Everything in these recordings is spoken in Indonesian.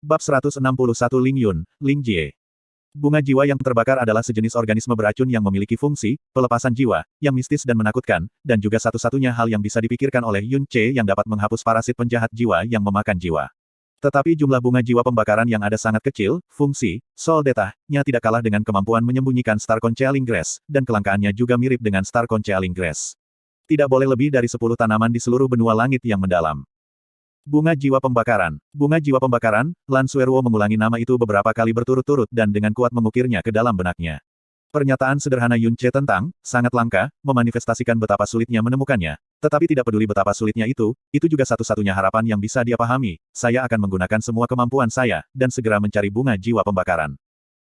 Bab 161 Ling Yun, Ling Jie. Bunga jiwa yang terbakar adalah sejenis organisme beracun yang memiliki fungsi, pelepasan jiwa, yang mistis dan menakutkan, dan juga satu-satunya hal yang bisa dipikirkan oleh Yun Ce yang dapat menghapus parasit penjahat jiwa yang memakan jiwa. Tetapi jumlah bunga jiwa pembakaran yang ada sangat kecil, fungsi, Soul Data-nya tidak kalah dengan kemampuan menyembunyikan Star Concealing Grass, dan kelangkaannya juga mirip dengan Star Concealing Grass. Tidak boleh lebih dari 10 tanaman di seluruh benua langit yang mendalam. Bunga jiwa pembakaran. Bunga jiwa pembakaran, Lan Sueruo mengulangi nama itu beberapa kali berturut-turut dan dengan kuat mengukirnya ke dalam benaknya. Pernyataan sederhana Yun Ce tentang, sangat langka, memanifestasikan betapa sulitnya menemukannya. Tetapi tidak peduli betapa sulitnya itu juga satu-satunya harapan yang bisa dia pahami. Saya akan menggunakan semua kemampuan saya, dan segera mencari bunga jiwa pembakaran.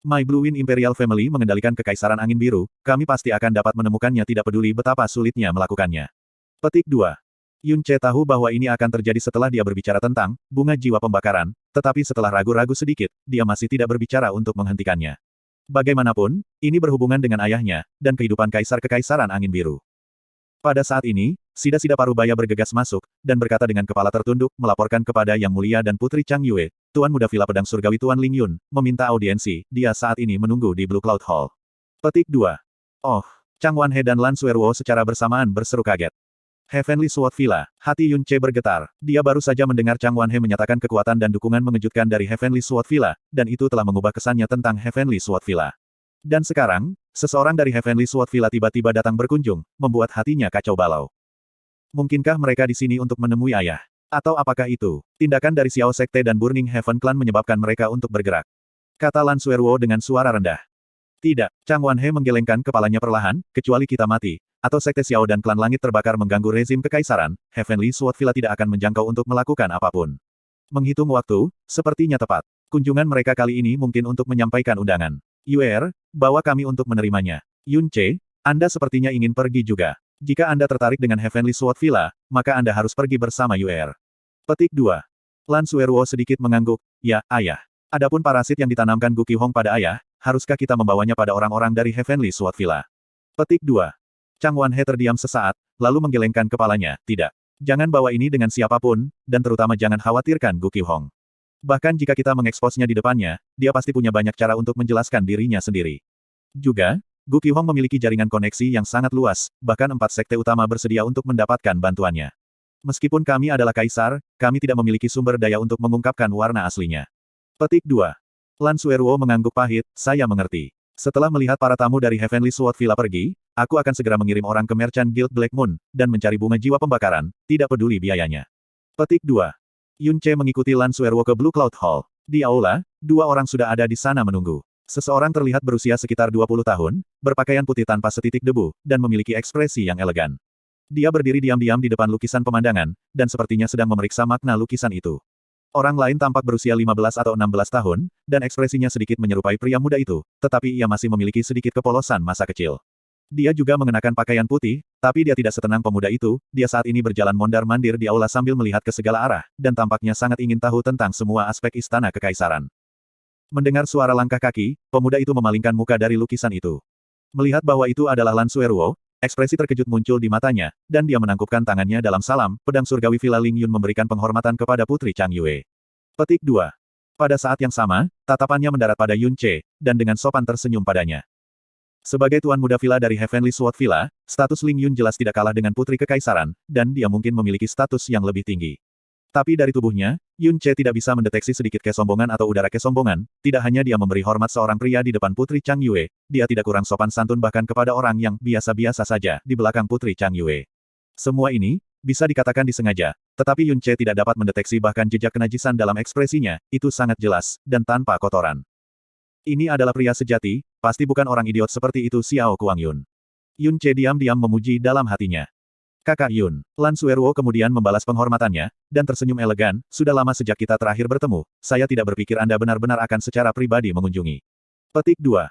My Blue Wind Imperial Family mengendalikan Kekaisaran Angin Biru, kami pasti akan dapat menemukannya tidak peduli betapa sulitnya melakukannya. Petik 2. Yun Ce tahu bahwa ini akan terjadi setelah dia berbicara tentang bunga jiwa pembakaran, tetapi setelah ragu-ragu sedikit, dia masih tidak berbicara untuk menghentikannya. Bagaimanapun, ini berhubungan dengan ayahnya, dan kehidupan Kekaisaran Angin Biru. Pada saat ini, Sida-Sida Parubaya bergegas masuk, dan berkata dengan kepala tertunduk, melaporkan kepada Yang Mulia dan Putri Chang Yue, Tuan Muda Villa Pedang Surgawi Tuan Ling Yun, meminta audiensi, dia saat ini menunggu di Blue Cloud Hall. Petik 2. Oh, Chang Wanhe dan Lan Sueruo secara bersamaan berseru kaget. Heavenly Sword Villa, hati Yun Ce bergetar. Dia baru saja mendengar Chang Wanhe menyatakan kekuatan dan dukungan mengejutkan dari Heavenly Sword Villa, dan itu telah mengubah kesannya tentang Heavenly Sword Villa. Dan sekarang, seseorang dari Heavenly Sword Villa tiba-tiba datang berkunjung, membuat hatinya kacau balau. Mungkinkah mereka di sini untuk menemui ayah? Atau apakah itu tindakan dari Xiao Sekte dan Burning Heaven Clan menyebabkan mereka untuk bergerak? Kata Lan Sueruo dengan suara rendah. Tidak, Chang Wanhe menggelengkan kepalanya perlahan, kecuali kita mati, atau Sekte Xiao dan Klan Langit terbakar mengganggu rezim kekaisaran, Heavenly Sword Villa tidak akan menjangkau untuk melakukan apapun. Menghitung waktu, sepertinya tepat. Kunjungan mereka kali ini mungkin untuk menyampaikan undangan. Yuer, bawa kami untuk menerimanya. Yun Ce, Anda sepertinya ingin pergi juga. Jika Anda tertarik dengan Heavenly Sword Villa, maka Anda harus pergi bersama Yuer. Petik 2. Lan Sueruo sedikit mengangguk, ya, ayah. Adapun parasit yang ditanamkan Gu Qihong pada ayah, haruskah kita membawanya pada orang-orang dari Heavenly Sword Villa? Petik 2. Chang Wanhe terdiam sesaat, lalu menggelengkan kepalanya, tidak. Jangan bawa ini dengan siapapun, dan terutama jangan khawatirkan Gu Qihong. Bahkan jika kita mengeksposnya di depannya, dia pasti punya banyak cara untuk menjelaskan dirinya sendiri. Juga, Gu Qihong memiliki jaringan koneksi yang sangat luas, bahkan 4 sekte utama bersedia untuk mendapatkan bantuannya. Meskipun kami adalah kaisar, kami tidak memiliki sumber daya untuk mengungkapkan warna aslinya. Petik 2. Lan Sueruo mengangguk pahit, saya mengerti. Setelah melihat para tamu dari Heavenly Sword Villa pergi, aku akan segera mengirim orang ke Merchant Guild Black Moon, dan mencari bunga jiwa pembakaran, tidak peduli biayanya. Petik 2. Yun Ce mengikuti Lan Sueruo ke Blue Cloud Hall. Di aula, 2 orang sudah ada di sana menunggu. Seseorang terlihat berusia sekitar 20 tahun, berpakaian putih tanpa setitik debu, dan memiliki ekspresi yang elegan. Dia berdiri diam-diam di depan lukisan pemandangan, dan sepertinya sedang memeriksa makna lukisan itu. Orang lain tampak berusia 15 atau 16 tahun, dan ekspresinya sedikit menyerupai pria muda itu, tetapi ia masih memiliki sedikit kepolosan masa kecil. Dia juga mengenakan pakaian putih, tapi dia tidak setenang pemuda itu, dia saat ini berjalan mondar-mandir di aula sambil melihat ke segala arah, dan tampaknya sangat ingin tahu tentang semua aspek istana kekaisaran. Mendengar suara langkah kaki, pemuda itu memalingkan muka dari lukisan itu. Melihat bahwa itu adalah Lan Sueruo, ekspresi terkejut muncul di matanya, dan dia menangkupkan tangannya dalam salam, pedang surgawi Villa Ling Yun memberikan penghormatan kepada Putri Chang Yue. Petik 2. Pada saat yang sama, tatapannya mendarat pada Yun Ce, dan dengan sopan tersenyum padanya. Sebagai Tuan Muda Villa dari Heavenly Sword Villa, status Ling Yun jelas tidak kalah dengan Putri Kekaisaran, dan dia mungkin memiliki status yang lebih tinggi. Tapi dari tubuhnya, Yun Ce tidak bisa mendeteksi sedikit kesombongan atau udara kesombongan, tidak hanya dia memberi hormat seorang pria di depan Putri Chang Yue, dia tidak kurang sopan santun bahkan kepada orang yang biasa-biasa saja di belakang Putri Chang Yue. Semua ini, bisa dikatakan disengaja, tetapi Yun Ce tidak dapat mendeteksi bahkan jejak kenajisan dalam ekspresinya, itu sangat jelas, dan tanpa kotoran. Ini adalah pria sejati, pasti bukan orang idiot seperti itu Xiao Kuangyun. Yun Ce diam-diam memuji dalam hatinya. Kakak Yun, Lan Sueruo kemudian membalas penghormatannya, dan tersenyum elegan, sudah lama sejak kita terakhir bertemu, saya tidak berpikir Anda benar-benar akan secara pribadi mengunjungi. Petik 2.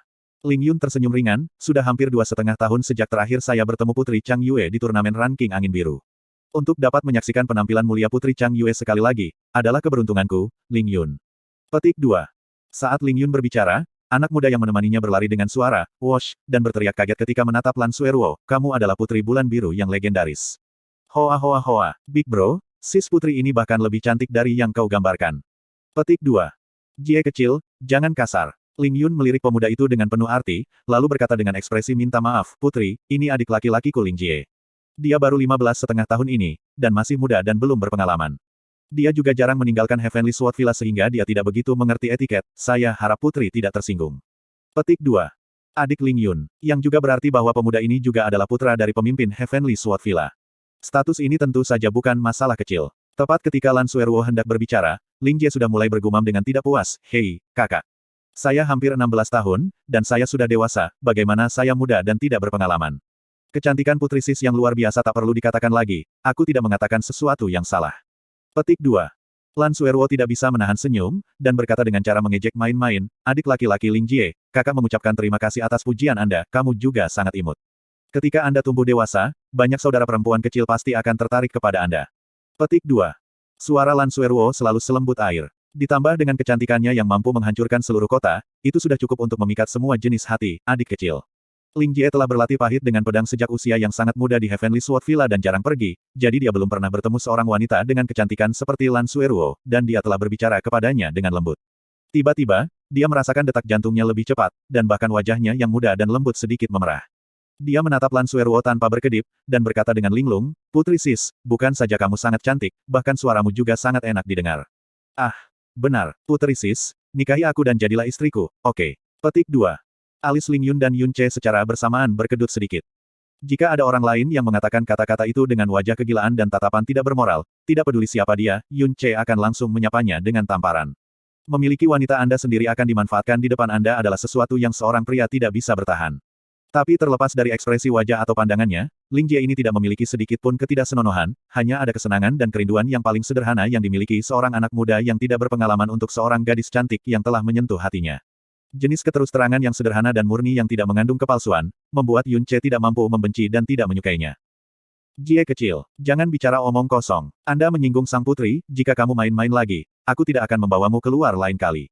Ling Yun tersenyum ringan, sudah hampir 2,5 tahun sejak terakhir saya bertemu Putri Chang Yue di turnamen ranking Angin Biru. Untuk dapat menyaksikan penampilan mulia Putri Chang Yue sekali lagi, adalah keberuntunganku, Ling Yun. Petik 2. Saat Ling Yun berbicara, anak muda yang menemaninya berlari dengan suara, "Wosh," dan berteriak kaget ketika menatap Lan Sueruo, kamu adalah Putri Bulan Biru yang legendaris. Hoa hoa hoa, Big Bro, sis putri ini bahkan lebih cantik dari yang kau gambarkan. Petik 2. Jie kecil, jangan kasar. Ling Yun melirik pemuda itu dengan penuh arti, lalu berkata dengan ekspresi minta maaf, Putri, ini adik laki-lakiku Ling Jie. Dia baru 15,5 tahun ini, dan masih muda dan belum berpengalaman. Dia juga jarang meninggalkan Heavenly Sword Villa sehingga dia tidak begitu mengerti etiket, saya harap Putri tidak tersinggung. Petik 2. Adik Ling Yun, yang juga berarti bahwa pemuda ini juga adalah putra dari pemimpin Heavenly Sword Villa. Status ini tentu saja bukan masalah kecil. Tepat ketika Lan Suerwo hendak berbicara, Ling Jie sudah mulai bergumam dengan tidak puas, hei, kakak. Saya hampir 16 tahun, dan saya sudah dewasa, bagaimana saya muda dan tidak berpengalaman. Kecantikan Putri Sis yang luar biasa tak perlu dikatakan lagi, aku tidak mengatakan sesuatu yang salah. Petik 2. Lan Suerwo tidak bisa menahan senyum, dan berkata dengan cara mengejek main-main, adik laki-laki Ling Jie, kakak mengucapkan terima kasih atas pujian Anda, kamu juga sangat imut. Ketika Anda tumbuh dewasa, banyak saudara perempuan kecil pasti akan tertarik kepada Anda. Petik 2. Suara Lan Suerwo selalu selembut air. Ditambah dengan kecantikannya yang mampu menghancurkan seluruh kota, itu sudah cukup untuk memikat semua jenis hati, adik kecil. Ling Jie telah berlatih pahit dengan pedang sejak usia yang sangat muda di Heavenly Sword Villa dan jarang pergi, jadi dia belum pernah bertemu seorang wanita dengan kecantikan seperti Lan Suerwo, dan dia telah berbicara kepadanya dengan lembut. Tiba-tiba, dia merasakan detak jantungnya lebih cepat, dan bahkan wajahnya yang muda dan lembut sedikit memerah. Dia menatap Lan Suerwo tanpa berkedip, dan berkata dengan linglung, Putri Sis, bukan saja kamu sangat cantik, bahkan suaramu juga sangat enak didengar. Ah, benar, Putri Sis, nikahi aku dan jadilah istriku, oke. Petik 2. Alis Ling Yun dan Yun Che secara bersamaan berkedut sedikit. Jika ada orang lain yang mengatakan kata-kata itu dengan wajah kegilaan dan tatapan tidak bermoral, tidak peduli siapa dia, Yun Che akan langsung menyapanya dengan tamparan. Memiliki wanita Anda sendiri akan dimanfaatkan di depan Anda adalah sesuatu yang seorang pria tidak bisa bertahan. Tapi terlepas dari ekspresi wajah atau pandangannya, Ling Jie ini tidak memiliki sedikit pun ketidaksenonohan, hanya ada kesenangan dan kerinduan yang paling sederhana yang dimiliki seorang anak muda yang tidak berpengalaman untuk seorang gadis cantik yang telah menyentuh hatinya. Jenis keterus-terangan yang sederhana dan murni yang tidak mengandung kepalsuan, membuat Yun Che tidak mampu membenci dan tidak menyukainya. Jie kecil, jangan bicara omong kosong. Anda menyinggung sang putri, jika kamu main-main lagi, aku tidak akan membawamu keluar lain kali.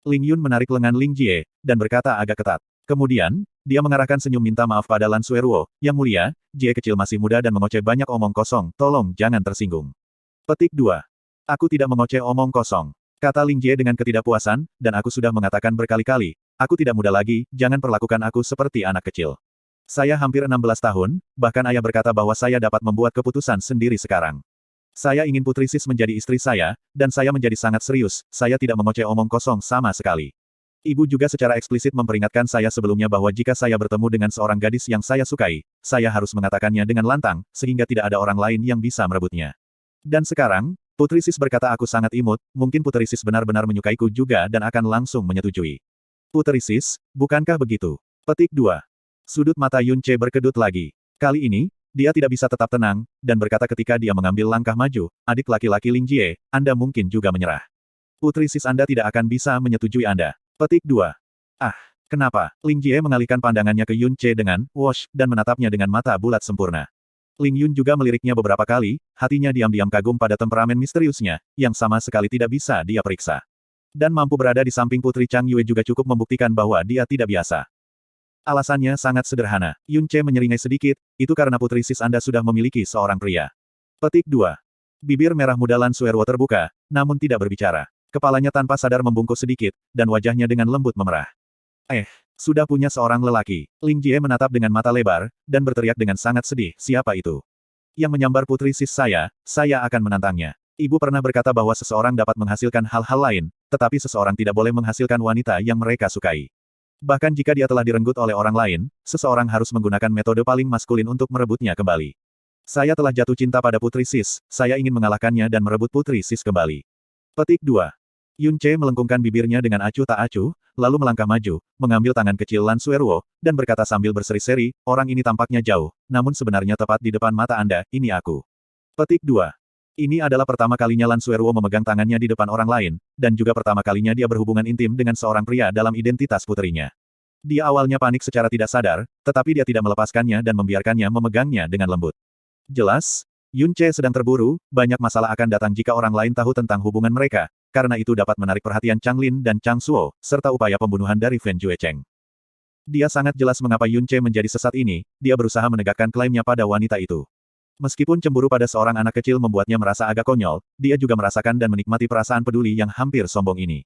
Ling Yun menarik lengan Ling Jie, dan berkata agak ketat. Kemudian, dia mengarahkan senyum minta maaf pada Lan Suerwo, yang mulia, Jie kecil masih muda dan mengoceh banyak omong kosong, tolong jangan tersinggung. Petik 2. Aku tidak mengoceh omong kosong. Kata Ling Jie dengan ketidakpuasan, dan aku sudah mengatakan berkali-kali, aku tidak muda lagi, jangan perlakukan aku seperti anak kecil. Saya hampir 16 tahun, bahkan ayah berkata bahwa saya dapat membuat keputusan sendiri sekarang. Saya ingin Putri Sis menjadi istri saya, dan saya menjadi sangat serius, saya tidak mengoceh omong kosong sama sekali. Ibu juga secara eksplisit memperingatkan saya sebelumnya bahwa jika saya bertemu dengan seorang gadis yang saya sukai, saya harus mengatakannya dengan lantang, sehingga tidak ada orang lain yang bisa merebutnya. Dan sekarang, Putri Sis berkata aku sangat imut, mungkin Putri Sis benar-benar menyukaiku juga dan akan langsung menyetujui. Putri Sis, bukankah begitu? Petik 2. Sudut mata Yun Che berkedut lagi. Kali ini, dia tidak bisa tetap tenang, dan berkata ketika dia mengambil langkah maju, adik laki-laki Ling Jie, Anda mungkin juga menyerah. Putri Sis Anda tidak akan bisa menyetujui Anda. Petik 2. Ah, kenapa? Ling Jie mengalihkan pandangannya ke Yun Che dengan, wosh, dan menatapnya dengan mata bulat sempurna. Ling Yun juga meliriknya beberapa kali, hatinya diam-diam kagum pada temperamen misteriusnya, yang sama sekali tidak bisa dia periksa. Dan mampu berada di samping Putri Chang Yue juga cukup membuktikan bahwa dia tidak biasa. Alasannya sangat sederhana. Yun Che menyeringai sedikit, itu karena Putri Sis Anda sudah memiliki seorang pria. Petik 2. Bibir merah muda Lan Suerwo terbuka, namun tidak berbicara. Kepalanya tanpa sadar membungkuk sedikit, dan wajahnya dengan lembut memerah. Sudah punya seorang lelaki. Ling Jie menatap dengan mata lebar, dan berteriak dengan sangat sedih, siapa itu? Yang menyambar Putri Sis saya akan menantangnya. Ibu pernah berkata bahwa seseorang dapat menghasilkan hal-hal lain, tetapi seseorang tidak boleh menghasilkan wanita yang mereka sukai. Bahkan jika dia telah direnggut oleh orang lain, seseorang harus menggunakan metode paling maskulin untuk merebutnya kembali. Saya telah jatuh cinta pada Putri Sis, saya ingin mengalahkannya dan merebut Putri Sis kembali. Petik 2. Yun Che melengkungkan bibirnya dengan acuh tak acuh, lalu melangkah maju, mengambil tangan kecil Lan Suerwo, dan berkata sambil berseri-seri, orang ini tampaknya jauh, namun sebenarnya tepat di depan mata Anda, ini aku. Petik 2. Ini adalah pertama kalinya Lan Suerwo memegang tangannya di depan orang lain, dan juga pertama kalinya dia berhubungan intim dengan seorang pria dalam identitas putrinya. Dia awalnya panik secara tidak sadar, tetapi dia tidak melepaskannya dan membiarkannya memegangnya dengan lembut. Jelas, Yun Che sedang terburu, banyak masalah akan datang jika orang lain tahu tentang hubungan mereka, karena itu dapat menarik perhatian Chang Lin dan Chang Suo, serta upaya pembunuhan dari Fen Juecheng. Dia sangat jelas mengapa Yun Che menjadi sesat ini, dia berusaha menegakkan klaimnya pada wanita itu. Meskipun cemburu pada seorang anak kecil membuatnya merasa agak konyol, dia juga merasakan dan menikmati perasaan peduli yang hampir sombong ini.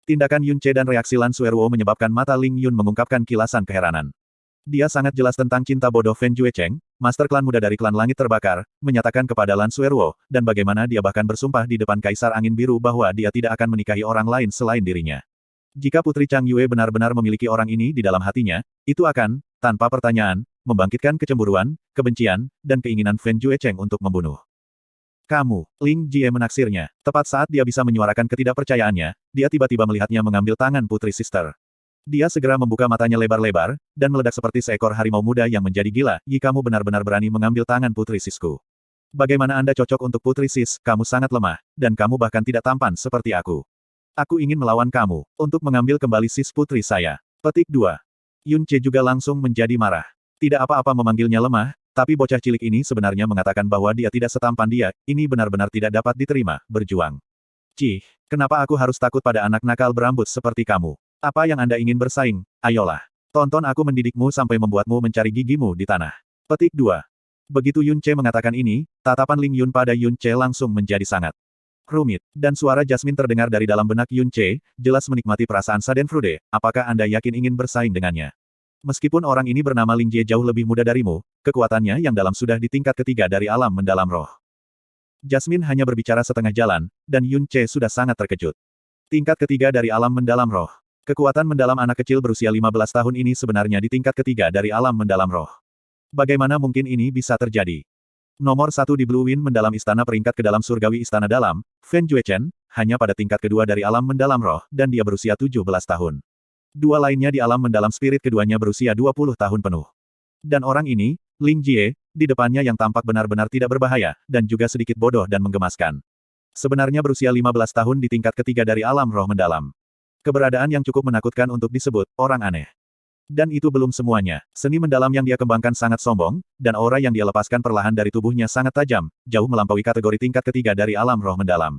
Tindakan Yun Che dan reaksi Lan Suerwo menyebabkan mata Ling Yun mengungkapkan kilasan keheranan. Dia sangat jelas tentang cinta bodoh Fen Juecheng, master klan muda dari klan Langit Terbakar, menyatakan kepada Lan Suerwo, dan bagaimana dia bahkan bersumpah di depan Kaisar Angin Biru bahwa dia tidak akan menikahi orang lain selain dirinya. Jika Putri Chang Yue benar-benar memiliki orang ini di dalam hatinya, itu akan, tanpa pertanyaan, membangkitkan kecemburuan, kebencian, dan keinginan Fen Juecheng untuk membunuh. Kamu, Ling Jie menaksirnya. Tepat saat dia bisa menyuarakan ketidakpercayaannya, dia tiba-tiba melihatnya mengambil tangan Putri Sister. Dia segera membuka matanya lebar-lebar, dan meledak seperti seekor harimau muda yang menjadi gila. Yi, kamu benar-benar berani mengambil tangan Putri Sisku. Bagaimana Anda cocok untuk Putri Sis, kamu sangat lemah, dan kamu bahkan tidak tampan seperti aku. Aku ingin melawan kamu, untuk mengambil kembali sis putri saya. Petik 2. Yun Che juga langsung menjadi marah. Tidak apa-apa memanggilnya lemah, tapi bocah cilik ini sebenarnya mengatakan bahwa dia tidak setampan dia, ini benar-benar tidak dapat diterima, berjuang. Cih, kenapa aku harus takut pada anak nakal berambut seperti kamu? Apa yang Anda ingin bersaing? Ayolah. Tonton aku mendidikmu sampai membuatmu mencari gigimu di tanah. Petik 2. Begitu Yun Che mengatakan ini, tatapan Ling Yun pada Yun Che langsung menjadi sangat rumit, dan suara Jasmine terdengar dari dalam benak Yun Che, jelas menikmati perasaan Schadenfreude, apakah Anda yakin ingin bersaing dengannya? Meskipun orang ini bernama Ling Jie jauh lebih muda darimu, kekuatannya yang dalam sudah di tingkat ketiga dari alam mendalam roh. Jasmine hanya berbicara setengah jalan, dan Yun Che sudah sangat terkejut. Tingkat ketiga dari alam mendalam roh. Kekuatan mendalam anak kecil berusia 15 tahun ini sebenarnya di tingkat ketiga dari alam mendalam roh. Bagaimana mungkin ini bisa terjadi? Nomor 1 di Blue Wind mendalam istana peringkat ke dalam surgawi istana dalam, Fen Juechen, hanya pada tingkat kedua dari alam mendalam roh, dan dia berusia 17 tahun. Dua lainnya di alam mendalam spirit keduanya berusia 20 tahun penuh. Dan orang ini, Ling Jie, di depannya yang tampak benar-benar tidak berbahaya, dan juga sedikit bodoh dan menggemaskan. Sebenarnya berusia 15 tahun di tingkat ketiga dari alam roh mendalam. Keberadaan yang cukup menakutkan untuk disebut orang aneh. Dan itu belum semuanya. Seni mendalam yang dia kembangkan sangat sombong, dan aura yang dia lepaskan perlahan dari tubuhnya sangat tajam, jauh melampaui kategori tingkat ketiga dari alam roh mendalam.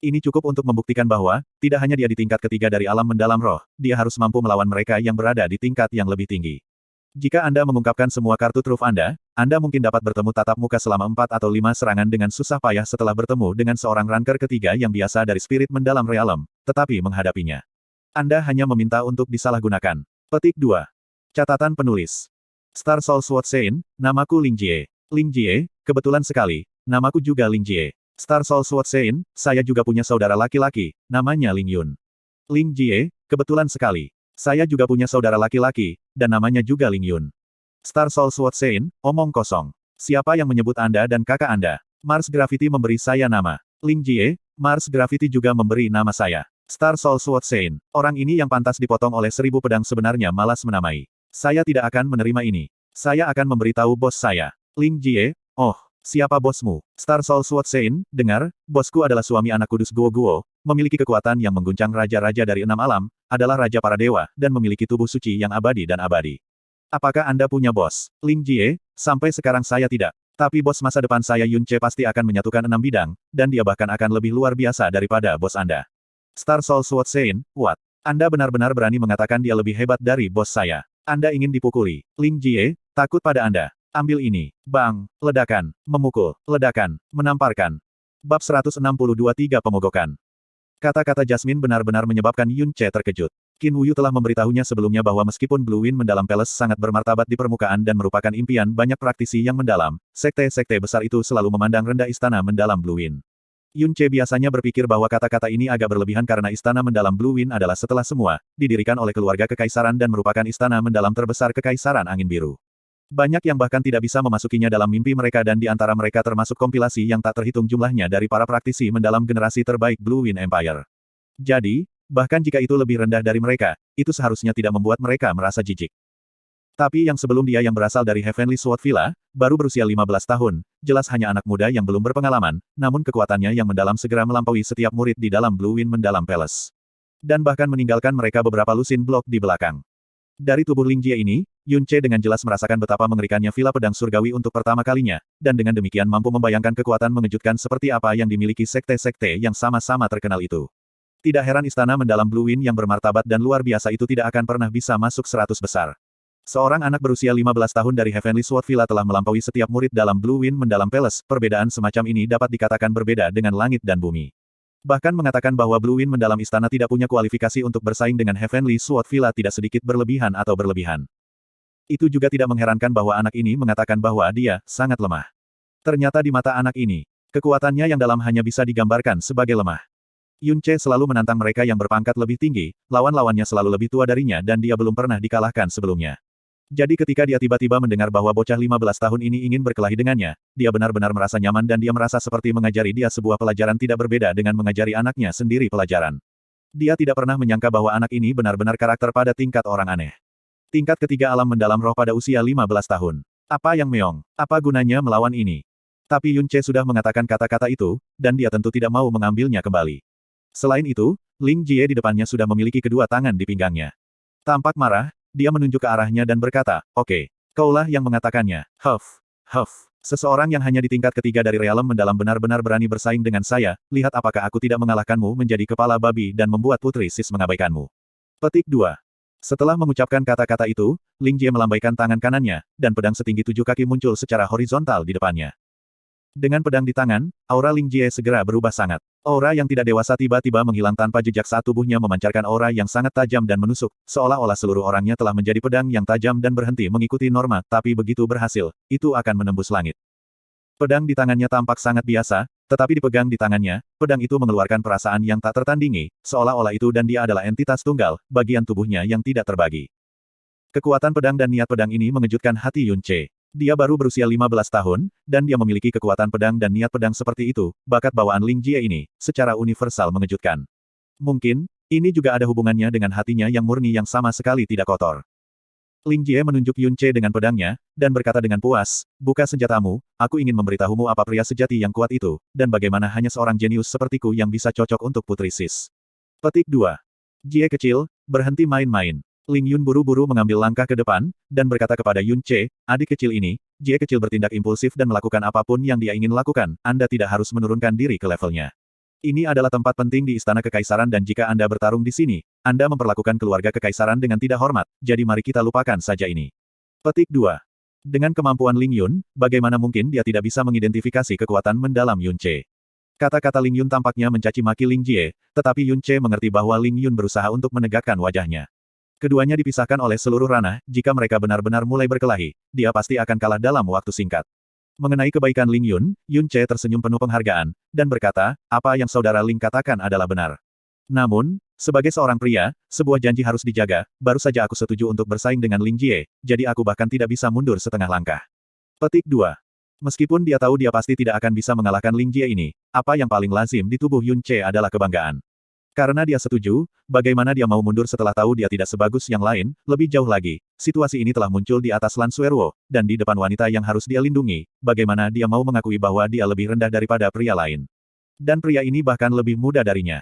Ini cukup untuk membuktikan bahwa, tidak hanya dia di tingkat ketiga dari alam mendalam roh, dia harus mampu melawan mereka yang berada di tingkat yang lebih tinggi. Jika Anda mengungkapkan semua kartu truf Anda mungkin dapat bertemu tatap muka selama 4 atau 5 serangan dengan susah payah setelah bertemu dengan seorang ranker ketiga yang biasa dari spirit mendalam realem, tetapi menghadapinya. Anda hanya meminta untuk disalahgunakan. Petik 2. Catatan penulis. Star Soul Sword Sein, namaku Ling Jie. Ling Jie, kebetulan sekali, namaku juga Ling Jie. Star Soul Sword Sein, saya juga punya saudara laki-laki, namanya Ling Yun. Ling Jie, kebetulan sekali. Saya juga punya saudara laki-laki, dan namanya juga Ling Yun. Star Soul Sword Sein, omong kosong. Siapa yang menyebut Anda dan kakak Anda? Mars Gravity memberi saya nama. Ling Jie, Mars Gravity juga memberi nama saya. Star Soul Sword Sein, orang ini yang pantas dipotong oleh 1000 pedang sebenarnya malas menamai. Saya tidak akan menerima ini. Saya akan memberitahu bos saya. Ling Jie, oh. Siapa bosmu? Star Soul Sword Sein, dengar, bosku adalah suami anak kudus Guo Guo, memiliki kekuatan yang mengguncang raja-raja dari 6 alam, adalah raja para dewa, dan memiliki tubuh suci yang abadi dan abadi. Apakah Anda punya bos? Ling Jie, sampai sekarang saya tidak. Tapi bos masa depan saya Yun Che pasti akan menyatukan 6 bidang, dan dia bahkan akan lebih luar biasa daripada bos Anda. Star Soul Sword Sein, what? Anda benar-benar berani mengatakan dia lebih hebat dari bos saya. Anda ingin dipukuli. Ling Jie, takut pada Anda. Ambil ini. Bang. Ledakan. Memukul. Ledakan. Menamparkan. Bab 162 3 Pemogokan. Kata-kata Jasmine benar-benar menyebabkan Yun Che terkejut. Qin Wuyu telah memberitahunya sebelumnya bahwa meskipun Blue Wind mendalam Palace sangat bermartabat di permukaan dan merupakan impian banyak praktisi yang mendalam, sekte-sekte besar itu selalu memandang rendah istana mendalam Blue Wind. Yun Che biasanya berpikir bahwa kata-kata ini agak berlebihan karena istana mendalam Blue Wind adalah setelah semua, didirikan oleh keluarga kekaisaran dan merupakan istana mendalam terbesar kekaisaran angin biru. Banyak yang bahkan tidak bisa memasukinya dalam mimpi mereka dan di antara mereka termasuk kompilasi yang tak terhitung jumlahnya dari para praktisi mendalam generasi terbaik Blue Wind Empire. Jadi, bahkan jika itu lebih rendah dari mereka, itu seharusnya tidak membuat mereka merasa jijik. Tapi yang sebelum dia yang berasal dari Heavenly Sword Villa, baru berusia 15 tahun, jelas hanya anak muda yang belum berpengalaman, namun kekuatannya yang mendalam segera melampaui setiap murid di dalam Blue Wind mendalam Palace. Dan bahkan meninggalkan mereka beberapa lusin blok di belakang. Dari tubuh Ling Jie ini, Yun Che dengan jelas merasakan betapa mengerikannya Villa Pedang Surgawi untuk pertama kalinya, dan dengan demikian mampu membayangkan kekuatan mengejutkan seperti apa yang dimiliki sekte-sekte yang sama-sama terkenal itu. Tidak heran istana mendalam Blue Wind yang bermartabat dan luar biasa itu tidak akan pernah bisa masuk 100 besar. Seorang anak berusia 15 tahun dari Heavenly Sword Villa telah melampaui setiap murid dalam Blue Wind mendalam Palace, perbedaan semacam ini dapat dikatakan berbeda dengan langit dan bumi. Bahkan mengatakan bahwa Blue Wind mendalam istana tidak punya kualifikasi untuk bersaing dengan Heavenly Sword Villa tidak sedikit berlebihan atau berlebihan. Itu juga tidak mengherankan bahwa anak ini mengatakan bahwa dia sangat lemah. Ternyata di mata anak ini, kekuatannya yang dalam hanya bisa digambarkan sebagai lemah. Yun Ce selalu menantang mereka yang berpangkat lebih tinggi, lawan-lawannya selalu lebih tua darinya dan dia belum pernah dikalahkan sebelumnya. Jadi ketika dia tiba-tiba mendengar bahwa bocah 15 tahun ini ingin berkelahi dengannya, dia benar-benar merasa nyaman dan dia merasa seperti mengajari dia sebuah pelajaran tidak berbeda dengan mengajari anaknya sendiri pelajaran. Dia tidak pernah menyangka bahwa anak ini benar-benar karakter pada tingkat orang aneh. Tingkat ketiga alam mendalam roh pada usia 15 tahun. Apa yang meong? Apa gunanya melawan ini? Tapi Yun Ce sudah mengatakan kata-kata itu, dan dia tentu tidak mau mengambilnya kembali. Selain itu, Ling Jie di depannya sudah memiliki kedua tangan di pinggangnya. Tampak marah, dia menunjuk ke arahnya dan berkata, "Oke, kaulah yang mengatakannya." Huff. Huff. Seseorang yang hanya di tingkat ketiga dari realem mendalam benar-benar berani bersaing dengan saya, lihat apakah aku tidak mengalahkanmu menjadi kepala babi dan membuat Putri Sis mengabaikanmu. Petik 2. Setelah mengucapkan kata-kata itu, Ling Jie melambaikan tangan kanannya, dan pedang setinggi 7 kaki muncul secara horizontal di depannya. Dengan pedang di tangan, aura Ling Jie segera berubah sangat. Aura yang tidak dewasa tiba-tiba menghilang tanpa jejak saat tubuhnya memancarkan aura yang sangat tajam dan menusuk, seolah-olah seluruh orangnya telah menjadi pedang yang tajam dan berhenti mengikuti norma, tapi begitu berhasil, itu akan menembus langit. Pedang di tangannya tampak sangat biasa, tetapi dipegang di tangannya, pedang itu mengeluarkan perasaan yang tak tertandingi, seolah-olah itu dan dia adalah entitas tunggal, bagian tubuhnya yang tidak terbagi. Kekuatan pedang dan niat pedang ini mengejutkan hati Yun Ce. Dia baru berusia 15 tahun, dan dia memiliki kekuatan pedang dan niat pedang seperti itu, bakat bawaan Ling Jie ini, secara universal mengejutkan. Mungkin, ini juga ada hubungannya dengan hatinya yang murni yang sama sekali tidak kotor. Ling Jie menunjuk Yun Ce dengan pedangnya, dan berkata dengan puas, "Buka senjatamu, aku ingin memberitahumu apa pria sejati yang kuat itu, dan bagaimana hanya seorang jenius sepertiku yang bisa cocok untuk Putri Sis." Petik 2. Jie kecil, berhenti main-main. Ling Yun buru-buru mengambil langkah ke depan, dan berkata kepada Yun Ce, "Adik kecil ini, Jie kecil bertindak impulsif dan melakukan apapun yang dia ingin lakukan, Anda tidak harus menurunkan diri ke levelnya. Ini adalah tempat penting di Istana Kekaisaran dan jika Anda bertarung di sini, Anda memperlakukan keluarga kekaisaran dengan tidak hormat, jadi mari kita lupakan saja ini." Petik 2. Dengan kemampuan Ling Yun, bagaimana mungkin dia tidak bisa mengidentifikasi kekuatan mendalam Yun Ce? Kata-kata Ling Yun tampaknya mencaci maki Ling Jie, tetapi Yun Ce mengerti bahwa Ling Yun berusaha untuk menegakkan wajahnya. Keduanya dipisahkan oleh seluruh ranah, jika mereka benar-benar mulai berkelahi, dia pasti akan kalah dalam waktu singkat. Mengenai kebaikan Ling Yun, Yun Ce tersenyum penuh penghargaan, dan berkata, "Apa yang saudara Ling katakan adalah benar. Namun, sebagai seorang pria, sebuah janji harus dijaga, baru saja aku setuju untuk bersaing dengan Ling Jie, jadi aku bahkan tidak bisa mundur setengah langkah." Petik 2. Meskipun dia tahu dia pasti tidak akan bisa mengalahkan Ling Jie ini, apa yang paling lazim di tubuh Yun Ce adalah kebanggaan. Karena dia setuju, bagaimana dia mau mundur setelah tahu dia tidak sebagus yang lain, lebih jauh lagi, situasi ini telah muncul di atas Lan Suerwo, dan di depan wanita yang harus dia lindungi, bagaimana dia mau mengakui bahwa dia lebih rendah daripada pria lain. Dan pria ini bahkan lebih muda darinya.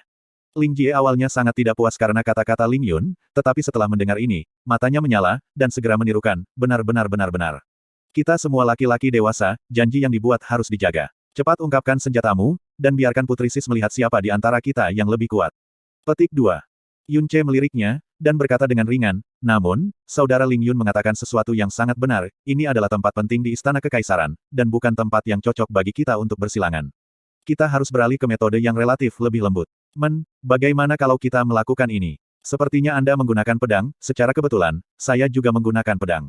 Ling Jie awalnya sangat tidak puas karena kata-kata Ling Yun, tetapi setelah mendengar ini, matanya menyala, dan segera menirukan, benar-benar. Kita semua laki-laki dewasa, janji yang dibuat harus dijaga. Cepat ungkapkan senjatamu, dan biarkan Putri Sis melihat siapa di antara kita yang lebih kuat. Petik 2. Yun Ce meliriknya, dan berkata dengan ringan, "Namun, saudara Ling Yun mengatakan sesuatu yang sangat benar, ini adalah tempat penting di Istana Kekaisaran, dan bukan tempat yang cocok bagi kita untuk bersilangan. Kita harus beralih ke metode yang relatif lebih lembut. Bagaimana kalau kita melakukan ini? Sepertinya Anda menggunakan pedang, secara kebetulan, saya juga menggunakan pedang.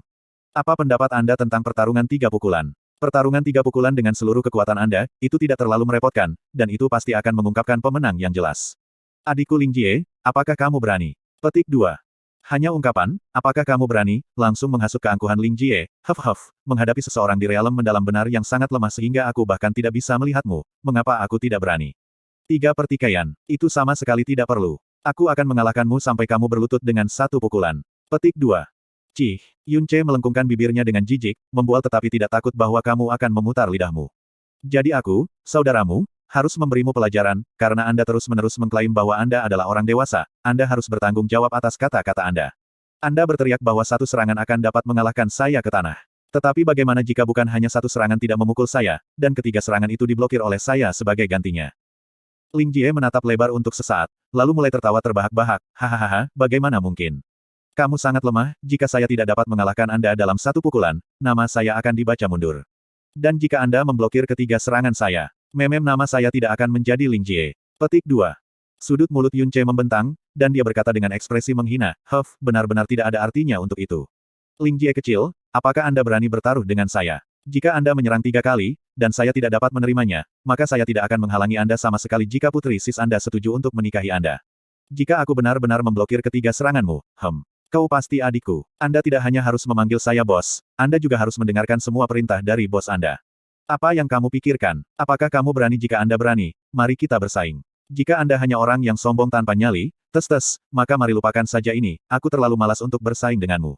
Apa pendapat Anda tentang pertarungan 3 pukulan? Pertarungan 3 pukulan dengan seluruh kekuatan Anda, itu tidak terlalu merepotkan, dan itu pasti akan mengungkapkan pemenang yang jelas. Adikku Ling Jie, apakah kamu berani?" Petik 2. Hanya ungkapan, apakah kamu berani, langsung menghasut keangkuhan Ling Jie, menghadapi seseorang di realem mendalam benar yang sangat lemah sehingga aku bahkan tidak bisa melihatmu, mengapa aku tidak berani? 3 pertikaian, itu sama sekali tidak perlu. Aku akan mengalahkanmu sampai kamu berlutut dengan 1 pukulan. Petik 2. Cih, Yun Ce melengkungkan bibirnya dengan jijik, membual tetapi tidak takut bahwa kamu akan memutar lidahmu. Jadi aku, saudaramu, harus memberimu pelajaran, karena Anda terus-menerus mengklaim bahwa Anda adalah orang dewasa, Anda harus bertanggung jawab atas kata-kata Anda. Anda berteriak bahwa 1 serangan akan dapat mengalahkan saya ke tanah. Tetapi bagaimana jika bukan hanya 1 serangan tidak memukul saya, dan ketiga serangan itu diblokir oleh saya sebagai gantinya? Ling Jie menatap lebar untuk sesaat, lalu mulai tertawa terbahak-bahak, "Hahaha, bagaimana mungkin? Kamu sangat lemah, jika saya tidak dapat mengalahkan Anda dalam 1 pukulan, nama saya akan dibaca mundur. Dan jika Anda memblokir ketiga serangan saya, nama saya tidak akan menjadi Ling Jie." Petik 2. Sudut mulut Yun Ce membentang, dan dia berkata dengan ekspresi menghina, benar-benar tidak ada artinya untuk itu. Ling Jie kecil, apakah Anda berani bertaruh dengan saya? Jika Anda menyerang 3 kali, dan saya tidak dapat menerimanya, maka saya tidak akan menghalangi Anda sama sekali jika putri sis Anda setuju untuk menikahi Anda. Jika aku benar-benar memblokir ketiga seranganmu, kau pasti adikku. Anda tidak hanya harus memanggil saya bos, Anda juga harus mendengarkan semua perintah dari bos Anda. Apa yang kamu pikirkan? Apakah kamu berani? Jika Anda berani, mari kita bersaing. Jika Anda hanya orang yang sombong tanpa nyali, maka mari lupakan saja ini, aku terlalu malas untuk bersaing denganmu.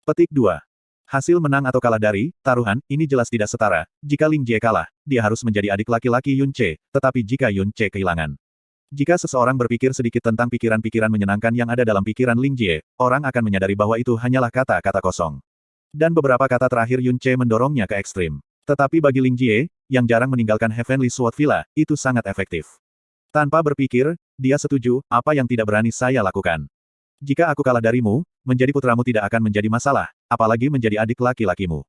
Petik 2. Hasil menang atau kalah dari taruhan, ini jelas tidak setara. Jika Ling Jie kalah, dia harus menjadi adik laki-laki Yun Ce, tetapi jika Yun Ce kehilangan. Jika seseorang berpikir sedikit tentang pikiran-pikiran menyenangkan yang ada dalam pikiran Ling Jie, orang akan menyadari bahwa itu hanyalah kata-kata kosong. Dan beberapa kata terakhir Yun Ce mendorongnya ke ekstrim. Tetapi bagi Ling Jie, yang jarang meninggalkan Heavenly Sword Villa, itu sangat efektif. Tanpa berpikir, dia setuju, apa yang tidak berani saya lakukan. Jika aku kalah darimu, menjadi putramu tidak akan menjadi masalah, apalagi menjadi adik laki-lakimu.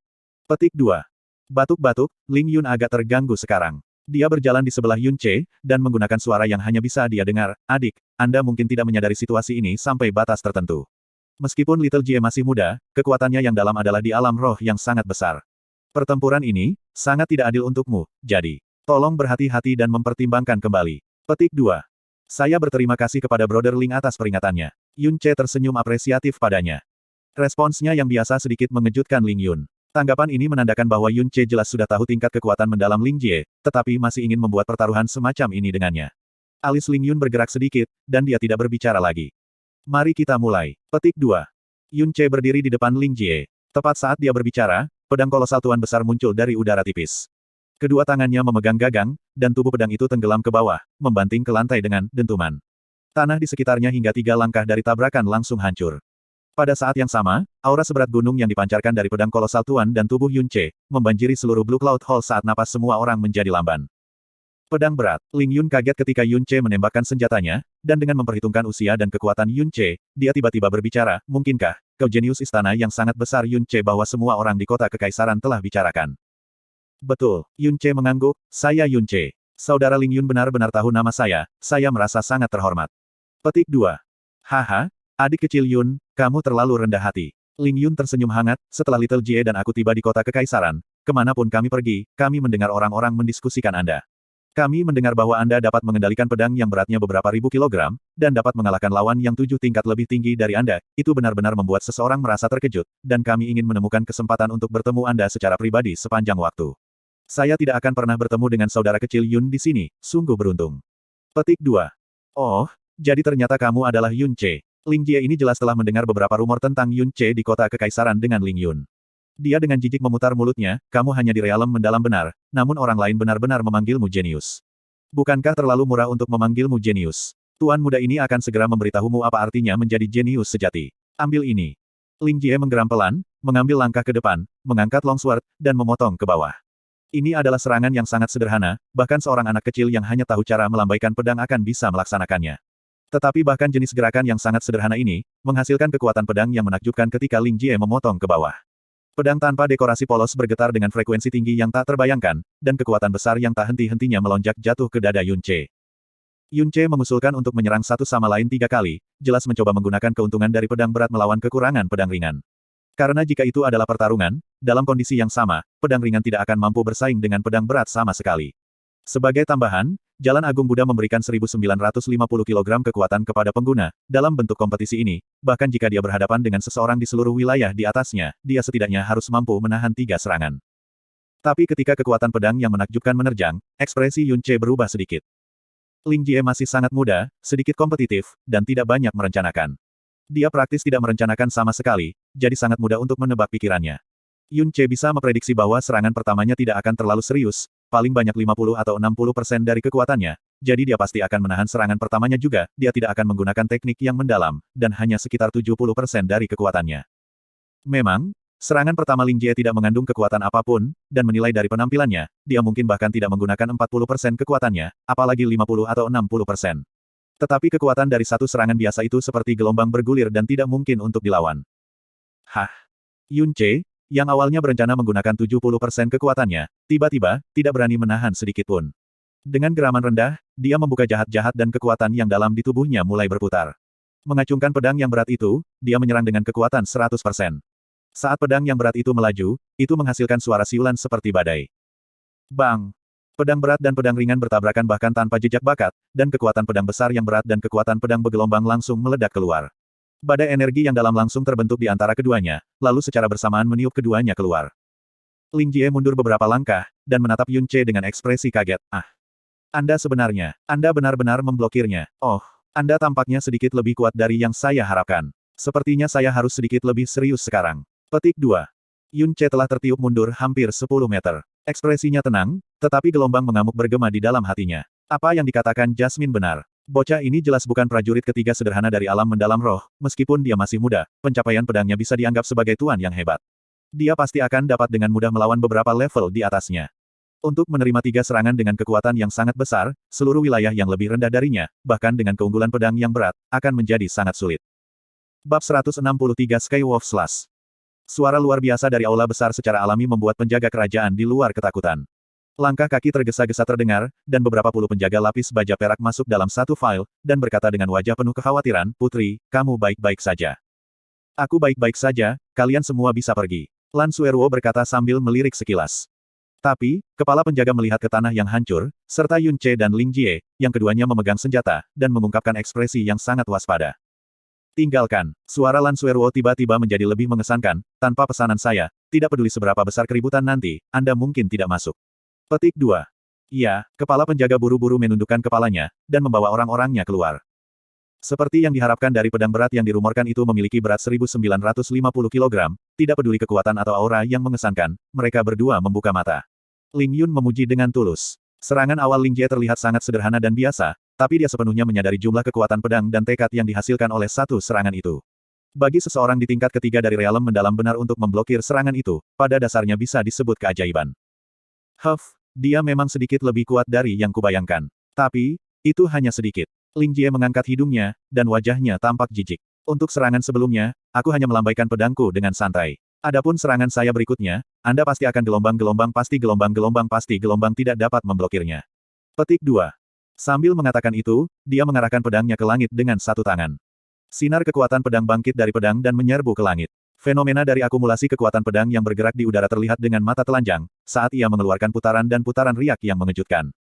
Petik 2. Batuk-batuk, Ling Yun agak terganggu sekarang. Dia berjalan di sebelah Yun Ce, dan menggunakan suara yang hanya bisa dia dengar, adik, Anda mungkin tidak menyadari situasi ini sampai batas tertentu. Meskipun Little Jie masih muda, kekuatannya yang dalam adalah di alam roh yang sangat besar. Pertempuran ini, sangat tidak adil untukmu, jadi, tolong berhati-hati dan mempertimbangkan kembali. Petik 2. Saya berterima kasih kepada Brother Ling atas peringatannya. Yun Ce tersenyum apresiatif padanya. Responsnya yang biasa sedikit mengejutkan Ling Yun. Tanggapan ini menandakan bahwa Yun Ce jelas sudah tahu tingkat kekuatan mendalam Ling Jie, tetapi masih ingin membuat pertaruhan semacam ini dengannya. Alis Ling Yun bergerak sedikit, dan dia tidak berbicara lagi. Mari kita mulai. Petik 2. Yun Ce berdiri di depan Ling Jie. Tepat saat dia berbicara, pedang kolosal tuan besar muncul dari udara tipis. Kedua tangannya memegang gagang, dan tubuh pedang itu tenggelam ke bawah, membanting ke lantai dengan dentuman. Tanah di sekitarnya hingga 3 langkah dari tabrakan langsung hancur. Pada saat yang sama, aura seberat gunung yang dipancarkan dari pedang kolosal tuan dan tubuh Yun Ce, membanjiri seluruh Blue Cloud Hall saat napas semua orang menjadi lamban. Pedang berat. Ling Yun kaget ketika Yun Ce menembakkan senjatanya, dan dengan memperhitungkan usia dan kekuatan Yun Ce, dia tiba-tiba berbicara, mungkinkah, kau jenius istana yang sangat besar Yun Ce bahwa semua orang di kota kekaisaran telah bicarakan. Betul, Yun Ce mengangguk, saya Yun Ce. Saudara Ling Yun benar-benar tahu nama saya merasa sangat terhormat. Petik 2. Haha, adik kecil Yun, kamu terlalu rendah hati. Ling Yun tersenyum hangat, setelah Little Jie dan aku tiba di kota kekaisaran, kemanapun kami pergi, kami mendengar orang-orang mendiskusikan Anda. Kami mendengar bahwa Anda dapat mengendalikan pedang yang beratnya beberapa ribu kilogram, dan dapat mengalahkan lawan yang 7 tingkat lebih tinggi dari Anda, itu benar-benar membuat seseorang merasa terkejut, dan kami ingin menemukan kesempatan untuk bertemu Anda secara pribadi sepanjang waktu. Saya tidak akan pernah bertemu dengan saudara kecil Yun di sini, sungguh beruntung. Petik 2. Oh, jadi ternyata kamu adalah Yun Ce. Ling Jie ini jelas telah mendengar beberapa rumor tentang Yun Ce di kota kekaisaran dengan Ling Yun. Dia dengan jijik memutar mulutnya, kamu hanya di realem mendalam benar, namun orang lain benar-benar memanggilmu jenius. Bukankah terlalu murah untuk memanggilmu jenius? Tuan muda ini akan segera memberitahumu apa artinya menjadi jenius sejati. Ambil ini. Ling Jie menggeram pelan, mengambil langkah ke depan, mengangkat longsword, dan memotong ke bawah. Ini adalah serangan yang sangat sederhana, bahkan seorang anak kecil yang hanya tahu cara melambaikan pedang akan bisa melaksanakannya. Tetapi bahkan jenis gerakan yang sangat sederhana ini, menghasilkan kekuatan pedang yang menakjubkan ketika Ling Jie memotong ke bawah. Pedang tanpa dekorasi polos bergetar dengan frekuensi tinggi yang tak terbayangkan, dan kekuatan besar yang tak henti-hentinya melonjak jatuh ke dada Yun Ce. Yun Ce mengusulkan untuk menyerang satu sama lain 3 kali, jelas mencoba menggunakan keuntungan dari pedang berat melawan kekurangan pedang ringan. Karena jika itu adalah pertarungan, dalam kondisi yang sama, pedang ringan tidak akan mampu bersaing dengan pedang berat sama sekali. Sebagai tambahan, Jalan Agung Buddha memberikan 1950 kg kekuatan kepada pengguna, dalam bentuk kompetisi ini, bahkan jika dia berhadapan dengan seseorang di seluruh wilayah di atasnya, dia setidaknya harus mampu menahan 3 serangan. Tapi ketika kekuatan pedang yang menakjubkan menerjang, ekspresi Yun Ce berubah sedikit. Ling Jie masih sangat muda, sedikit kompetitif, dan tidak banyak merencanakan. Dia praktis tidak merencanakan sama sekali, jadi sangat mudah untuk menebak pikirannya. Yun Ce bisa memprediksi bahwa serangan pertamanya tidak akan terlalu serius, paling banyak 50 atau 60% dari kekuatannya, jadi dia pasti akan menahan serangan pertamanya juga, dia tidak akan menggunakan teknik yang mendalam, dan hanya sekitar 70% dari kekuatannya. Memang, serangan pertama Ling Jie tidak mengandung kekuatan apapun, dan menilai dari penampilannya, dia mungkin bahkan tidak menggunakan 40% kekuatannya, apalagi 50 atau 60%. Tetapi kekuatan dari satu serangan biasa itu seperti gelombang bergulir dan tidak mungkin untuk dilawan. Hah? Yun Ce, yang awalnya berencana menggunakan 70% kekuatannya, tiba-tiba, tidak berani menahan sedikit pun. Dengan geraman rendah, dia membuka jahat-jahat dan kekuatan yang dalam di tubuhnya mulai berputar. Mengacungkan pedang yang berat itu, dia menyerang dengan kekuatan 100%. Saat pedang yang berat itu melaju, itu menghasilkan suara siulan seperti badai. Bang! Pedang berat dan pedang ringan bertabrakan bahkan tanpa jejak bakat, dan kekuatan pedang besar yang berat dan kekuatan pedang bergelombang langsung meledak keluar. Badai energi yang dalam langsung terbentuk di antara keduanya, lalu secara bersamaan meniup keduanya keluar. Ling Jie mundur beberapa langkah, dan menatap Yun Ce dengan ekspresi kaget. Ah! Anda benar-benar memblokirnya. Oh, Anda tampaknya sedikit lebih kuat dari yang saya harapkan. Sepertinya saya harus sedikit lebih serius sekarang. Petik 2. Yun Ce telah tertiup mundur hampir 10 meter. Ekspresinya tenang, tetapi gelombang mengamuk bergema di dalam hatinya. Apa yang dikatakan Jasmine benar. Bocah ini jelas bukan prajurit ketiga sederhana dari alam mendalam roh, meskipun dia masih muda, pencapaian pedangnya bisa dianggap sebagai tuan yang hebat. Dia pasti akan dapat dengan mudah melawan beberapa level di atasnya. Untuk menerima 3 serangan dengan kekuatan yang sangat besar, seluruh wilayah yang lebih rendah darinya, bahkan dengan keunggulan pedang yang berat, akan menjadi sangat sulit. Bab 163 Skywolf Slash. Suara luar biasa dari aula besar secara alami membuat penjaga kerajaan di luar ketakutan. Langkah kaki tergesa-gesa terdengar, dan beberapa puluh penjaga lapis baja perak masuk dalam satu file, dan berkata dengan wajah penuh kekhawatiran, "Putri, kamu baik-baik saja." "Aku baik-baik saja, kalian semua bisa pergi." Lan Sueruo berkata sambil melirik sekilas. Tapi, kepala penjaga melihat ke tanah yang hancur, serta Yun Ce dan Ling Jie, yang keduanya memegang senjata, dan mengungkapkan ekspresi yang sangat waspada. "Tinggalkan." Suara Lan Sueruo tiba-tiba menjadi lebih mengesankan, "Tanpa pesanan saya, tidak peduli seberapa besar keributan nanti, Anda mungkin tidak masuk." Petik 2. Iya, kepala penjaga buru-buru menundukkan kepalanya, dan membawa orang-orangnya keluar. Seperti yang diharapkan dari pedang berat yang dirumorkan itu memiliki berat 1950 kg, tidak peduli kekuatan atau aura yang mengesankan, mereka berdua membuka mata. Ling Yun memuji dengan tulus. Serangan awal Ling Jie terlihat sangat sederhana dan biasa, tapi dia sepenuhnya menyadari jumlah kekuatan pedang dan tekad yang dihasilkan oleh satu serangan itu. Bagi seseorang di tingkat ketiga dari realem mendalam benar untuk memblokir serangan itu, pada dasarnya bisa disebut keajaiban. Dia memang sedikit lebih kuat dari yang kubayangkan. Tapi, itu hanya sedikit. Ling Jie mengangkat hidungnya, dan wajahnya tampak jijik. Untuk serangan sebelumnya, aku hanya melambaikan pedangku dengan santai. Adapun serangan saya berikutnya, Anda pasti akan gelombang-gelombang tidak dapat memblokirnya. Petik 2. Sambil mengatakan itu, dia mengarahkan pedangnya ke langit dengan satu tangan. Sinar kekuatan pedang bangkit dari pedang dan menyerbu ke langit. Fenomena dari akumulasi kekuatan pedang yang bergerak di udara terlihat dengan mata telanjang, saat ia mengeluarkan putaran dan putaran riak yang mengejutkan.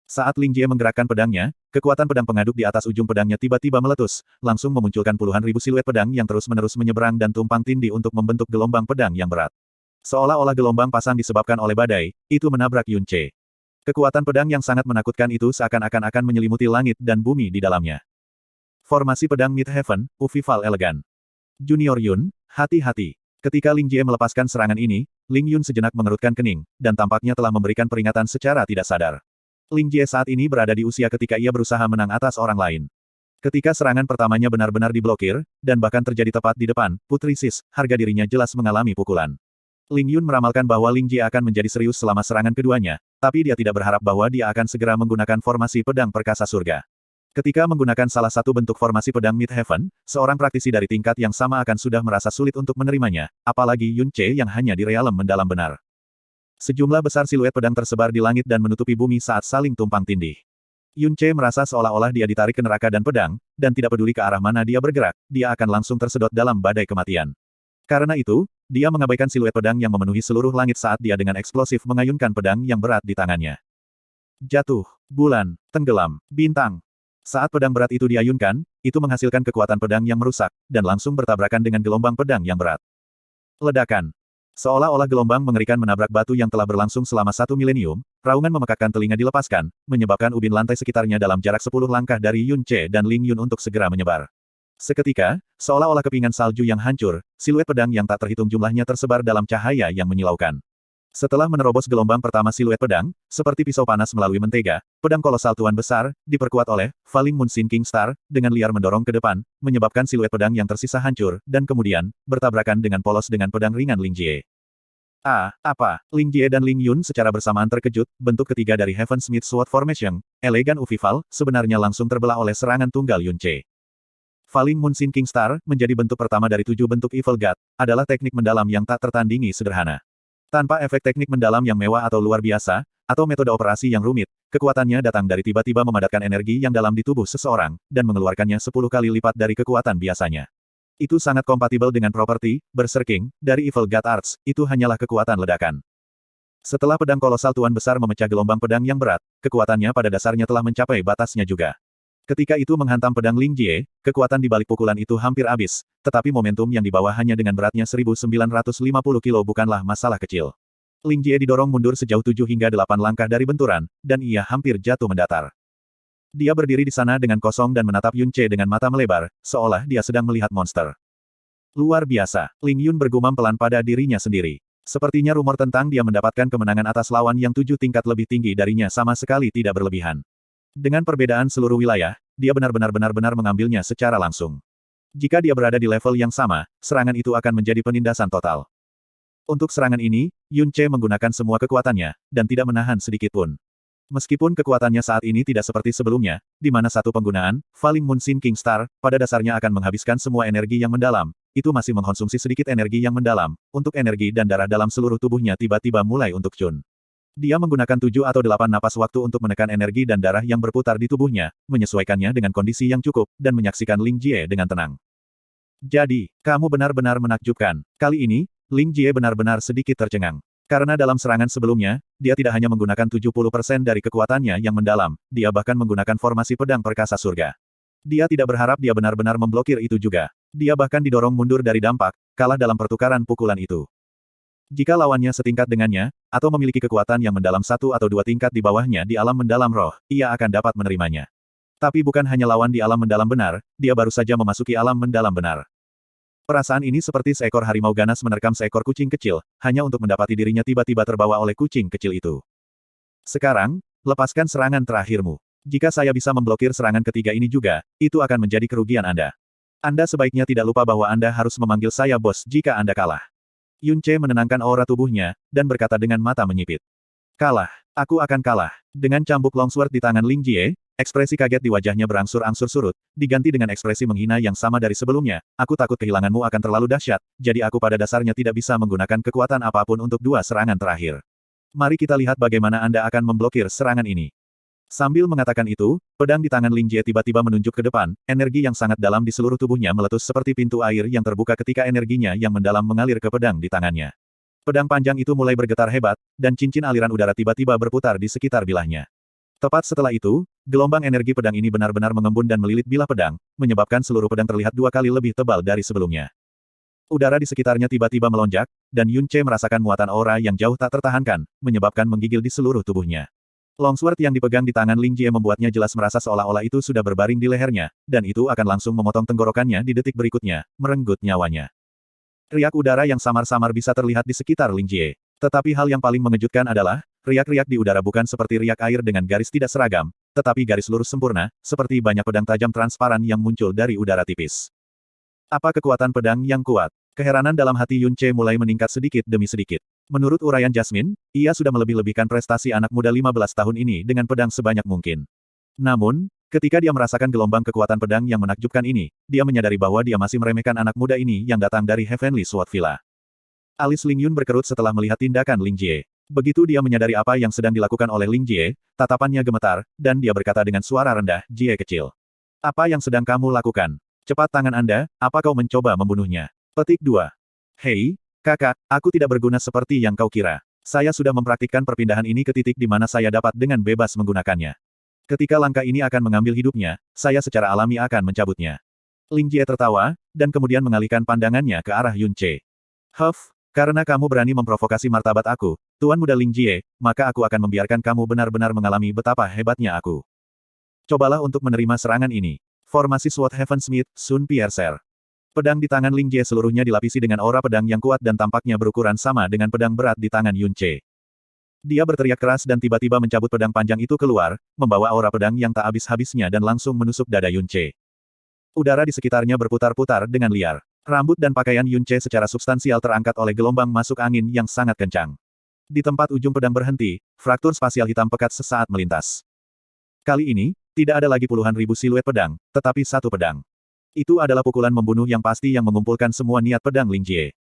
Saat Ling Jie menggerakkan pedangnya, kekuatan pedang pengaduk di atas ujung pedangnya tiba-tiba meletus, langsung memunculkan puluhan ribu siluet pedang yang terus-menerus menyeberang dan tumpang tindih untuk membentuk gelombang pedang yang berat. Seolah-olah gelombang pasang disebabkan oleh badai, itu menabrak Yun Ce. Kekuatan pedang yang sangat menakutkan itu seakan-akan akan menyelimuti langit dan bumi di dalamnya. Formasi pedang Mid-Heaven, Uvival elegan. Junior Yun, hati-hati. Ketika Ling Jie melepaskan serangan ini, Ling Yun sejenak mengerutkan kening, dan tampaknya telah memberikan peringatan secara tidak sadar. Ling Jie saat ini berada di usia ketika ia berusaha menang atas orang lain. Ketika serangan pertamanya benar-benar diblokir, dan bahkan terjadi tepat di depan, Putri Sis, harga dirinya jelas mengalami pukulan. Ling Yun meramalkan bahwa Ling Jie akan menjadi serius selama serangan keduanya, tapi dia tidak berharap bahwa dia akan segera menggunakan formasi pedang perkasa surga. Ketika menggunakan salah satu bentuk formasi pedang Mid-Heaven, seorang praktisi dari tingkat yang sama akan sudah merasa sulit untuk menerimanya, apalagi Yun Ce yang hanya di realem mendalam benar. Sejumlah besar siluet pedang tersebar di langit dan menutupi bumi saat saling tumpang tindih. Yun Ce merasa seolah-olah dia ditarik ke neraka dan pedang, dan tidak peduli ke arah mana dia bergerak, dia akan langsung tersedot dalam badai kematian. Karena itu, dia mengabaikan siluet pedang yang memenuhi seluruh langit saat dia dengan eksplosif mengayunkan pedang yang berat di tangannya. Jatuh, bulan, tenggelam, bintang. Saat pedang berat itu diayunkan, itu menghasilkan kekuatan pedang yang merusak, dan langsung bertabrakan dengan gelombang pedang yang berat. Ledakan. Seolah-olah gelombang mengerikan menabrak batu yang telah berlangsung selama 1 milenium, raungan memekakkan telinga dilepaskan, menyebabkan ubin lantai sekitarnya dalam jarak 10 langkah dari Yun Ce dan Ling Yun untuk segera menyebar. Seketika, seolah-olah kepingan salju yang hancur, siluet pedang yang tak terhitung jumlahnya tersebar dalam cahaya yang menyilaukan. Setelah menerobos gelombang pertama siluet pedang, seperti pisau panas melalui mentega, pedang kolosal Tuan Besar, diperkuat oleh Falling Moon Sinking Star, dengan liar mendorong ke depan, menyebabkan siluet pedang yang tersisa hancur, dan kemudian, bertabrakan dengan polos dengan pedang ringan Ling Jie. Apa? Ling Jie dan Ling Yun secara bersamaan terkejut, bentuk ketiga dari Heaven Smith Sword Formation, elegan Uvival, sebenarnya langsung terbelah oleh serangan tunggal Yun Ce. Falling Moon Sinking Star, menjadi bentuk pertama dari 7 bentuk Evil God, adalah teknik mendalam yang tak tertandingi sederhana. Tanpa efek teknik mendalam yang mewah atau luar biasa, atau metode operasi yang rumit, kekuatannya datang dari tiba-tiba memadatkan energi yang dalam di tubuh seseorang, dan mengeluarkannya 10 kali lipat dari kekuatan biasanya. Itu sangat kompatibel dengan properti, Berserking, dari Evil God Arts, itu hanyalah kekuatan ledakan. Setelah pedang kolosal Tuan Besar memecah gelombang pedang yang berat, kekuatannya pada dasarnya telah mencapai batasnya juga. Ketika itu menghantam pedang Ling Jie, kekuatan di balik pukulan itu hampir habis, tetapi momentum yang dibawa hanya dengan beratnya 1950 kilo bukanlah masalah kecil. Ling Jie didorong mundur sejauh 7 hingga 8 langkah dari benturan, dan ia hampir jatuh mendatar. Dia berdiri di sana dengan kosong dan menatap Yun Ce dengan mata melebar, seolah dia sedang melihat monster. Luar biasa, Ling Yun bergumam pelan pada dirinya sendiri. Sepertinya rumor tentang dia mendapatkan kemenangan atas lawan yang 7 tingkat lebih tinggi darinya sama sekali tidak berlebihan. Dengan perbedaan seluruh wilayah, dia benar-benar mengambilnya secara langsung. Jika dia berada di level yang sama, serangan itu akan menjadi penindasan total. Untuk serangan ini, Yun Ce menggunakan semua kekuatannya, dan tidak menahan sedikit pun. Meskipun kekuatannya saat ini tidak seperti sebelumnya, di mana satu penggunaan, Falling Moon Sin King Star, pada dasarnya akan menghabiskan semua energi yang mendalam, itu masih mengkonsumsi sedikit energi yang mendalam, untuk energi dan darah dalam seluruh tubuhnya tiba-tiba mulai untuk Chun. Dia menggunakan 7 atau 8 napas waktu untuk menekan energi dan darah yang berputar di tubuhnya, menyesuaikannya dengan kondisi yang cukup, dan menyaksikan Ling Jie dengan tenang. Jadi, kamu benar-benar menakjubkan. Kali ini, Ling Jie benar-benar sedikit tercengang. Karena dalam serangan sebelumnya, dia tidak hanya menggunakan 70% dari kekuatannya yang mendalam, dia bahkan menggunakan formasi pedang perkasa surga. Dia tidak berharap dia benar-benar memblokir itu juga. Dia bahkan didorong mundur dari dampak, kalah dalam pertukaran pukulan itu. Jika lawannya setingkat dengannya, atau memiliki kekuatan yang mendalam 1 atau 2 tingkat di bawahnya di alam mendalam roh, ia akan dapat menerimanya. Tapi bukan hanya lawan di alam mendalam benar, dia baru saja memasuki alam mendalam benar. Perasaan ini seperti seekor harimau ganas menerkam seekor kucing kecil, hanya untuk mendapati dirinya tiba-tiba terbawa oleh kucing kecil itu. Sekarang, lepaskan serangan terakhirmu. Jika saya bisa memblokir serangan ketiga ini juga, itu akan menjadi kerugian Anda. Anda sebaiknya tidak lupa bahwa Anda harus memanggil saya bos jika Anda kalah. Yun Ce menenangkan aura tubuhnya, dan berkata dengan mata menyipit. Kalah. Aku akan kalah. Dengan cambuk longsword di tangan Ling Jie, ekspresi kaget di wajahnya berangsur-angsur surut, diganti dengan ekspresi menghina yang sama dari sebelumnya. Aku takut kehilanganmu akan terlalu dahsyat, jadi aku pada dasarnya tidak bisa menggunakan kekuatan apapun untuk 2 serangan terakhir. Mari kita lihat bagaimana Anda akan memblokir serangan ini. Sambil mengatakan itu, pedang di tangan Ling Jie tiba-tiba menunjuk ke depan, energi yang sangat dalam di seluruh tubuhnya meletus seperti pintu air yang terbuka ketika energinya yang mendalam mengalir ke pedang di tangannya. Pedang panjang itu mulai bergetar hebat, dan cincin aliran udara tiba-tiba berputar di sekitar bilahnya. Tepat setelah itu, gelombang energi pedang ini benar-benar mengembun dan melilit bilah pedang, menyebabkan seluruh pedang terlihat 2 kali lebih tebal dari sebelumnya. Udara di sekitarnya tiba-tiba melonjak, dan Yun Ce merasakan muatan aura yang jauh tak tertahankan, menyebabkan menggigil di seluruh tubuhnya. Longsword yang dipegang di tangan Ling Jie membuatnya jelas merasa seolah-olah itu sudah berbaring di lehernya, dan itu akan langsung memotong tenggorokannya di detik berikutnya, merenggut nyawanya. Riak udara yang samar-samar bisa terlihat di sekitar Ling Jie. Tetapi hal yang paling mengejutkan adalah, riak-riak di udara bukan seperti riak air dengan garis tidak seragam, tetapi garis lurus sempurna, seperti banyak pedang tajam transparan yang muncul dari udara tipis. Apa kekuatan pedang yang kuat? Keheranan dalam hati Yun Ce mulai meningkat sedikit demi sedikit. Menurut uraian Jasmine, ia sudah melebih-lebihkan prestasi anak muda 15 tahun ini dengan pedang sebanyak mungkin. Namun, ketika dia merasakan gelombang kekuatan pedang yang menakjubkan ini, dia menyadari bahwa dia masih meremehkan anak muda ini yang datang dari Heavenly Sword Villa. Alis Ling Yun berkerut setelah melihat tindakan Ling Jie. Begitu dia menyadari apa yang sedang dilakukan oleh Ling Jie, tatapannya gemetar, dan dia berkata dengan suara rendah, Jie kecil. Apa yang sedang kamu lakukan? Cepat tangan Anda, apa kau mencoba membunuhnya? Petik 2. Hei, kakak, aku tidak berguna seperti yang kau kira. Saya sudah mempraktikkan perpindahan ini ke titik di mana saya dapat dengan bebas menggunakannya. Ketika langkah ini akan mengambil hidupnya, saya secara alami akan mencabutnya. Ling Jie tertawa, dan kemudian mengalihkan pandangannya ke arah Yun Ce. Huff, karena kamu berani memprovokasi martabat aku, Tuan Muda Ling Jie, maka aku akan membiarkan kamu benar-benar mengalami betapa hebatnya aku. Cobalah untuk menerima serangan ini. Formasi Sword Heaven Smith, Sun Piercer. Pedang di tangan Ling Jie seluruhnya dilapisi dengan aura pedang yang kuat dan tampaknya berukuran sama dengan pedang berat di tangan Yun Ce. Dia berteriak keras dan tiba-tiba mencabut pedang panjang itu keluar, membawa aura pedang yang tak habis-habisnya dan langsung menusuk dada Yun Ce. Udara di sekitarnya berputar-putar dengan liar. Rambut dan pakaian Yun Ce secara substansial terangkat oleh gelombang masuk angin yang sangat kencang. Di tempat ujung pedang berhenti, fraktur spasial hitam pekat sesaat melintas. Kali ini, tidak ada lagi puluhan ribu siluet pedang, tetapi satu pedang. Itu adalah pukulan membunuh yang pasti yang mengumpulkan semua niat pedang Ling Jie.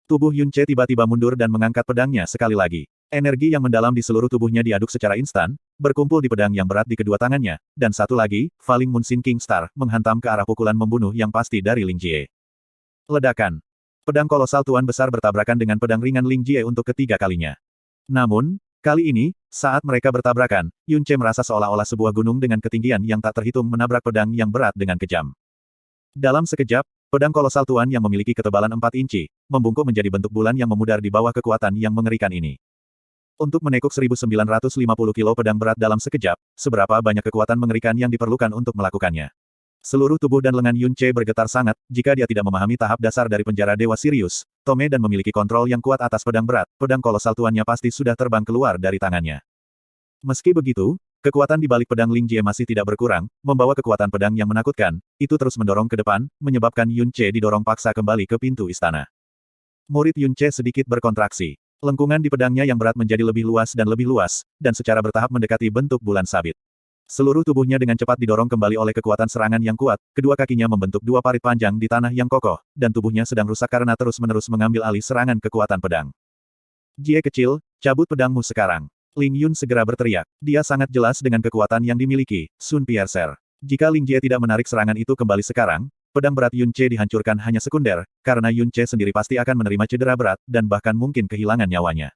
Tubuh Yun Ce tiba-tiba mundur dan mengangkat pedangnya sekali lagi. Energi yang mendalam di seluruh tubuhnya diaduk secara instan, berkumpul di pedang yang berat di kedua tangannya, dan satu lagi, Falling Moon Sinking Star, menghantam ke arah pukulan membunuh yang pasti dari Ling Jie. Ledakan. Pedang kolosal Tuan Besar bertabrakan dengan pedang ringan Ling Jie untuk ketiga kalinya. Namun, kali ini, saat mereka bertabrakan, Yun Ce merasa seolah-olah sebuah gunung dengan ketinggian yang tak terhitung menabrak pedang yang berat dengan kejam. Dalam sekejap, pedang kolosal Tuan yang memiliki ketebalan 4 inci, membungkuk menjadi bentuk bulan yang memudar di bawah kekuatan yang mengerikan ini. Untuk menekuk 1950 kilo pedang berat dalam sekejap, seberapa banyak kekuatan mengerikan yang diperlukan untuk melakukannya. Seluruh tubuh dan lengan Yun Ce bergetar sangat, jika dia tidak memahami tahap dasar dari penjara Dewa Sirius, Tome dan memiliki kontrol yang kuat atas pedang berat, pedang kolosal tuannya pasti sudah terbang keluar dari tangannya. Meski begitu, kekuatan di balik pedang Ling Jie masih tidak berkurang, membawa kekuatan pedang yang menakutkan, itu terus mendorong ke depan, menyebabkan Yun Ce didorong paksa kembali ke pintu istana. Murid Yun Ce sedikit berkontraksi. Lengkungan di pedangnya yang berat menjadi lebih luas, dan secara bertahap mendekati bentuk bulan sabit. Seluruh tubuhnya dengan cepat didorong kembali oleh kekuatan serangan yang kuat, kedua kakinya membentuk dua parit panjang di tanah yang kokoh, dan tubuhnya sedang rusak karena terus-menerus mengambil alih serangan kekuatan pedang. Jie kecil, cabut pedangmu sekarang. Ling Yun segera berteriak. Dia sangat jelas dengan kekuatan yang dimiliki, Sun Piercer. Jika Ling Jie tidak menarik serangan itu kembali sekarang, pedang berat Yun Ce dihancurkan hanya sekunder, karena Yun Ce sendiri pasti akan menerima cedera berat, dan bahkan mungkin kehilangan nyawanya.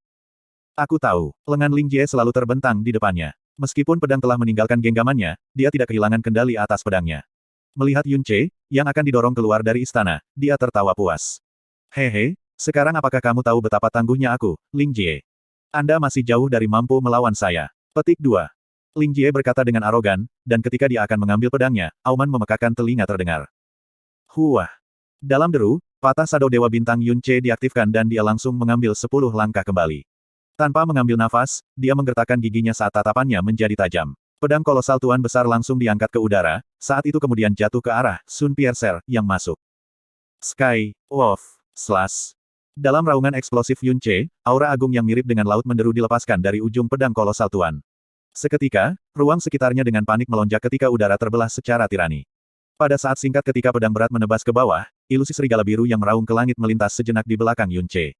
Aku tahu, lengan Ling Jie selalu terbentang di depannya. Meskipun pedang telah meninggalkan genggamannya, dia tidak kehilangan kendali atas pedangnya. Melihat Yun Ce, yang akan didorong keluar dari istana, dia tertawa puas. Hehe, sekarang apakah kamu tahu betapa tangguhnya aku, Ling Jie? Anda masih jauh dari mampu melawan saya. Petik 2. Ling Jie berkata dengan arogan, dan ketika dia akan mengambil pedangnya, auman memekakkan telinga terdengar. Huah. Dalam deru, patah sado Dewa Bintang Yun Ce diaktifkan dan dia langsung mengambil 10 langkah kembali. Tanpa mengambil nafas, dia menggertakkan giginya saat tatapannya menjadi tajam. Pedang kolosal Tuan Besar langsung diangkat ke udara, saat itu kemudian jatuh ke arah Sun Piercer yang masuk. Sky, Wolf, Slash. Dalam raungan eksplosif Yun Ce, aura agung yang mirip dengan laut menderu dilepaskan dari ujung pedang kolosal Tuan. Seketika, ruang sekitarnya dengan panik melonjak ketika udara terbelah secara tirani. Pada saat singkat ketika pedang berat menebas ke bawah, ilusi serigala biru yang meraung ke langit melintas sejenak di belakang Yun Ce.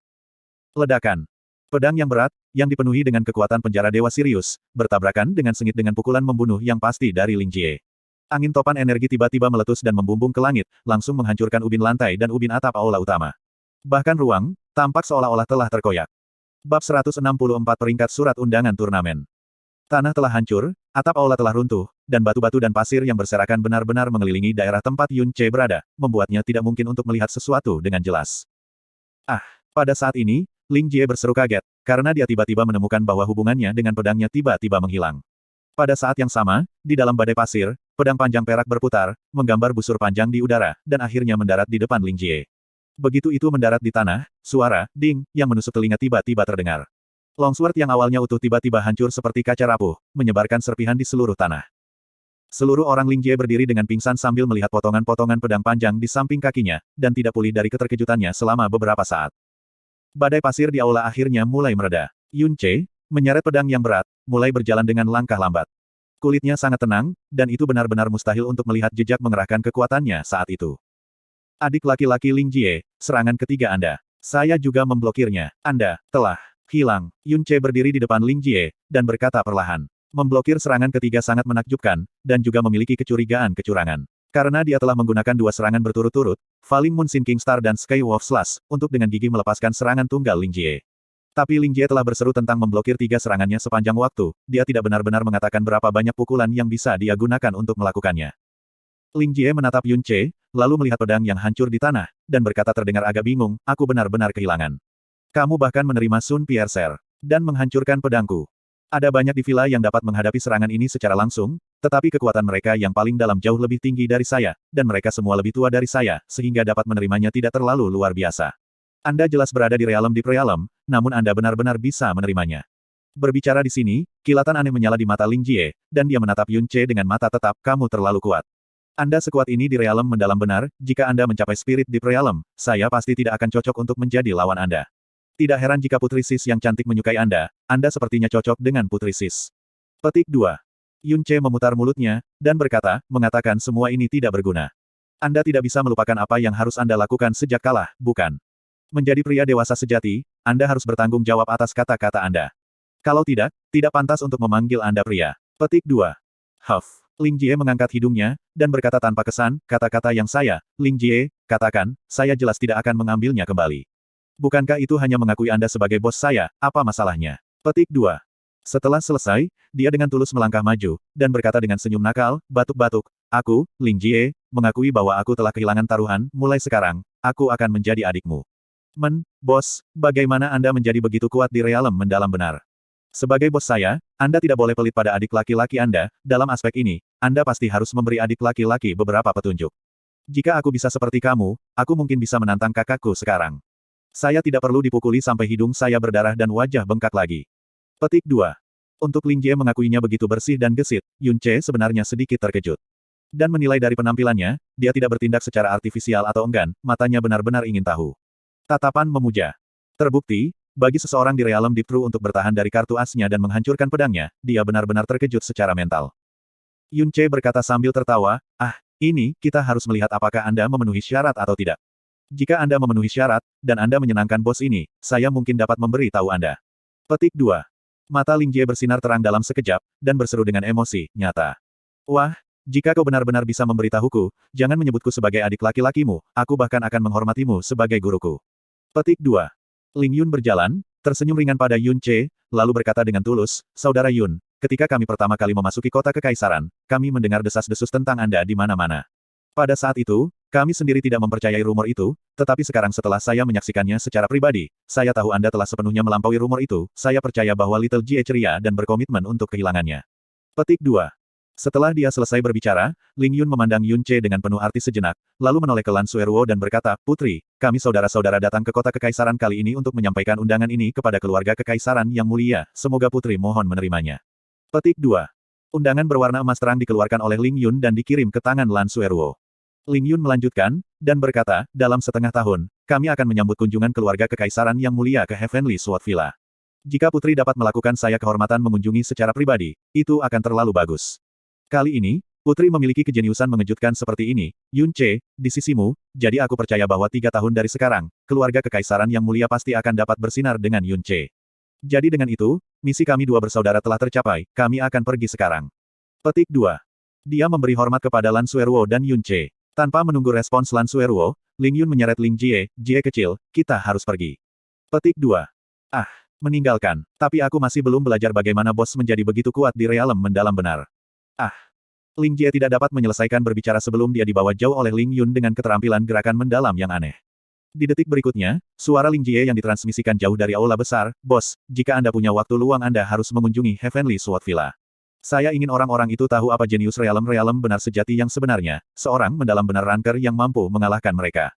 Ledakan. Pedang yang berat, yang dipenuhi dengan kekuatan penjara Dewa Sirius, bertabrakan dengan sengit dengan pukulan membunuh yang pasti dari Ling Jie. Angin topan energi tiba-tiba meletus dan membumbung ke langit, langsung menghancurkan ubin lantai dan ubin atap aula utama. Bahkan ruang, tampak seolah-olah telah terkoyak. Bab 164 peringkat surat undangan turnamen. Tanah telah hancur, atap aula telah runtuh, dan batu-batu dan pasir yang berserakan benar-benar mengelilingi daerah tempat Yun Ce berada, membuatnya tidak mungkin untuk melihat sesuatu dengan jelas. Ah, pada saat ini, Ling Jie berseru kaget, karena dia tiba-tiba menemukan bahwa hubungannya dengan pedangnya tiba-tiba menghilang. Pada saat yang sama, di dalam badai pasir, pedang panjang perak berputar, menggambar busur panjang di udara, dan akhirnya mendarat di depan Ling Jie. Begitu itu mendarat di tanah, suara, ding, yang menusuk telinga tiba-tiba terdengar. Longsword yang awalnya utuh tiba-tiba hancur seperti kaca rapuh, menyebarkan serpihan di seluruh tanah. Seluruh orang Ling Jie berdiri dengan pingsan sambil melihat potongan-potongan pedang panjang di samping kakinya, dan tidak pulih dari keterkejutannya selama beberapa saat. Badai pasir di aula akhirnya mulai mereda. Yun Ce, menyeret pedang yang berat, mulai berjalan dengan langkah lambat. Kulitnya sangat tenang, dan itu benar-benar mustahil untuk melihat jejak mengerahkan kekuatannya saat itu. Adik laki-laki Ling Jie, serangan ketiga Anda. Saya juga memblokirnya. Anda telah hilang. Yun Ce berdiri di depan Ling Jie, dan berkata perlahan. Memblokir serangan ketiga sangat menakjubkan, dan juga memiliki kecurigaan kecurangan. Karena dia telah menggunakan dua serangan berturut-turut, Falling Moon Sinking Star dan Sky Wolf Slash, untuk dengan gigih melepaskan serangan tunggal Ling Jie. Tapi Ling Jie telah berseru tentang memblokir tiga serangannya sepanjang waktu, dia tidak benar-benar mengatakan berapa banyak pukulan yang bisa dia gunakan untuk melakukannya. Ling Jie menatap Yun Ce, lalu melihat pedang yang hancur di tanah, dan berkata terdengar agak bingung, aku benar-benar kehilangan. Kamu bahkan menerima Sun Piercer, dan menghancurkan pedangku. Ada banyak di villa yang dapat menghadapi serangan ini secara langsung, tetapi kekuatan mereka yang paling dalam jauh lebih tinggi dari saya, dan mereka semua lebih tua dari saya, sehingga dapat menerimanya tidak terlalu luar biasa. Anda jelas berada di realm Deep Realm, namun Anda benar-benar bisa menerimanya. Berbicara di sini, kilatan aneh menyala di mata Ling Jie, dan dia menatap Yun Ce dengan mata tetap, kamu terlalu kuat. Anda sekuat ini di realm mendalam benar, jika Anda mencapai spirit Deep Realm, saya pasti tidak akan cocok untuk menjadi lawan Anda. Tidak heran jika Putri Sis yang cantik menyukai Anda sepertinya cocok dengan Putri Sis. Petik 2. Yun Ce memutar mulutnya, dan berkata, mengatakan semua ini tidak berguna. Anda tidak bisa melupakan apa yang harus Anda lakukan sejak kalah, bukan? Menjadi pria dewasa sejati, Anda harus bertanggung jawab atas kata-kata Anda. Kalau tidak, tidak pantas untuk memanggil Anda pria. Petik 2. Huff. Ling Jie mengangkat hidungnya, dan berkata tanpa kesan, kata-kata yang saya, Ling Jie, katakan, saya jelas tidak akan mengambilnya kembali. Bukankah itu hanya mengakui Anda sebagai bos saya, apa masalahnya? Petik 2. Setelah selesai, dia dengan tulus melangkah maju, dan berkata dengan senyum nakal, batuk-batuk, aku, Ling Jie, mengakui bahwa aku telah kehilangan taruhan, mulai sekarang, aku akan menjadi adikmu. Bos, bagaimana Anda menjadi begitu kuat di realem mendalam benar? Sebagai bos saya, Anda tidak boleh pelit pada adik laki-laki Anda, dalam aspek ini, Anda pasti harus memberi adik laki-laki beberapa petunjuk. Jika aku bisa seperti kamu, aku mungkin bisa menantang kakakku sekarang. Saya tidak perlu dipukuli sampai hidung saya berdarah dan wajah bengkak lagi. Petik 2. Untuk Ling Jie mengakuinya begitu bersih dan gesit, Yun Che sebenarnya sedikit terkejut. Dan menilai dari penampilannya, dia tidak bertindak secara artifisial atau enggan, matanya benar-benar ingin tahu. Tatapan memuja. Terbukti, bagi seseorang di realem Deep True untuk bertahan dari kartu asnya dan menghancurkan pedangnya, dia benar-benar terkejut secara mental. Yun Che berkata sambil tertawa, ini, kita harus melihat apakah Anda memenuhi syarat atau tidak. Jika Anda memenuhi syarat, dan Anda menyenangkan bos ini, saya mungkin dapat memberi tahu Anda. Petik 2. Mata Ling Jie bersinar terang dalam sekejap, dan berseru dengan emosi, nyata. Wah, jika kau benar-benar bisa memberitahuku, jangan menyebutku sebagai adik laki-lakimu, aku bahkan akan menghormatimu sebagai guruku. Petik 2. Ling Yun berjalan, tersenyum ringan pada Yun Che, lalu berkata dengan tulus, Saudara Yun, ketika kami pertama kali memasuki kota kekaisaran, kami mendengar desas-desus tentang Anda di mana-mana. Pada saat itu, kami sendiri tidak mempercayai rumor itu, tetapi sekarang setelah saya menyaksikannya secara pribadi, saya tahu Anda telah sepenuhnya melampaui rumor itu, saya percaya bahwa Little Jie ceria dan berkomitmen untuk kehilangannya. Petik 2. Setelah dia selesai berbicara, Ling Yun memandang Yun Che dengan penuh arti sejenak, lalu menoleh ke Lan Sueruo dan berkata, Putri, kami saudara-saudara datang ke kota kekaisaran kali ini untuk menyampaikan undangan ini kepada keluarga kekaisaran yang mulia, semoga Putri mohon menerimanya. Petik 2. Undangan berwarna emas terang dikeluarkan oleh Ling Yun dan dikirim ke tangan Lan Sueruo. Ling Yun melanjutkan, dan berkata, dalam setengah tahun, kami akan menyambut kunjungan keluarga kekaisaran yang mulia ke Heavenly Sword Villa. Jika Putri dapat melakukan saya kehormatan mengunjungi secara pribadi, itu akan terlalu bagus. Kali ini, Putri memiliki kejeniusan mengejutkan seperti ini, Yun Che, di sisimu, jadi aku percaya bahwa 3 tahun dari sekarang, keluarga kekaisaran yang mulia pasti akan dapat bersinar dengan Yun Che. Jadi dengan itu, misi kami dua bersaudara telah tercapai, kami akan pergi sekarang. Petik 2. Dia memberi hormat kepada Lan Sueruo dan Yun Che. Tanpa menunggu respons Lan Sueruo, Ling Yun menyeret Ling Jie, Jie kecil, kita harus pergi. Petik 2. Meninggalkan, tapi aku masih belum belajar bagaimana bos menjadi begitu kuat di realem mendalam benar. Ling Jie tidak dapat menyelesaikan berbicara sebelum dia dibawa jauh oleh Ling Yun dengan keterampilan gerakan mendalam yang aneh. Di detik berikutnya, suara Ling Jie yang ditransmisikan jauh dari aula besar, Bos, jika Anda punya waktu luang Anda harus mengunjungi Heavenly Sword Villa. Saya ingin orang-orang itu tahu apa jenius realem benar sejati yang sebenarnya, seorang mendalam benar ranker yang mampu mengalahkan mereka.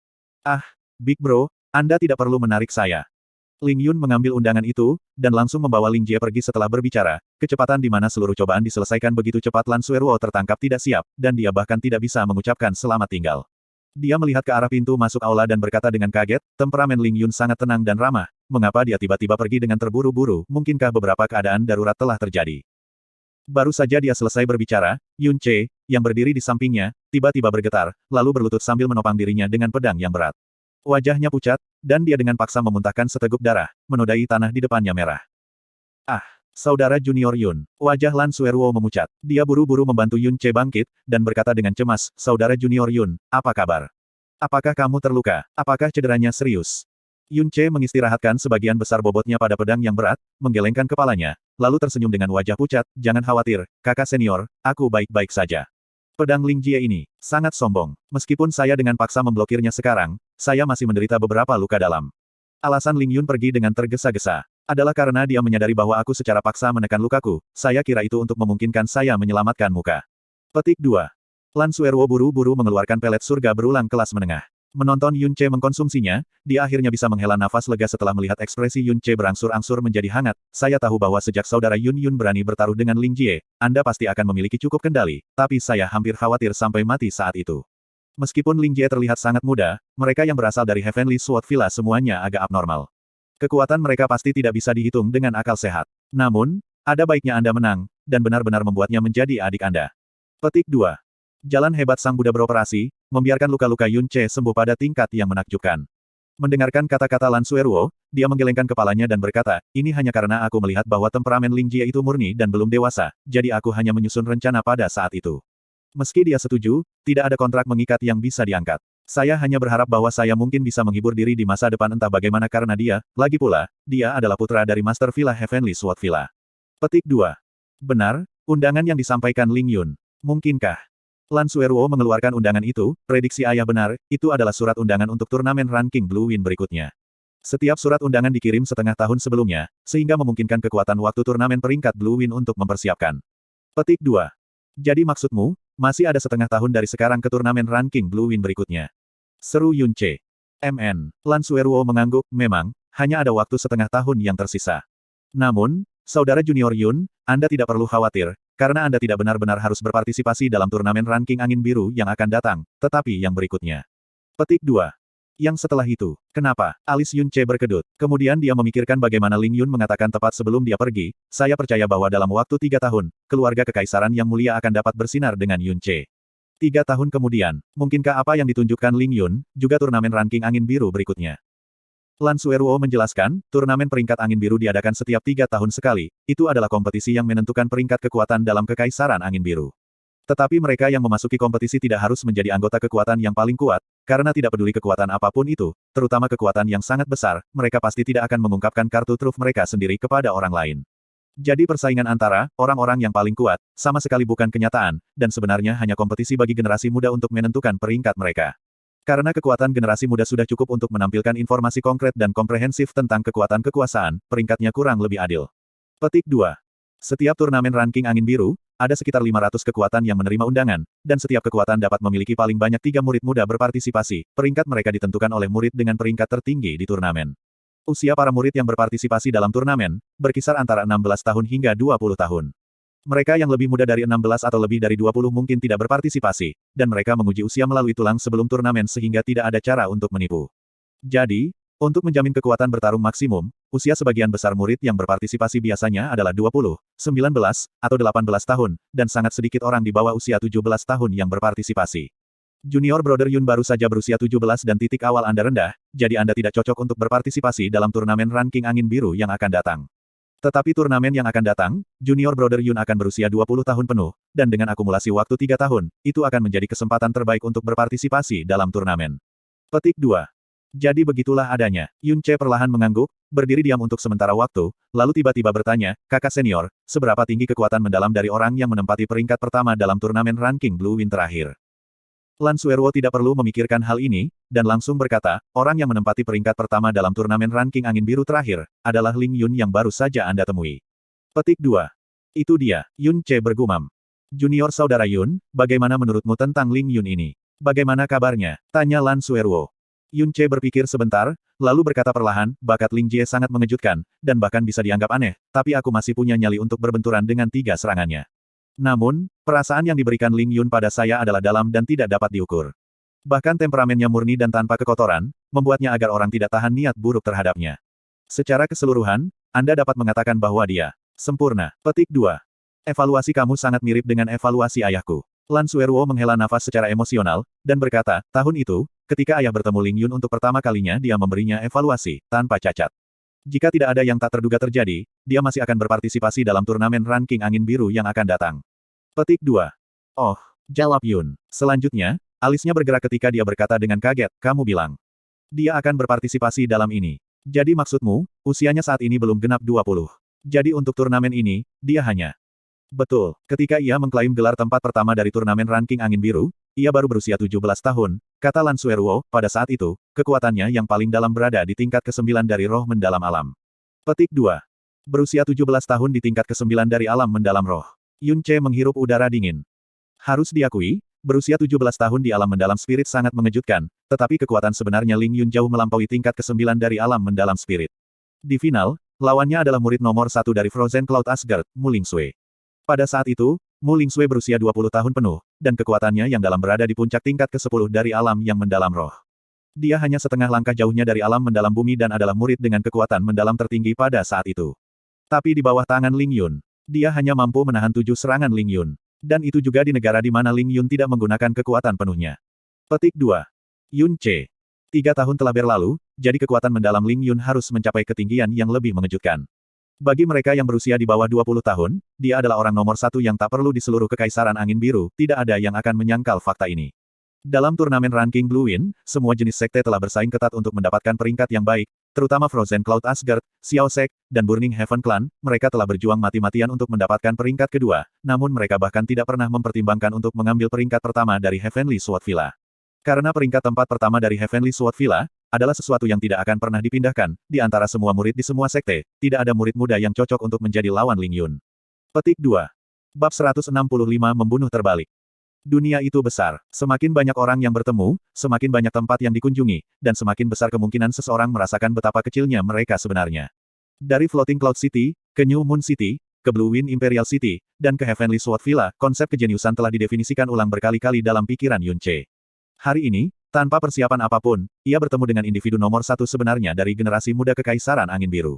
Big Bro, Anda tidak perlu menarik saya. Ling Yun mengambil undangan itu, dan langsung membawa Ling Jie pergi setelah berbicara, kecepatan di mana seluruh cobaan diselesaikan begitu cepat Lan Sueruo tertangkap tidak siap, dan dia bahkan tidak bisa mengucapkan selamat tinggal. Dia melihat ke arah pintu masuk aula dan berkata dengan kaget, temperamen Ling Yun sangat tenang dan ramah, mengapa dia tiba-tiba pergi dengan terburu-buru, mungkinkah beberapa keadaan darurat telah terjadi. Baru saja dia selesai berbicara, Yun Che, yang berdiri di sampingnya, tiba-tiba bergetar, lalu berlutut sambil menopang dirinya dengan pedang yang berat. Wajahnya pucat, dan dia dengan paksa memuntahkan seteguk darah, menodai tanah di depannya merah. Saudara Junior Yun. Wajah Lan Sueruo memucat. Dia buru-buru membantu Yun Che bangkit, dan berkata dengan cemas, Saudara Junior Yun, apa kabar? Apakah kamu terluka? Apakah cederanya serius? Yun Che mengistirahatkan sebagian besar bobotnya pada pedang yang berat, menggelengkan kepalanya, lalu tersenyum dengan wajah pucat, jangan khawatir, kakak senior, aku baik-baik saja. Pedang Ling Jie ini sangat sombong. Meskipun saya dengan paksa memblokirnya sekarang, saya masih menderita beberapa luka dalam. Alasan Ling Yun pergi dengan tergesa-gesa adalah karena dia menyadari bahwa aku secara paksa menekan lukaku. Saya kira itu untuk memungkinkan saya menyelamatkan muka. Petik 2. Lan Sueruo buru-buru mengeluarkan pelet surga berulang kelas menengah. Menonton Yun Che mengkonsumsinya, dia akhirnya bisa menghela nafas lega setelah melihat ekspresi Yun Che berangsur-angsur menjadi hangat. Saya tahu bahwa sejak saudara Yun berani bertaruh dengan Ling Jie, Anda pasti akan memiliki cukup kendali, tapi saya hampir khawatir sampai mati saat itu. Meskipun Ling Jie terlihat sangat muda, mereka yang berasal dari Heavenly Sword Villa semuanya agak abnormal. Kekuatan mereka pasti tidak bisa dihitung dengan akal sehat. Namun, ada baiknya Anda menang, dan benar-benar membuatnya menjadi adik Anda. Petik 2. Jalan hebat Sang Buddha beroperasi, membiarkan luka-luka Yun Che sembuh pada tingkat yang menakjubkan. Mendengarkan kata-kata Lan Sueruo, dia menggelengkan kepalanya dan berkata, ini hanya karena aku melihat bahwa temperamen Ling Jie itu murni dan belum dewasa, jadi aku hanya menyusun rencana pada saat itu. Meski dia setuju, tidak ada kontrak mengikat yang bisa diangkat. Saya hanya berharap bahwa saya mungkin bisa menghibur diri di masa depan entah bagaimana karena dia, lagi pula, dia adalah putra dari Master Villa Heavenly Sword Villa. Petik 2. Benar, undangan yang disampaikan Ling Yun. Mungkinkah? Lan Sueruo mengeluarkan undangan itu, prediksi ayah benar, itu adalah surat undangan untuk turnamen ranking Blue Win berikutnya. Setiap surat undangan dikirim setengah tahun sebelumnya, sehingga memungkinkan kekuatan waktu turnamen peringkat Blue Win untuk mempersiapkan. Petik 2. Jadi maksudmu, masih ada setengah tahun dari sekarang ke turnamen ranking Blue Win berikutnya. Seru Yun Che. Lan Sueruo mengangguk, memang, hanya ada waktu setengah tahun yang tersisa. Namun, Saudara Junior Yun, Anda tidak perlu khawatir, karena Anda tidak benar-benar harus berpartisipasi dalam turnamen ranking angin biru yang akan datang, tetapi yang berikutnya. Petik 2. Yang setelah itu, kenapa? Alis Yun Che berkedut. Kemudian dia memikirkan bagaimana Ling Yun mengatakan tepat sebelum dia pergi, saya percaya bahwa dalam waktu 3 tahun, keluarga kekaisaran yang mulia akan dapat bersinar dengan Yun Che. 3 tahun kemudian, mungkinkah apa yang ditunjukkan Ling Yun, juga turnamen ranking angin biru berikutnya? Lan Sueruo menjelaskan, turnamen peringkat angin biru diadakan setiap 3 tahun sekali, itu adalah kompetisi yang menentukan peringkat kekuatan dalam kekaisaran angin biru. Tetapi mereka yang memasuki kompetisi tidak harus menjadi anggota kekuatan yang paling kuat, karena tidak peduli kekuatan apapun itu, terutama kekuatan yang sangat besar, mereka pasti tidak akan mengungkapkan kartu truf mereka sendiri kepada orang lain. Jadi persaingan antara orang-orang yang paling kuat, sama sekali bukan kenyataan, dan sebenarnya hanya kompetisi bagi generasi muda untuk menentukan peringkat mereka. Karena kekuatan generasi muda sudah cukup untuk menampilkan informasi konkret dan komprehensif tentang kekuatan kekuasaan, peringkatnya kurang lebih adil. Petik 2. Setiap turnamen ranking angin biru, ada sekitar 500 kekuatan yang menerima undangan, dan setiap kekuatan dapat memiliki paling banyak 3 murid muda berpartisipasi, peringkat mereka ditentukan oleh murid dengan peringkat tertinggi di turnamen. Usia para murid yang berpartisipasi dalam turnamen, berkisar antara 16 tahun hingga 20 tahun. Mereka yang lebih muda dari 16 atau lebih dari 20 mungkin tidak berpartisipasi, dan mereka menguji usia melalui tulang sebelum turnamen sehingga tidak ada cara untuk menipu. Jadi, untuk menjamin kekuatan bertarung maksimum, usia sebagian besar murid yang berpartisipasi biasanya adalah 20, 19, atau 18 tahun, dan sangat sedikit orang di bawah usia 17 tahun yang berpartisipasi. Junior Brother Yun baru saja berusia 17 dan titik awal Anda rendah, jadi Anda tidak cocok untuk berpartisipasi dalam turnamen ranking angin biru yang akan datang. Tetapi turnamen yang akan datang, Junior Brother Yun akan berusia 20 tahun penuh, dan dengan akumulasi waktu 3 tahun, itu akan menjadi kesempatan terbaik untuk berpartisipasi dalam turnamen. Petik 2. Jadi begitulah adanya. Yun Che perlahan mengangguk, berdiri diam untuk sementara waktu, lalu tiba-tiba bertanya, kakak senior, seberapa tinggi kekuatan mendalam dari orang yang menempati peringkat pertama dalam turnamen ranking Blue Win terakhir? Lan Sueruo tidak perlu memikirkan hal ini, dan langsung berkata, orang yang menempati peringkat pertama dalam turnamen ranking angin biru terakhir, adalah Ling Yun yang baru saja Anda temui. Petik 2. Itu dia, Yun Che bergumam. Junior saudara Yun, bagaimana menurutmu tentang Ling Yun ini? Bagaimana kabarnya? Tanya Lan Sueruo. Yun Che berpikir sebentar, lalu berkata perlahan, bakat Ling Jie sangat mengejutkan, dan bahkan bisa dianggap aneh, tapi aku masih punya nyali untuk berbenturan dengan 3 serangannya. Namun, perasaan yang diberikan Ling Yun pada saya adalah dalam dan tidak dapat diukur. Bahkan temperamennya murni dan tanpa kekotoran, membuatnya agar orang tidak tahan niat buruk terhadapnya. Secara keseluruhan, Anda dapat mengatakan bahwa dia sempurna. Petik 2. Evaluasi kamu sangat mirip dengan evaluasi ayahku. Lan Sueruo menghela nafas secara emosional, dan berkata, tahun itu, ketika ayah bertemu Ling Yun untuk pertama kalinya dia memberinya evaluasi, tanpa cacat. Jika tidak ada yang tak terduga terjadi, dia masih akan berpartisipasi dalam turnamen ranking angin biru yang akan datang. Petik 2. Oh, jawab Yun. Selanjutnya, alisnya bergerak ketika dia berkata dengan kaget, kamu bilang. Dia akan berpartisipasi dalam ini. Jadi maksudmu, usianya saat ini belum genap 20. Jadi untuk turnamen ini, dia hanya. Betul, ketika ia mengklaim gelar tempat pertama dari turnamen ranking angin biru, ia baru berusia 17 tahun, kata Lan Sueruo, pada saat itu, kekuatannya yang paling dalam berada di tingkat ke-9 dari roh mendalam alam. Petik 2. Berusia 17 tahun di tingkat ke-9 dari alam mendalam roh. Yun Che menghirup udara dingin. Harus diakui, berusia 17 tahun di alam mendalam spirit sangat mengejutkan, tetapi kekuatan sebenarnya Ling Yun jauh melampaui tingkat ke-9 dari alam mendalam spirit. Di final, lawannya adalah murid nomor 1 dari Frozen Cloud Asgard, Mu Lingsui. Pada saat itu, Mu Lingsui berusia 20 tahun penuh, dan kekuatannya yang dalam berada di puncak tingkat ke-10 dari alam yang mendalam roh. Dia hanya setengah langkah jauhnya dari alam mendalam bumi dan adalah murid dengan kekuatan mendalam tertinggi pada saat itu. Tapi di bawah tangan Ling Yun, dia hanya mampu menahan 7 serangan Ling Yun. Dan itu juga di negara di mana Ling Yun tidak menggunakan kekuatan penuhnya. Petik 2. Yun Che. 3 tahun telah berlalu, jadi kekuatan mendalam Ling Yun harus mencapai ketinggian yang lebih mengejutkan. Bagi mereka yang berusia di bawah 20 tahun, dia adalah orang nomor satu yang tak perlu di seluruh Kekaisaran Angin Biru, tidak ada yang akan menyangkal fakta ini. Dalam turnamen ranking Blue Wind, semua jenis sekte telah bersaing ketat untuk mendapatkan peringkat yang baik, terutama Frozen Cloud Asgard, Xiao Sek, dan Burning Heaven Clan, mereka telah berjuang mati-matian untuk mendapatkan peringkat kedua, namun mereka bahkan tidak pernah mempertimbangkan untuk mengambil peringkat pertama dari Heavenly Sword Villa. Karena peringkat tempat pertama dari Heavenly Sword Villa, adalah sesuatu yang tidak akan pernah dipindahkan, di antara semua murid di semua sekte, tidak ada murid muda yang cocok untuk menjadi lawan Ling Yun. Petik 2. Bab 165 Membunuh Terbalik. Dunia itu besar. Semakin banyak orang yang bertemu, semakin banyak tempat yang dikunjungi, dan semakin besar kemungkinan seseorang merasakan betapa kecilnya mereka sebenarnya. Dari Floating Cloud City, ke New Moon City, ke Blue Wind Imperial City, dan ke Heavenly Sword Villa, konsep kejeniusan telah didefinisikan ulang berkali-kali dalam pikiran Yun Ce. Hari ini, tanpa persiapan apapun, ia bertemu dengan individu nomor satu sebenarnya dari generasi muda Kekaisaran Angin Biru.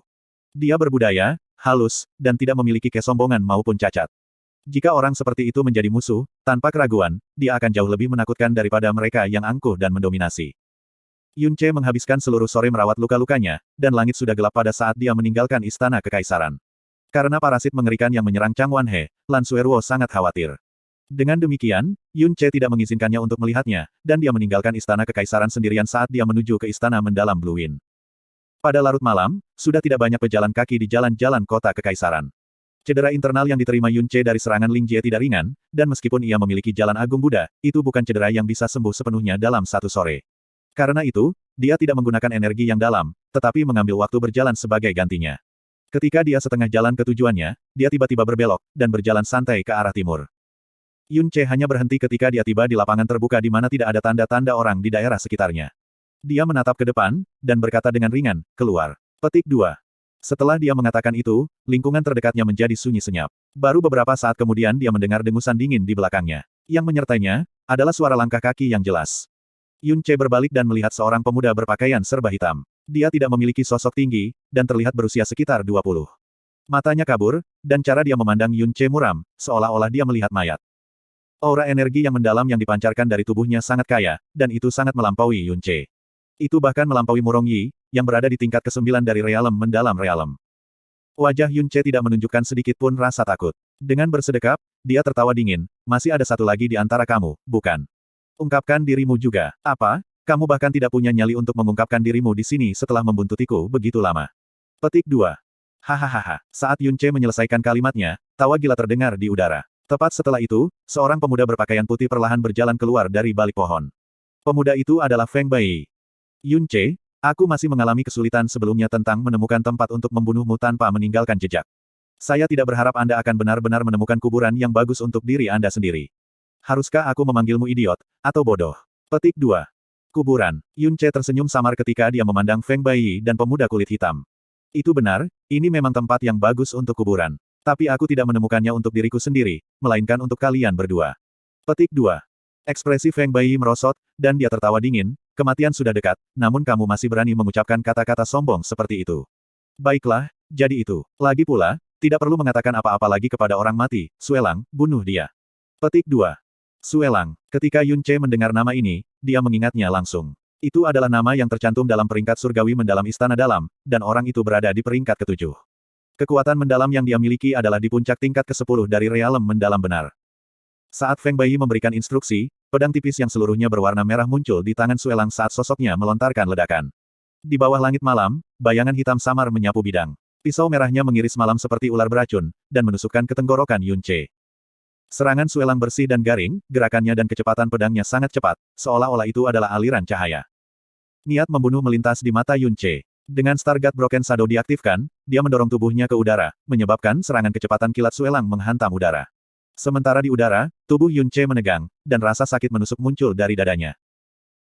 Dia berbudaya, halus, dan tidak memiliki kesombongan maupun cacat. Jika orang seperti itu menjadi musuh, tanpa keraguan, dia akan jauh lebih menakutkan daripada mereka yang angkuh dan mendominasi. Yun Ce menghabiskan seluruh sore merawat luka-lukanya, dan langit sudah gelap pada saat dia meninggalkan istana kekaisaran. Karena parasit mengerikan yang menyerang Chang Wanhe, Lan Sueruo sangat khawatir. Dengan demikian, Yun Ce tidak mengizinkannya untuk melihatnya, dan dia meninggalkan istana kekaisaran sendirian saat dia menuju ke istana mendalam Blue Wind. Pada larut malam, sudah tidak banyak pejalan kaki di jalan-jalan kota kekaisaran. Cedera internal yang diterima Yun Ce dari serangan Ling Jie tidak ringan, dan meskipun ia memiliki jalan agung Buddha, itu bukan cedera yang bisa sembuh sepenuhnya dalam satu sore. Karena itu, dia tidak menggunakan energi yang dalam, tetapi mengambil waktu berjalan sebagai gantinya. Ketika dia setengah jalan ke tujuannya, dia tiba-tiba berbelok, dan berjalan santai ke arah timur. Yun Ce hanya berhenti ketika dia tiba di lapangan terbuka di mana tidak ada tanda-tanda orang di daerah sekitarnya. Dia menatap ke depan, dan berkata dengan ringan, keluar. Petik 2. Setelah dia mengatakan itu, lingkungan terdekatnya menjadi sunyi senyap. Baru beberapa saat kemudian dia mendengar dengusan dingin di belakangnya. Yang menyertainya, adalah suara langkah kaki yang jelas. Yun Ce berbalik dan melihat seorang pemuda berpakaian serba hitam. Dia tidak memiliki sosok tinggi, dan terlihat berusia sekitar 20. Matanya kabur, dan cara dia memandang Yun Ce muram, seolah-olah dia melihat mayat. Aura energi yang mendalam yang dipancarkan dari tubuhnya sangat kaya, dan itu sangat melampaui Yun Ce. Itu bahkan melampaui Murong Yi, yang berada di tingkat ke-9 dari realem mendalam realem. Wajah Yun Ce tidak menunjukkan sedikit pun rasa takut. Dengan bersedekap, dia tertawa dingin, masih ada satu lagi di antara kamu, bukan? Ungkapkan dirimu juga. Apa? Kamu bahkan tidak punya nyali untuk mengungkapkan dirimu di sini setelah membuntutiku begitu lama. Petik 2. Hahaha. Saat Yun Ce menyelesaikan kalimatnya, tawa gila terdengar di udara. Tepat setelah itu, seorang pemuda berpakaian putih perlahan berjalan keluar dari balik pohon. Pemuda itu adalah Feng Bai. Yun Ce, aku masih mengalami kesulitan sebelumnya tentang menemukan tempat untuk membunuhmu tanpa meninggalkan jejak. Saya tidak berharap Anda akan benar-benar menemukan kuburan yang bagus untuk diri Anda sendiri. Haruskah aku memanggilmu idiot, atau bodoh? Petik 2. Kuburan. Yun Ce tersenyum samar ketika dia memandang Feng Bai dan pemuda kulit hitam. Itu benar, ini memang tempat yang bagus untuk kuburan. Tapi aku tidak menemukannya untuk diriku sendiri, melainkan untuk kalian berdua. Petik 2. Ekspresi Feng Bai merosot, dan dia tertawa dingin, kematian sudah dekat, namun kamu masih berani mengucapkan kata-kata sombong seperti itu. Baiklah, jadi itu. Lagi pula, tidak perlu mengatakan apa-apa lagi kepada orang mati, Suelang, bunuh dia. Petik 2. Suelang. Ketika Yun Ce mendengar nama ini, dia mengingatnya langsung. Itu adalah nama yang tercantum dalam peringkat surgawi mendalam istana dalam, dan orang itu berada di peringkat ke-7. Kekuatan mendalam yang dia miliki adalah di puncak tingkat ke-10 dari realem mendalam benar. Saat Feng Bai memberikan instruksi, pedang tipis yang seluruhnya berwarna merah muncul di tangan Suelang saat sosoknya melontarkan ledakan. Di bawah langit malam, bayangan hitam samar menyapu bidang. Pisau merahnya mengiris malam seperti ular beracun, dan menusukkan ke tenggorokan Yun Ce. Serangan Suelang bersih dan garing, gerakannya dan kecepatan pedangnya sangat cepat, seolah-olah itu adalah aliran cahaya. Niat membunuh melintas di mata Yun Ce. Dengan Stargate Broken Shadow diaktifkan, dia mendorong tubuhnya ke udara, menyebabkan serangan kecepatan kilat Suelang menghantam udara. Sementara di udara, tubuh Yun Ce menegang, dan rasa sakit menusuk muncul dari dadanya.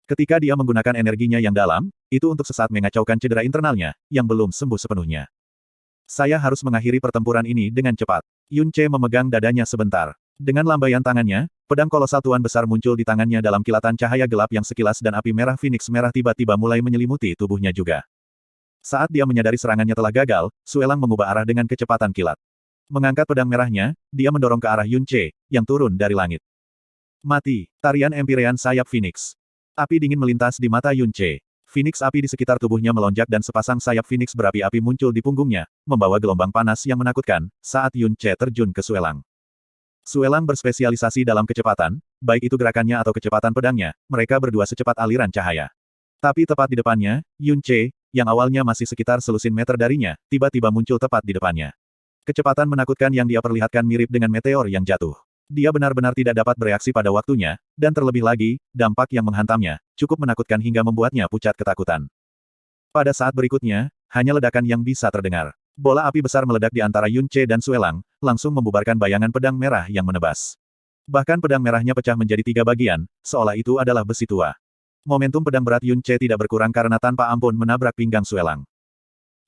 Ketika dia menggunakan energinya yang dalam, itu untuk sesaat mengacaukan cedera internalnya, yang belum sembuh sepenuhnya. Saya harus mengakhiri pertempuran ini dengan cepat. Yun Ce memegang dadanya sebentar. Dengan lambaian tangannya, pedang kolosal tuan besar muncul di tangannya dalam kilatan cahaya gelap yang sekilas dan api merah Phoenix merah tiba-tiba mulai menyelimuti tubuhnya juga. Saat dia menyadari serangannya telah gagal, Suelang mengubah arah dengan kecepatan kilat. Mengangkat pedang merahnya, dia mendorong ke arah Yun Ce, yang turun dari langit. Mati. Tarian Empirean Sayap Phoenix. Api dingin melintas di mata Yun Ce. Phoenix api di sekitar tubuhnya melonjak dan sepasang sayap Phoenix berapi-api muncul di punggungnya, membawa gelombang panas yang menakutkan, saat Yun Ce terjun ke Suelang. Suelang berspesialisasi dalam kecepatan, baik itu gerakannya atau kecepatan pedangnya, mereka berdua secepat aliran cahaya. Tapi tepat di depannya, Yun Ce, yang awalnya masih sekitar selusin meter darinya, tiba-tiba muncul tepat di depannya. Kecepatan menakutkan yang dia perlihatkan mirip dengan meteor yang jatuh. Dia benar-benar tidak dapat bereaksi pada waktunya, dan terlebih lagi, dampak yang menghantamnya, cukup menakutkan hingga membuatnya pucat ketakutan. Pada saat berikutnya, hanya ledakan yang bisa terdengar. Bola api besar meledak di antara Yun Ce dan Suelang, langsung membubarkan bayangan pedang merah yang menebas. Bahkan pedang merahnya pecah menjadi 3 bagian, seolah itu adalah besi tua. Momentum pedang berat Yun Ce tidak berkurang karena tanpa ampun menabrak pinggang Suelang.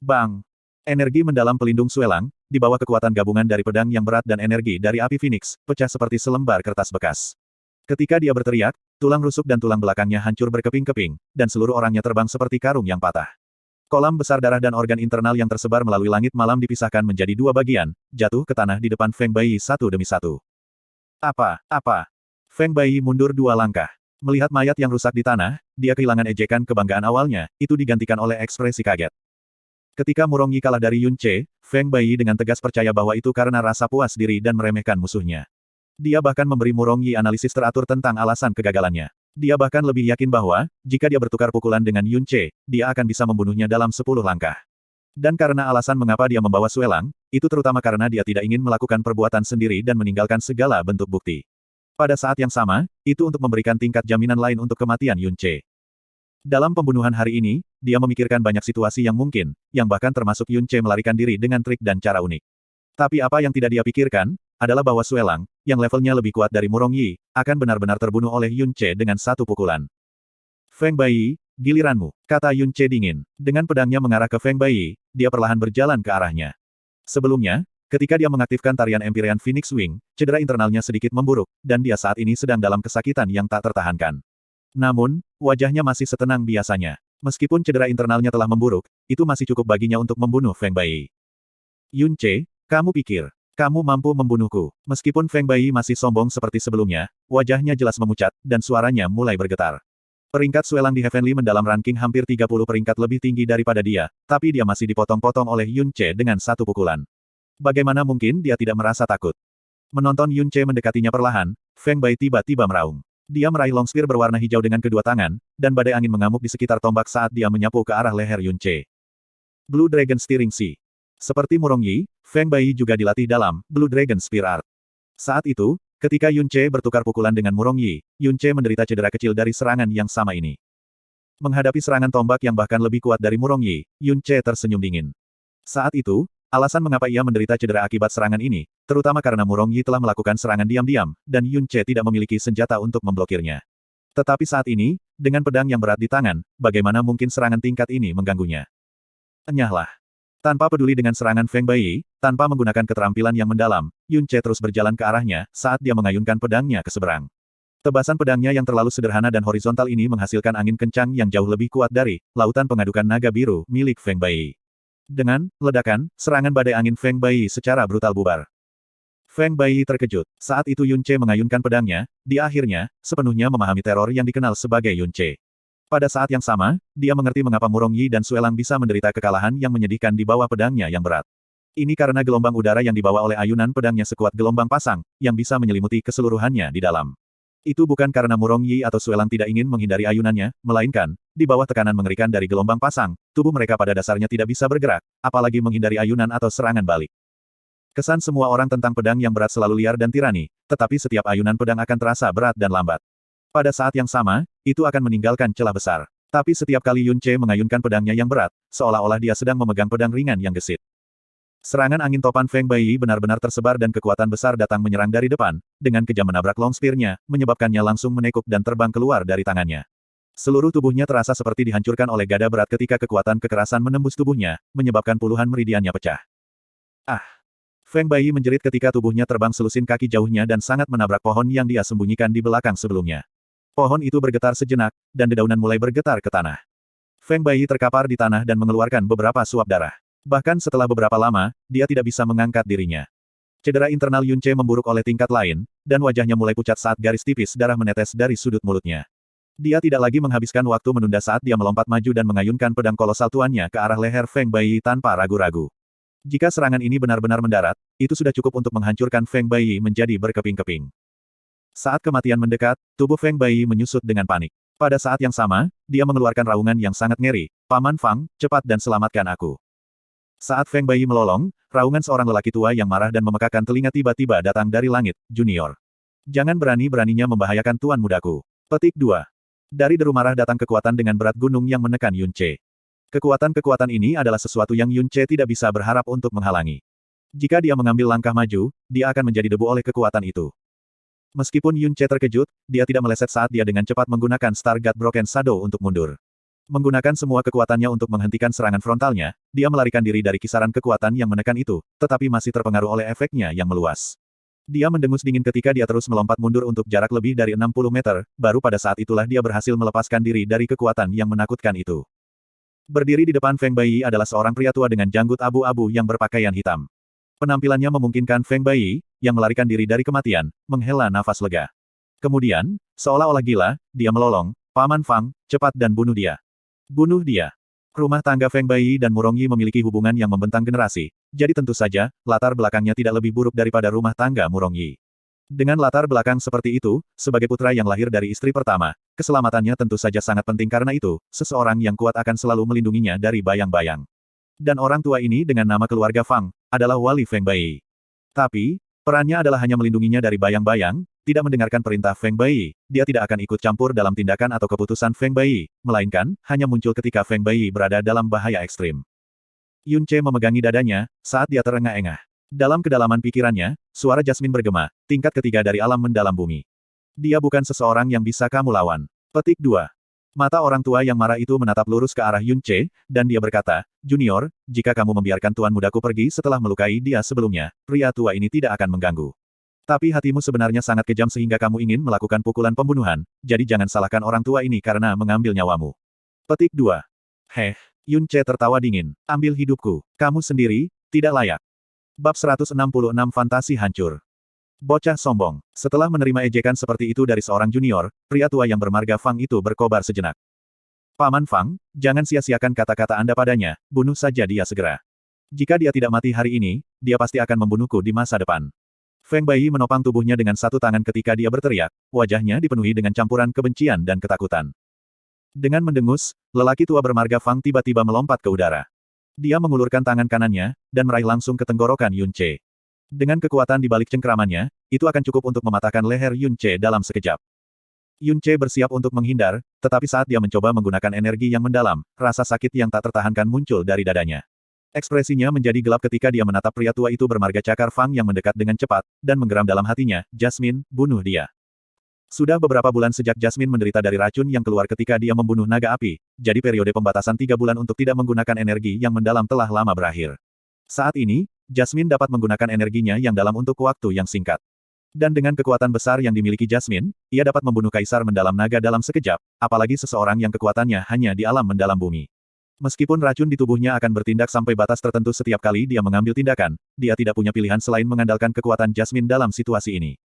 Bang! Energi mendalam pelindung Suelang, di bawah kekuatan gabungan dari pedang yang berat dan energi dari api Phoenix, pecah seperti selembar kertas bekas. Ketika dia berteriak, tulang rusuk dan tulang belakangnya hancur berkeping-keping, dan seluruh orangnya terbang seperti karung yang patah. Kolam besar darah dan organ internal yang tersebar melalui langit malam dipisahkan menjadi 2 bagian, jatuh ke tanah di depan Feng Baiyi satu demi satu. Apa? Feng Baiyi mundur 2 langkah. Melihat mayat yang rusak di tanah, dia kehilangan ejekan kebanggaan awalnya, itu digantikan oleh ekspresi kaget. Ketika Murong Yi kalah dari Yun Ce, Feng Baiyi dengan tegas percaya bahwa itu karena rasa puas diri dan meremehkan musuhnya. Dia bahkan memberi Murong Yi analisis teratur tentang alasan kegagalannya. Dia bahkan lebih yakin bahwa, jika dia bertukar pukulan dengan Yun Ce, dia akan bisa membunuhnya dalam 10 langkah. Dan karena alasan mengapa dia membawa Suelang, itu terutama karena dia tidak ingin melakukan perbuatan sendiri dan meninggalkan segala bentuk bukti. Pada saat yang sama, itu untuk memberikan tingkat jaminan lain untuk kematian Yun Ce. Dalam pembunuhan hari ini, dia memikirkan banyak situasi yang mungkin, yang bahkan termasuk Yun Ce melarikan diri dengan trik dan cara unik. Tapi apa yang tidak dia pikirkan, adalah bahwa Suelang, yang levelnya lebih kuat dari Murong Yi, akan benar-benar terbunuh oleh Yun Ce dengan satu pukulan. Feng Baiyi, giliranmu, kata Yun Ce dingin. Dengan pedangnya mengarah ke Feng Baiyi, dia perlahan berjalan ke arahnya. Sebelumnya, ketika dia mengaktifkan tarian Empyrean Phoenix Wing, cedera internalnya sedikit memburuk, dan dia saat ini sedang dalam kesakitan yang tak tertahankan. Namun, wajahnya masih setenang biasanya. Meskipun cedera internalnya telah memburuk, itu masih cukup baginya untuk membunuh Feng Baiyi. Yun Ce, kamu pikir, kamu mampu membunuhku? Meskipun Feng Baiyi masih sombong seperti sebelumnya, wajahnya jelas memucat, dan suaranya mulai bergetar. Peringkat Suelang di Heavenly mendalam ranking hampir 30 peringkat lebih tinggi daripada dia, tapi dia masih dipotong-potong oleh Yun Ce dengan satu pukulan. Bagaimana mungkin dia tidak merasa takut? Menonton Yun Ce mendekatinya perlahan, Feng Baiyi tiba-tiba meraung. Dia meraih long spear berwarna hijau dengan kedua tangan, dan badai angin mengamuk di sekitar tombak saat dia menyapu ke arah leher Yun Ce. Blue Dragon Steering Sea. Seperti Murong Yi, Feng Baiyi juga dilatih dalam Blue Dragon Spear Art. Saat itu, ketika Yun Ce bertukar pukulan dengan Murong Yi, Yun Ce menderita cedera kecil dari serangan yang sama ini. Menghadapi serangan tombak yang bahkan lebih kuat dari Murong Yi, Yun Ce tersenyum dingin. Saat itu, alasan mengapa ia menderita cedera akibat serangan ini, terutama karena Murong Yi telah melakukan serangan diam-diam, dan Yun Ce tidak memiliki senjata untuk memblokirnya. Tetapi saat ini, dengan pedang yang berat di tangan, bagaimana mungkin serangan tingkat ini mengganggunya? Enyahlah. Tanpa peduli dengan serangan Feng Baiyi, tanpa menggunakan keterampilan yang mendalam, Yun Ce terus berjalan ke arahnya, saat dia mengayunkan pedangnya ke seberang. Tebasan pedangnya yang terlalu sederhana dan horizontal ini menghasilkan angin kencang yang jauh lebih kuat dari lautan pengadukan naga biru milik Feng Baiyi. Dengan ledakan, serangan badai angin Feng Baiyi secara brutal bubar. Feng Baiyi terkejut. Saat itu Yun Ce mengayunkan pedangnya, dia akhirnya, sepenuhnya memahami teror yang dikenal sebagai Yun Ce. Pada saat yang sama, dia mengerti mengapa Murong Yi dan Suelang bisa menderita kekalahan yang menyedihkan di bawah pedangnya yang berat. Ini karena gelombang udara yang dibawa oleh ayunan pedangnya sekuat gelombang pasang, yang bisa menyelimuti keseluruhannya di dalam. Itu bukan karena Murong Yi atau Suelang tidak ingin menghindari ayunannya, melainkan, di bawah tekanan mengerikan dari gelombang pasang, tubuh mereka pada dasarnya tidak bisa bergerak, apalagi menghindari ayunan atau serangan balik. Kesan semua orang tentang pedang yang berat selalu liar dan tirani, tetapi setiap ayunan pedang akan terasa berat dan lambat. Pada saat yang sama, itu akan meninggalkan celah besar. Tapi setiap kali Yun Ce mengayunkan pedangnya yang berat, seolah-olah dia sedang memegang pedang ringan yang gesit. Serangan angin topan Feng Baiyi benar-benar tersebar dan kekuatan besar datang menyerang dari depan, dengan kejam menabrak long spear-nya, menyebabkannya langsung menekuk dan terbang keluar dari tangannya. Seluruh tubuhnya terasa seperti dihancurkan oleh gada berat ketika kekuatan kekerasan menembus tubuhnya, menyebabkan puluhan meridiannya pecah. Ah! Feng Baiyi menjerit ketika tubuhnya terbang selusin kaki jauhnya dan sangat menabrak pohon yang dia sembunyikan di belakang sebelumnya. Pohon itu bergetar sejenak, dan dedaunan mulai bergetar ke tanah. Feng Baiyi terkapar di tanah dan mengeluarkan beberapa suap darah. Bahkan setelah beberapa lama, dia tidak bisa mengangkat dirinya. Cedera internal Yun Ce memburuk oleh tingkat lain, dan wajahnya mulai pucat saat garis tipis darah menetes dari sudut mulutnya. Dia tidak lagi menghabiskan waktu menunda saat dia melompat maju dan mengayunkan pedang kolosal tuannya ke arah leher Feng Baiyi tanpa ragu-ragu. Jika serangan ini benar-benar mendarat, itu sudah cukup untuk menghancurkan Feng Baiyi menjadi berkeping-keping. Saat kematian mendekat, tubuh Feng Baiyi menyusut dengan panik. Pada saat yang sama, dia mengeluarkan raungan yang sangat ngeri. Paman Fang, cepat dan selamatkan aku. Saat Feng Baiyi melolong, raungan seorang lelaki tua yang marah dan memekakkan telinga tiba-tiba datang dari langit, Junior. Jangan berani-beraninya membahayakan tuan mudaku. Petik 2. Dari deru marah datang kekuatan dengan berat gunung yang menekan Yun Ce. Kekuatan-kekuatan ini adalah sesuatu yang Yun Ce tidak bisa berharap untuk menghalangi. Jika dia mengambil langkah maju, dia akan menjadi debu oleh kekuatan itu. Meskipun Yun Ce terkejut, dia tidak meleset saat dia dengan cepat menggunakan Star God Broken Shadow untuk mundur. Menggunakan semua kekuatannya untuk menghentikan serangan frontalnya, dia melarikan diri dari kisaran kekuatan yang menekan itu, tetapi masih terpengaruh oleh efeknya yang meluas. Dia mendengus dingin ketika dia terus melompat mundur untuk jarak lebih dari 60 meter, baru pada saat itulah dia berhasil melepaskan diri dari kekuatan yang menakutkan itu. Berdiri di depan Feng Baiyi adalah seorang pria tua dengan janggut abu-abu yang berpakaian hitam. Penampilannya memungkinkan Feng Baiyi, yang melarikan diri dari kematian, menghela nafas lega. Kemudian, seolah-olah gila, dia melolong, Paman Fang, cepat dan bunuh dia. Bunuh dia. Rumah tangga Feng Baiyi dan Murongyi memiliki hubungan yang membentang generasi, jadi tentu saja, latar belakangnya tidak lebih buruk daripada rumah tangga Murongyi. Dengan latar belakang seperti itu, sebagai putra yang lahir dari istri pertama, keselamatannya tentu saja sangat penting karena itu, seseorang yang kuat akan selalu melindunginya dari bayang-bayang. Dan orang tua ini dengan nama keluarga Fang, adalah wali Feng Baiyi. Tapi, perannya adalah hanya melindunginya dari bayang-bayang, tidak mendengarkan perintah Feng Baiyi, dia tidak akan ikut campur dalam tindakan atau keputusan Feng Baiyi, melainkan, hanya muncul ketika Feng Baiyi berada dalam bahaya ekstrim. Yun Ce memegangi dadanya, saat dia terengah-engah. Dalam kedalaman pikirannya, suara Jasmine bergema, tingkat ketiga dari alam mendalam bumi. Dia bukan seseorang yang bisa kamu lawan. Petik 2. Mata orang tua yang marah itu menatap lurus ke arah Yun Ce, dan dia berkata, Junior, jika kamu membiarkan tuan mudaku pergi setelah melukai dia sebelumnya, pria tua ini tidak akan mengganggu. Tapi hatimu sebenarnya sangat kejam sehingga kamu ingin melakukan pukulan pembunuhan, jadi jangan salahkan orang tua ini karena mengambil nyawamu. Petik 2. Heh, Yun Ce tertawa dingin, ambil hidupku, kamu sendiri, tidak layak. Bab 166 Fantasi Hancur. Bocah sombong. Setelah menerima ejekan seperti itu dari seorang junior, pria tua yang bermarga Fang itu berkobar sejenak. Paman Fang, jangan sia-siakan kata-kata Anda padanya, bunuh saja dia segera. Jika dia tidak mati hari ini, dia pasti akan membunuhku di masa depan. Feng Baiyi menopang tubuhnya dengan satu tangan ketika dia berteriak, wajahnya dipenuhi dengan campuran kebencian dan ketakutan. Dengan mendengus, lelaki tua bermarga Fang tiba-tiba melompat ke udara. Dia mengulurkan tangan kanannya, dan meraih langsung ke tenggorokan Yun Ce. Dengan kekuatan di balik cengkeramannya, itu akan cukup untuk mematahkan leher Yun Ce dalam sekejap. Yun Ce bersiap untuk menghindar, tetapi saat dia mencoba menggunakan energi yang mendalam, rasa sakit yang tak tertahankan muncul dari dadanya. Ekspresinya menjadi gelap ketika dia menatap pria tua itu bermarga cakar Fang yang mendekat dengan cepat, dan menggeram dalam hatinya, Jasmine, bunuh dia. Sudah beberapa bulan sejak Jasmine menderita dari racun yang keluar ketika dia membunuh naga api, jadi periode pembatasan 3 bulan untuk tidak menggunakan energi yang mendalam telah lama berakhir. Saat ini, Jasmine dapat menggunakan energinya yang dalam untuk waktu yang singkat. Dan dengan kekuatan besar yang dimiliki Jasmine, ia dapat membunuh kaisar mendalam naga dalam sekejap, apalagi seseorang yang kekuatannya hanya di alam mendalam bumi. Meskipun racun di tubuhnya akan bertindak sampai batas tertentu setiap kali dia mengambil tindakan, dia tidak punya pilihan selain mengandalkan kekuatan Jasmine dalam situasi ini.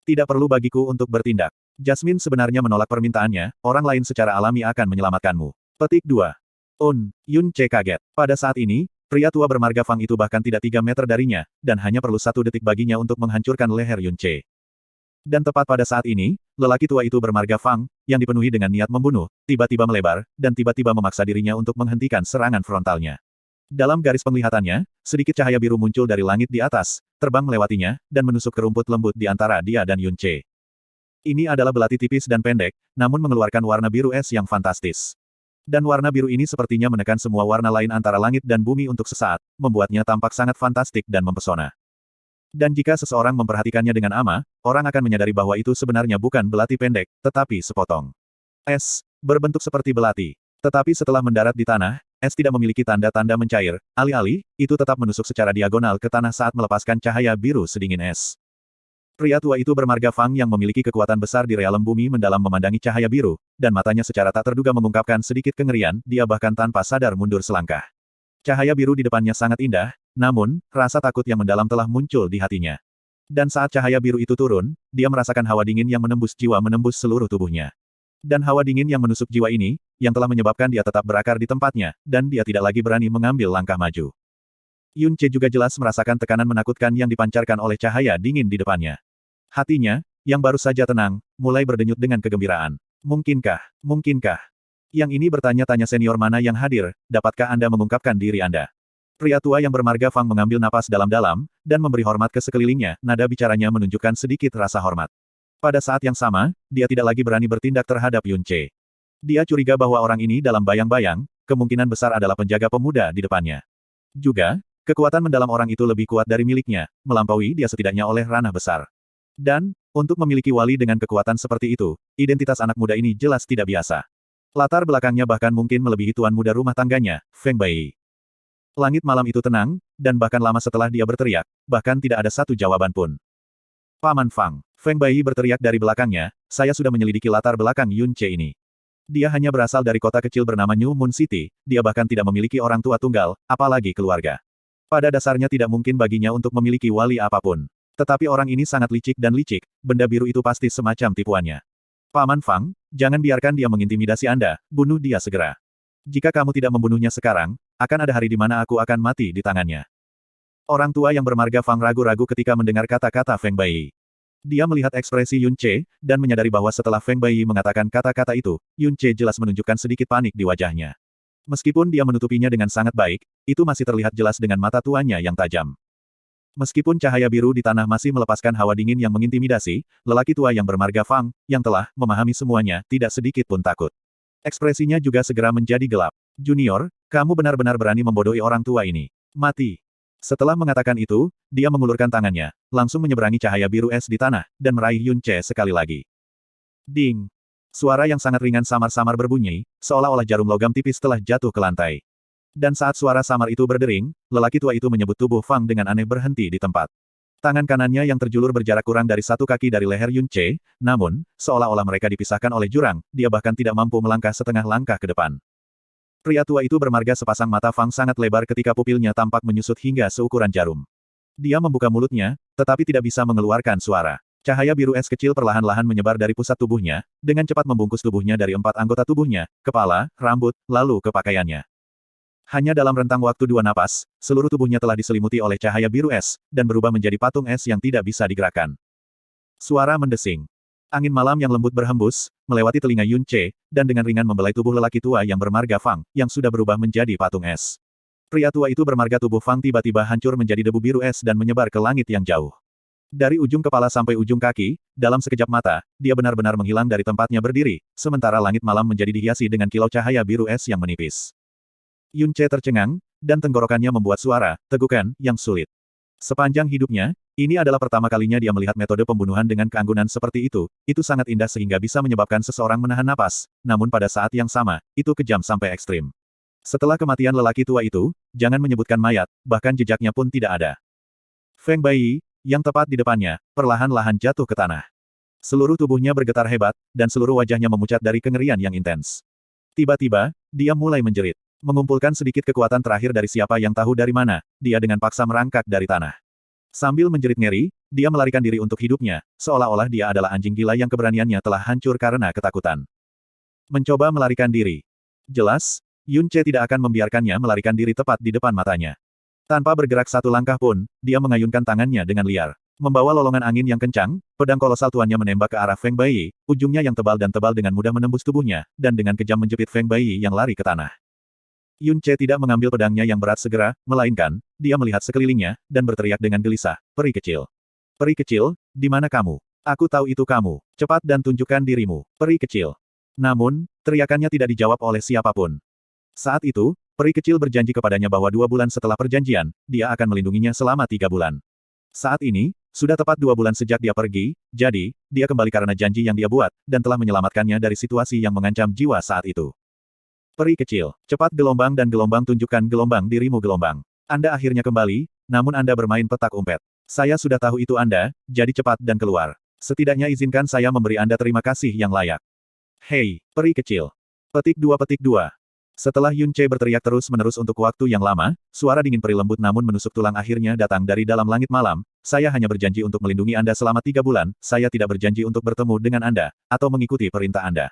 Tidak perlu bagiku untuk bertindak. Jasmine sebenarnya menolak permintaannya, orang lain secara alami akan menyelamatkanmu. Petik 2. Yun Ce kaget. Pada saat ini, pria tua bermarga Fang itu bahkan tidak 3 meter darinya, dan hanya perlu 1 detik baginya untuk menghancurkan leher Yun Ce. Dan tepat pada saat ini, lelaki tua itu bermarga Fang, yang dipenuhi dengan niat membunuh, tiba-tiba melebar, dan tiba-tiba memaksa dirinya untuk menghentikan serangan frontalnya. Dalam garis penglihatannya, sedikit cahaya biru muncul dari langit di atas, terbang melewatinya, dan menusuk ke rumput lembut di antara dia dan Yun Ce. Ini adalah belati tipis dan pendek, namun mengeluarkan warna biru es yang fantastis. Dan warna biru ini sepertinya menekan semua warna lain antara langit dan bumi untuk sesaat, membuatnya tampak sangat fantastik dan mempesona. Dan jika seseorang memperhatikannya dengan ama, orang akan menyadari bahwa itu sebenarnya bukan belati pendek, tetapi sepotong es, berbentuk seperti belati. Tetapi setelah mendarat di tanah, es tidak memiliki tanda-tanda mencair, alih-alih, itu tetap menusuk secara diagonal ke tanah saat melepaskan cahaya biru sedingin es. Pria tua itu bermarga Fang yang memiliki kekuatan besar di realem bumi mendalam memandangi cahaya biru, dan matanya secara tak terduga mengungkapkan sedikit kengerian, dia bahkan tanpa sadar mundur selangkah. Cahaya biru di depannya sangat indah, namun, rasa takut yang mendalam telah muncul di hatinya. Dan saat cahaya biru itu turun, dia merasakan hawa dingin yang menembus jiwa menembus seluruh tubuhnya. Dan hawa dingin yang menusuk jiwa ini, yang telah menyebabkan dia tetap berakar di tempatnya, dan dia tidak lagi berani mengambil langkah maju. Yun Ce juga jelas merasakan tekanan menakutkan yang dipancarkan oleh cahaya dingin di depannya. Hatinya, yang baru saja tenang, mulai berdenyut dengan kegembiraan. Mungkinkah? Mungkinkah? Yang ini bertanya-tanya senior mana yang hadir, dapatkah Anda mengungkapkan diri Anda? Pria tua yang bermarga Fang mengambil napas dalam-dalam, dan memberi hormat ke sekelilingnya, nada bicaranya menunjukkan sedikit rasa hormat. Pada saat yang sama, dia tidak lagi berani bertindak terhadap Yun Ce. Dia curiga bahwa orang ini dalam bayang-bayang, kemungkinan besar adalah penjaga pemuda di depannya. Juga, kekuatan mendalam orang itu lebih kuat dari miliknya, melampaui dia setidaknya oleh ranah besar. Dan, untuk memiliki wali dengan kekuatan seperti itu, identitas anak muda ini jelas tidak biasa. Latar belakangnya bahkan mungkin melebihi tuan muda rumah tangganya, Feng Bai. Langit malam itu tenang, dan bahkan lama setelah dia berteriak, bahkan tidak ada satu jawaban pun. Paman Fang, Feng Bai berteriak dari belakangnya, saya sudah menyelidiki latar belakang Yun Ce ini. Dia hanya berasal dari kota kecil bernama New Moon City, dia bahkan tidak memiliki orang tua tunggal, apalagi keluarga. Pada dasarnya tidak mungkin baginya untuk memiliki wali apapun. Tetapi orang ini sangat licik dan licik, benda biru itu pasti semacam tipuannya. Paman Fang, jangan biarkan dia mengintimidasi Anda, bunuh dia segera. Jika kamu tidak membunuhnya sekarang, akan ada hari di mana aku akan mati di tangannya. Orang tua yang bermarga Fang ragu-ragu ketika mendengar kata-kata Feng Bai. Dia melihat ekspresi Yun Ce, dan menyadari bahwa setelah Feng Bai mengatakan kata-kata itu, Yun Ce jelas menunjukkan sedikit panik di wajahnya. Meskipun dia menutupinya dengan sangat baik, itu masih terlihat jelas dengan mata tuanya yang tajam. Meskipun cahaya biru di tanah masih melepaskan hawa dingin yang mengintimidasi, lelaki tua yang bermarga Fang, yang telah memahami semuanya, tidak sedikit pun takut. Ekspresinya juga segera menjadi gelap. Junior, kamu benar-benar berani membodohi orang tua ini. Mati. Setelah mengatakan itu, dia mengulurkan tangannya, langsung menyeberangi cahaya biru es di tanah, dan meraih Yun Ce sekali lagi. Ding. Suara yang sangat ringan samar-samar berbunyi, seolah-olah jarum logam tipis telah jatuh ke lantai. Dan saat suara samar itu berdering, lelaki tua itu menyebut tubuh Fang dengan aneh berhenti di tempat. Tangan kanannya yang terjulur berjarak kurang dari 1 kaki dari leher Yun Ce, namun, seolah-olah mereka dipisahkan oleh jurang, dia bahkan tidak mampu melangkah setengah langkah ke depan. Pria tua itu bermarga sepasang mata Fang sangat lebar ketika pupilnya tampak menyusut hingga seukuran jarum. Dia membuka mulutnya, tetapi tidak bisa mengeluarkan suara. Cahaya biru es kecil perlahan-lahan menyebar dari pusat tubuhnya, dengan cepat membungkus tubuhnya dari 4 anggota tubuhnya, kepala, rambut, lalu ke pakaiannya. Hanya dalam rentang waktu 2 napas, seluruh tubuhnya telah diselimuti oleh cahaya biru es, dan berubah menjadi patung es yang tidak bisa digerakkan. Suara mendesing. Angin malam yang lembut berhembus, melewati telinga Yun Ce, dan dengan ringan membelai tubuh lelaki tua yang bermarga Fang, yang sudah berubah menjadi patung es. Pria tua itu bermarga tubuh Fang tiba-tiba hancur menjadi debu biru es dan menyebar ke langit yang jauh. Dari ujung kepala sampai ujung kaki, dalam sekejap mata, dia benar-benar menghilang dari tempatnya berdiri, sementara langit malam menjadi dihiasi dengan kilau cahaya biru es yang menipis. Yun Ce tercengang, dan tenggorokannya membuat suara, tegukan, yang sulit. Sepanjang hidupnya, ini adalah pertama kalinya dia melihat metode pembunuhan dengan keanggunan seperti itu sangat indah sehingga bisa menyebabkan seseorang menahan napas, namun pada saat yang sama, itu kejam sampai ekstrim. Setelah kematian lelaki tua itu, jangan menyebutkan mayat, bahkan jejaknya pun tidak ada. Feng Bai, yang tepat di depannya, perlahan-lahan jatuh ke tanah. Seluruh tubuhnya bergetar hebat, dan seluruh wajahnya memucat dari kengerian yang intens. Tiba-tiba, dia mulai menjerit. Mengumpulkan sedikit kekuatan terakhir dari siapa yang tahu dari mana, dia dengan paksa merangkak dari tanah. Sambil menjerit ngeri, dia melarikan diri untuk hidupnya, seolah-olah dia adalah anjing gila yang keberaniannya telah hancur karena ketakutan. Mencoba melarikan diri. Jelas, Yun Ce tidak akan membiarkannya melarikan diri tepat di depan matanya. Tanpa bergerak 1 langkah pun, dia mengayunkan tangannya dengan liar. Membawa lolongan angin yang kencang, pedang kolosal tuannya menembak ke arah Feng Bai, ujungnya yang tebal dan tebal dengan mudah menembus tubuhnya, dan dengan kejam menjepit Feng Bai yang lari ke tanah. Yun Ce tidak mengambil pedangnya yang berat segera, melainkan, dia melihat sekelilingnya, dan berteriak dengan gelisah, "Peri kecil. Peri kecil, di mana kamu? Aku tahu itu kamu. Cepat dan tunjukkan dirimu, peri kecil." Namun, teriakannya tidak dijawab oleh siapapun. Saat itu, peri kecil berjanji kepadanya bahwa 2 bulan setelah perjanjian, dia akan melindunginya selama 3 bulan. Saat ini, sudah tepat 2 bulan sejak dia pergi, jadi, dia kembali karena janji yang dia buat, dan telah menyelamatkannya dari situasi yang mengancam jiwa saat itu. Peri kecil, cepat gelombang dan gelombang tunjukkan gelombang dirimu gelombang. Anda akhirnya kembali, namun Anda bermain petak umpet. Saya sudah tahu itu Anda, jadi cepat dan keluar. Setidaknya izinkan saya memberi Anda terima kasih yang layak. Hei, peri kecil. Petik 2. Setelah Yun Ce berteriak terus-menerus untuk waktu yang lama, suara dingin peri lembut namun menusuk tulang akhirnya datang dari dalam langit malam. Saya hanya berjanji untuk melindungi Anda selama 3 bulan, saya tidak berjanji untuk bertemu dengan Anda, atau mengikuti perintah Anda.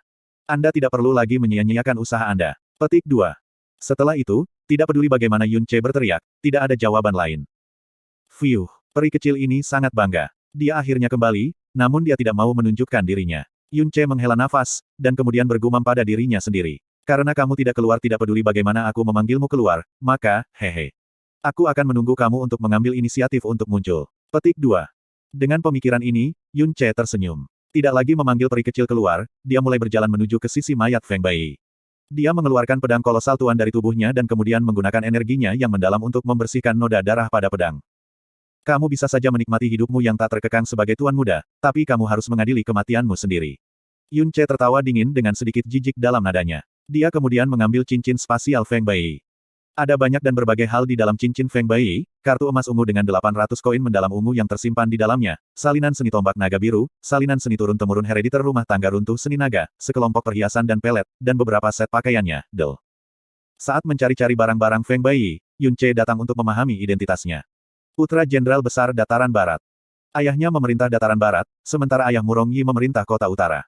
Anda tidak perlu lagi menyia-nyiakan usaha Anda. Petik 2. Setelah itu, tidak peduli bagaimana Yun Ce berteriak, tidak ada jawaban lain. Fiuh, peri kecil ini sangat bangga. Dia akhirnya kembali, namun dia tidak mau menunjukkan dirinya. Yun Ce menghela nafas, dan kemudian bergumam pada dirinya sendiri. Karena kamu tidak keluar tidak peduli bagaimana aku memanggilmu keluar, maka, hehe. Aku akan menunggu kamu untuk mengambil inisiatif untuk muncul. Petik 2. Dengan pemikiran ini, Yun Ce tersenyum. Tidak lagi memanggil peri kecil keluar, dia mulai berjalan menuju ke sisi mayat Feng Bai. Dia mengeluarkan pedang kolosal tuan dari tubuhnya dan kemudian menggunakan energinya yang mendalam untuk membersihkan noda darah pada pedang. Kamu bisa saja menikmati hidupmu yang tak terkekang sebagai tuan muda, tapi kamu harus mengadili kematianmu sendiri. Yun Ce tertawa dingin dengan sedikit jijik dalam nadanya. Dia kemudian mengambil cincin spasial Feng Bai. Ada banyak dan berbagai hal di dalam cincin Feng Bai, kartu emas ungu dengan 800 koin mendalam ungu yang tersimpan di dalamnya, salinan seni tombak naga biru, salinan seni turun-temurun herediter rumah tangga runtuh seni naga, sekelompok perhiasan dan pelet, dan beberapa set pakaiannya, Del. Saat mencari-cari barang-barang Feng Bai, Yun Ce datang untuk memahami identitasnya. Putra Jenderal Besar Dataran Barat. Ayahnya memerintah Dataran Barat, sementara ayah Murong Yi memerintah Kota Utara.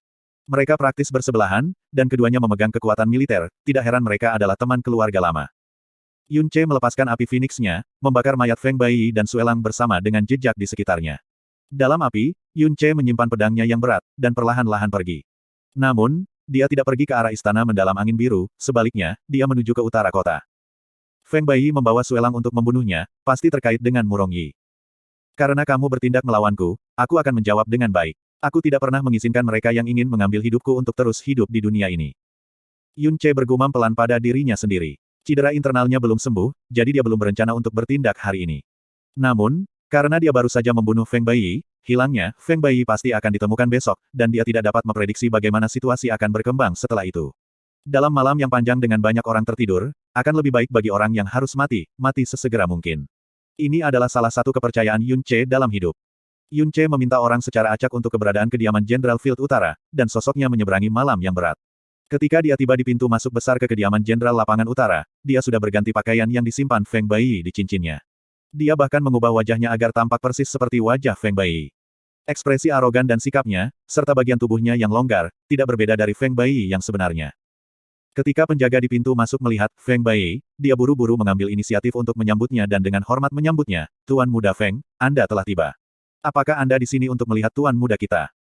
Mereka praktis bersebelahan, dan keduanya memegang kekuatan militer, tidak heran mereka adalah teman keluarga lama. Yun Ce melepaskan api Phoenix-nya, membakar mayat Feng Bai dan Suelang bersama dengan jejak di sekitarnya. Dalam api, Yun Ce menyimpan pedangnya yang berat, dan perlahan-lahan pergi. Namun, dia tidak pergi ke arah istana mendalam angin biru, sebaliknya, dia menuju ke utara kota. Feng Bai membawa Suelang untuk membunuhnya, pasti terkait dengan Murong Yi. Karena kamu bertindak melawanku, aku akan menjawab dengan baik. Aku tidak pernah mengizinkan mereka yang ingin mengambil hidupku untuk terus hidup di dunia ini. Yun Ce bergumam pelan pada dirinya sendiri. Cedera internalnya belum sembuh, jadi dia belum berencana untuk bertindak hari ini. Namun, karena dia baru saja membunuh Feng Bai, hilangnya, Feng Bai pasti akan ditemukan besok, dan dia tidak dapat memprediksi bagaimana situasi akan berkembang setelah itu. Dalam malam yang panjang dengan banyak orang tertidur, akan lebih baik bagi orang yang harus mati, mati sesegera mungkin. Ini adalah salah satu kepercayaan Yun Ce dalam hidup. Yun Ce meminta orang secara acak untuk keberadaan kediaman Jenderal Field Utara, dan sosoknya menyeberangi malam yang berat. Ketika dia tiba di pintu masuk besar ke kediaman Jenderal Lapangan Utara, dia sudah berganti pakaian yang disimpan Feng Bai di cincinnya. Dia bahkan mengubah wajahnya agar tampak persis seperti wajah Feng Bai. Ekspresi arogan dan sikapnya, serta bagian tubuhnya yang longgar, tidak berbeda dari Feng Bai yang sebenarnya. Ketika penjaga di pintu masuk melihat Feng Bai, dia buru-buru mengambil inisiatif untuk menyambutnya dan dengan hormat menyambutnya, Tuan Muda Feng, Anda telah tiba. Apakah Anda di sini untuk melihat Tuan Muda kita?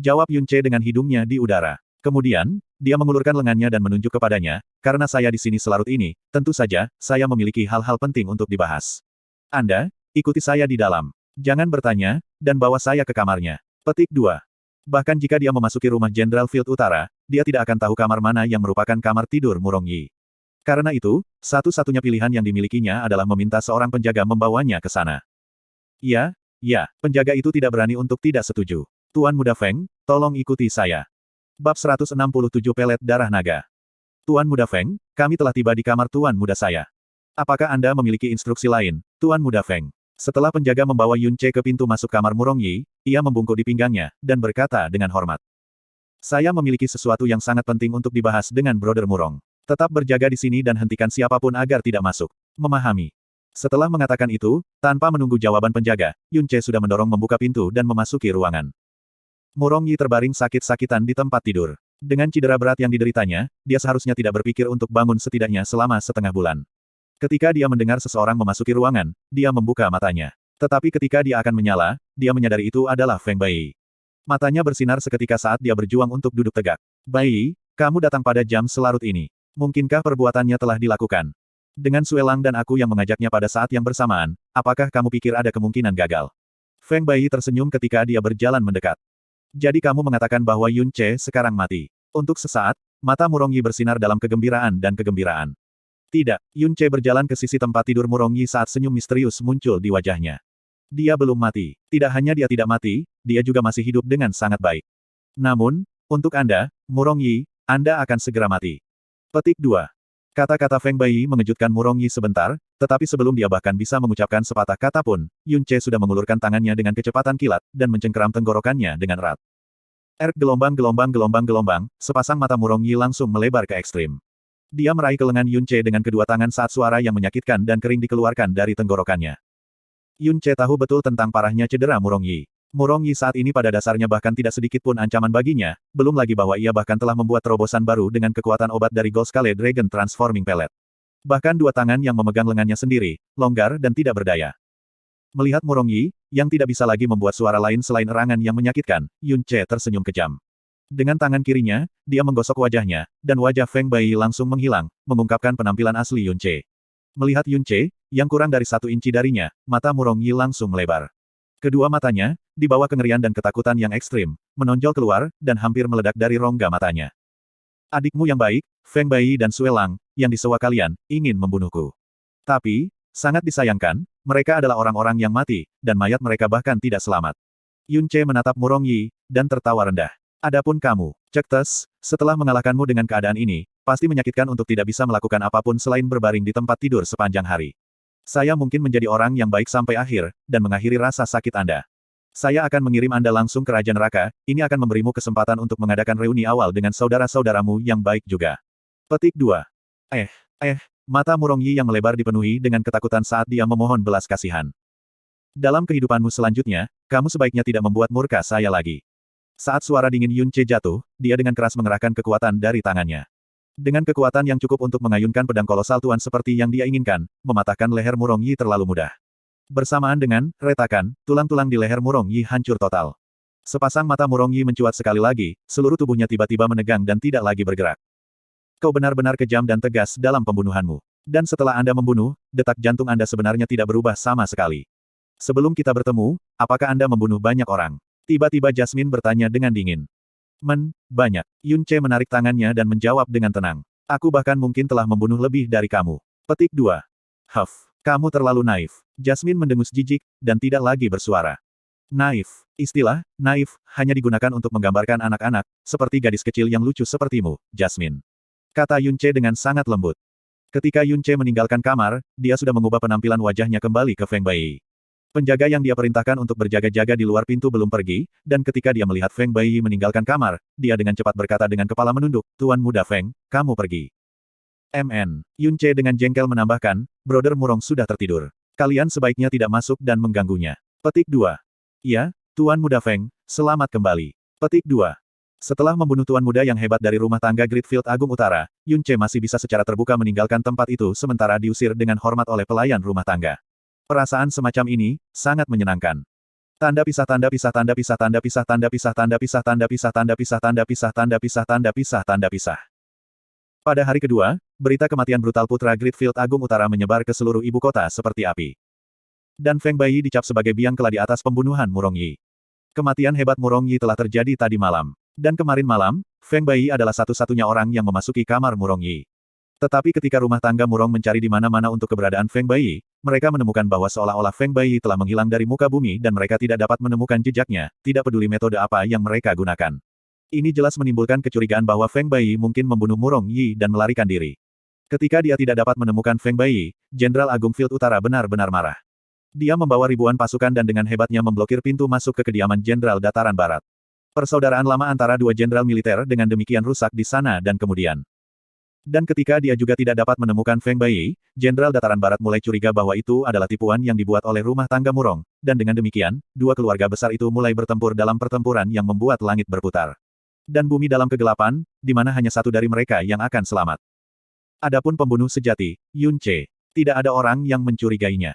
Jawab Yun Ce dengan hidungnya di udara. Kemudian, dia mengulurkan lengannya dan menunjuk kepadanya, karena saya di sini selarut ini, tentu saja, saya memiliki hal-hal penting untuk dibahas. Anda, ikuti saya di dalam. Jangan bertanya, dan bawa saya ke kamarnya. Petik 2. Bahkan jika dia memasuki rumah Jenderal Field Utara, dia tidak akan tahu kamar mana yang merupakan kamar tidur Murong Yi. Karena itu, satu-satunya pilihan yang dimilikinya adalah meminta seorang penjaga membawanya ke sana. Ya, penjaga itu tidak berani untuk tidak setuju. Tuan Muda Feng, tolong ikuti saya. Bab 167 Pelet Darah Naga. Tuan Muda Feng, kami telah tiba di kamar Tuan Muda saya. Apakah Anda memiliki instruksi lain, Tuan Muda Feng? Setelah penjaga membawa Yun Ce ke pintu masuk kamar Murong Yi, ia membungkuk di pinggangnya, dan berkata dengan hormat. Saya memiliki sesuatu yang sangat penting untuk dibahas dengan Brother Murong. Tetap berjaga di sini dan hentikan siapapun agar tidak masuk. Memahami. Setelah mengatakan itu, tanpa menunggu jawaban penjaga, Yun Ce sudah mendorong membuka pintu dan memasuki ruangan. Murong Yi terbaring sakit-sakitan di tempat tidur. Dengan cedera berat yang dideritanya, dia seharusnya tidak berpikir untuk bangun setidaknya selama setengah bulan. Ketika dia mendengar seseorang memasuki ruangan, dia membuka matanya. Tetapi ketika dia akan menyala, dia menyadari itu adalah Feng Bai. Matanya bersinar seketika saat dia berjuang untuk duduk tegak. Bai, kamu datang pada jam selarut ini. Mungkinkah perbuatannya telah dilakukan? Dengan Suelang dan aku yang mengajaknya pada saat yang bersamaan, apakah kamu pikir ada kemungkinan gagal? Feng Bai tersenyum ketika dia berjalan mendekat. Jadi kamu mengatakan bahwa Yun Ce sekarang mati. Untuk sesaat, mata Murong Yi bersinar dalam kegembiraan dan kegembiraan. Tidak, Yun Ce berjalan ke sisi tempat tidur Murong Yi saat senyum misterius muncul di wajahnya. Dia belum mati. Tidak hanya dia tidak mati, dia juga masih hidup dengan sangat baik. Namun, untuk Anda, Murong Yi, Anda akan segera mati. Petik 2. Kata-kata Feng Bai mengejutkan Murong Yi sebentar, tetapi sebelum dia bahkan bisa mengucapkan sepatah kata pun, Yun Ce sudah mengulurkan tangannya dengan kecepatan kilat, dan mencengkeram tenggorokannya dengan erat. Gelombang, sepasang mata Murong Yi langsung melebar ke ekstrim. Dia meraih ke lengan Yun Ce dengan kedua tangan saat suara yang menyakitkan dan kering dikeluarkan dari tenggorokannya. Yun Ce tahu betul tentang parahnya cedera Murong Yi. Murong Yi saat ini pada dasarnya bahkan tidak sedikit pun ancaman baginya, belum lagi bahwa ia bahkan telah membuat terobosan baru dengan kekuatan obat dari Gold Scale Dragon Transforming Pellet. Bahkan dua tangan yang memegang lengannya sendiri, longgar dan tidak berdaya. Melihat Murong Yi, yang tidak bisa lagi membuat suara lain selain erangan yang menyakitkan, Yun Ce tersenyum kejam. Dengan tangan kirinya, dia menggosok wajahnya, dan wajah Feng Bai langsung menghilang, mengungkapkan penampilan asli Yun Ce. Melihat Yun Ce, yang kurang dari 1 inci darinya, mata Murong Yi langsung melebar. Kedua matanya, di bawah kengerian dan ketakutan yang ekstrim, menonjol keluar, dan hampir meledak dari rongga matanya. Adikmu yang baik, Feng Bai dan Sue Lang, yang disewa kalian, ingin membunuhku. Tapi, sangat disayangkan, mereka adalah orang-orang yang mati, dan mayat mereka bahkan tidak selamat. Yun Ce menatap Murong Yi, dan tertawa rendah. Adapun kamu, Cektes, setelah mengalahkanmu dengan keadaan ini, pasti menyakitkan untuk tidak bisa melakukan apapun selain berbaring di tempat tidur sepanjang hari. Saya mungkin menjadi orang yang baik sampai akhir, dan mengakhiri rasa sakit Anda. Saya akan mengirim Anda langsung ke Raja Neraka, ini akan memberimu kesempatan untuk mengadakan reuni awal dengan saudara-saudaramu yang baik juga. Petik 2. Mata Murong Yi yang melebar dipenuhi dengan ketakutan saat dia memohon belas kasihan. Dalam kehidupanmu selanjutnya, kamu sebaiknya tidak membuat murka saya lagi. Saat suara dingin Yun Ce jatuh, dia dengan keras mengerahkan kekuatan dari tangannya. Dengan kekuatan yang cukup untuk mengayunkan pedang kolosal tuan seperti yang dia inginkan, mematahkan leher Murong Yi terlalu mudah. Bersamaan dengan retakan, tulang-tulang di leher Murong Yi hancur total. Sepasang mata Murong Yi mencuat sekali lagi, seluruh tubuhnya tiba-tiba menegang dan tidak lagi bergerak. Kau benar-benar kejam dan tegas dalam pembunuhanmu. Dan setelah Anda membunuh, detak jantung Anda sebenarnya tidak berubah sama sekali. Sebelum kita bertemu, apakah Anda membunuh banyak orang? Tiba-tiba Jasmine bertanya dengan dingin. Banyak. Yun Ce menarik tangannya dan menjawab dengan tenang. Aku bahkan mungkin telah membunuh lebih dari kamu. Petik 2. Kamu terlalu naif. Jasmine mendengus jijik, dan tidak lagi bersuara. Naif. Istilah, naif, hanya digunakan untuk menggambarkan anak-anak, seperti gadis kecil yang lucu sepertimu, Jasmine. Kata Yun Ce dengan sangat lembut. Ketika Yun Ce meninggalkan kamar, dia sudah mengubah penampilan wajahnya kembali ke Feng Bai. Penjaga yang dia perintahkan untuk berjaga-jaga di luar pintu belum pergi, dan ketika dia melihat Feng Bai meninggalkan kamar, dia dengan cepat berkata dengan kepala menunduk, Tuan Muda Feng, kamu pergi. Yun Ce dengan jengkel menambahkan, Brother Murong sudah tertidur. Kalian sebaiknya tidak masuk dan mengganggunya. Petik 2. Ya, Tuan Muda Feng, selamat kembali. Petik 2. Setelah membunuh Tuan Muda yang hebat dari rumah tangga Gridfield Agung Utara, Yun Ce masih bisa secara terbuka meninggalkan tempat itu sementara diusir dengan hormat oleh pelayan rumah tangga. Perasaan semacam ini, sangat menyenangkan. Tanda pisah tanda pisah tanda pisah tanda pisah tanda pisah tanda pisah tanda pisah tanda pisah tanda pisah tanda pisah tanda pisah tanda pisah. Pada hari kedua, berita kematian brutal putra Gridfield Agung Utara menyebar ke seluruh ibu kota seperti api. Dan Feng Bai dicap sebagai biang keladi atas pembunuhan Murong Yi. Kematian hebat Murong Yi telah terjadi tadi malam. Dan kemarin malam, Feng Bai adalah satu-satunya orang yang memasuki kamar Murong Yi. Tetapi ketika rumah tangga Murong mencari di mana-mana untuk keberadaan Feng Bai, mereka menemukan bahwa seolah-olah Feng Bai telah menghilang dari muka bumi dan mereka tidak dapat menemukan jejaknya, tidak peduli metode apa yang mereka gunakan. Ini jelas menimbulkan kecurigaan bahwa Feng Bai mungkin membunuh Murong Yi dan melarikan diri. Ketika dia tidak dapat menemukan Feng Bai, Jenderal Agung Field Utara benar-benar marah. Dia membawa ribuan pasukan dan dengan hebatnya memblokir pintu masuk ke kediaman Jenderal Dataran Barat. Persaudaraan lama antara dua jenderal militer dengan demikian rusak di sana dan kemudian. Dan ketika dia juga tidak dapat menemukan Feng Bai, Jenderal Dataran Barat mulai curiga bahwa itu adalah tipuan yang dibuat oleh rumah tangga Murong, dan dengan demikian, dua keluarga besar itu mulai bertempur dalam pertempuran yang membuat langit berputar. Dan bumi dalam kegelapan, di mana hanya satu dari mereka yang akan selamat. Adapun pembunuh sejati, Yun Ce. Tidak ada orang yang mencurigainya.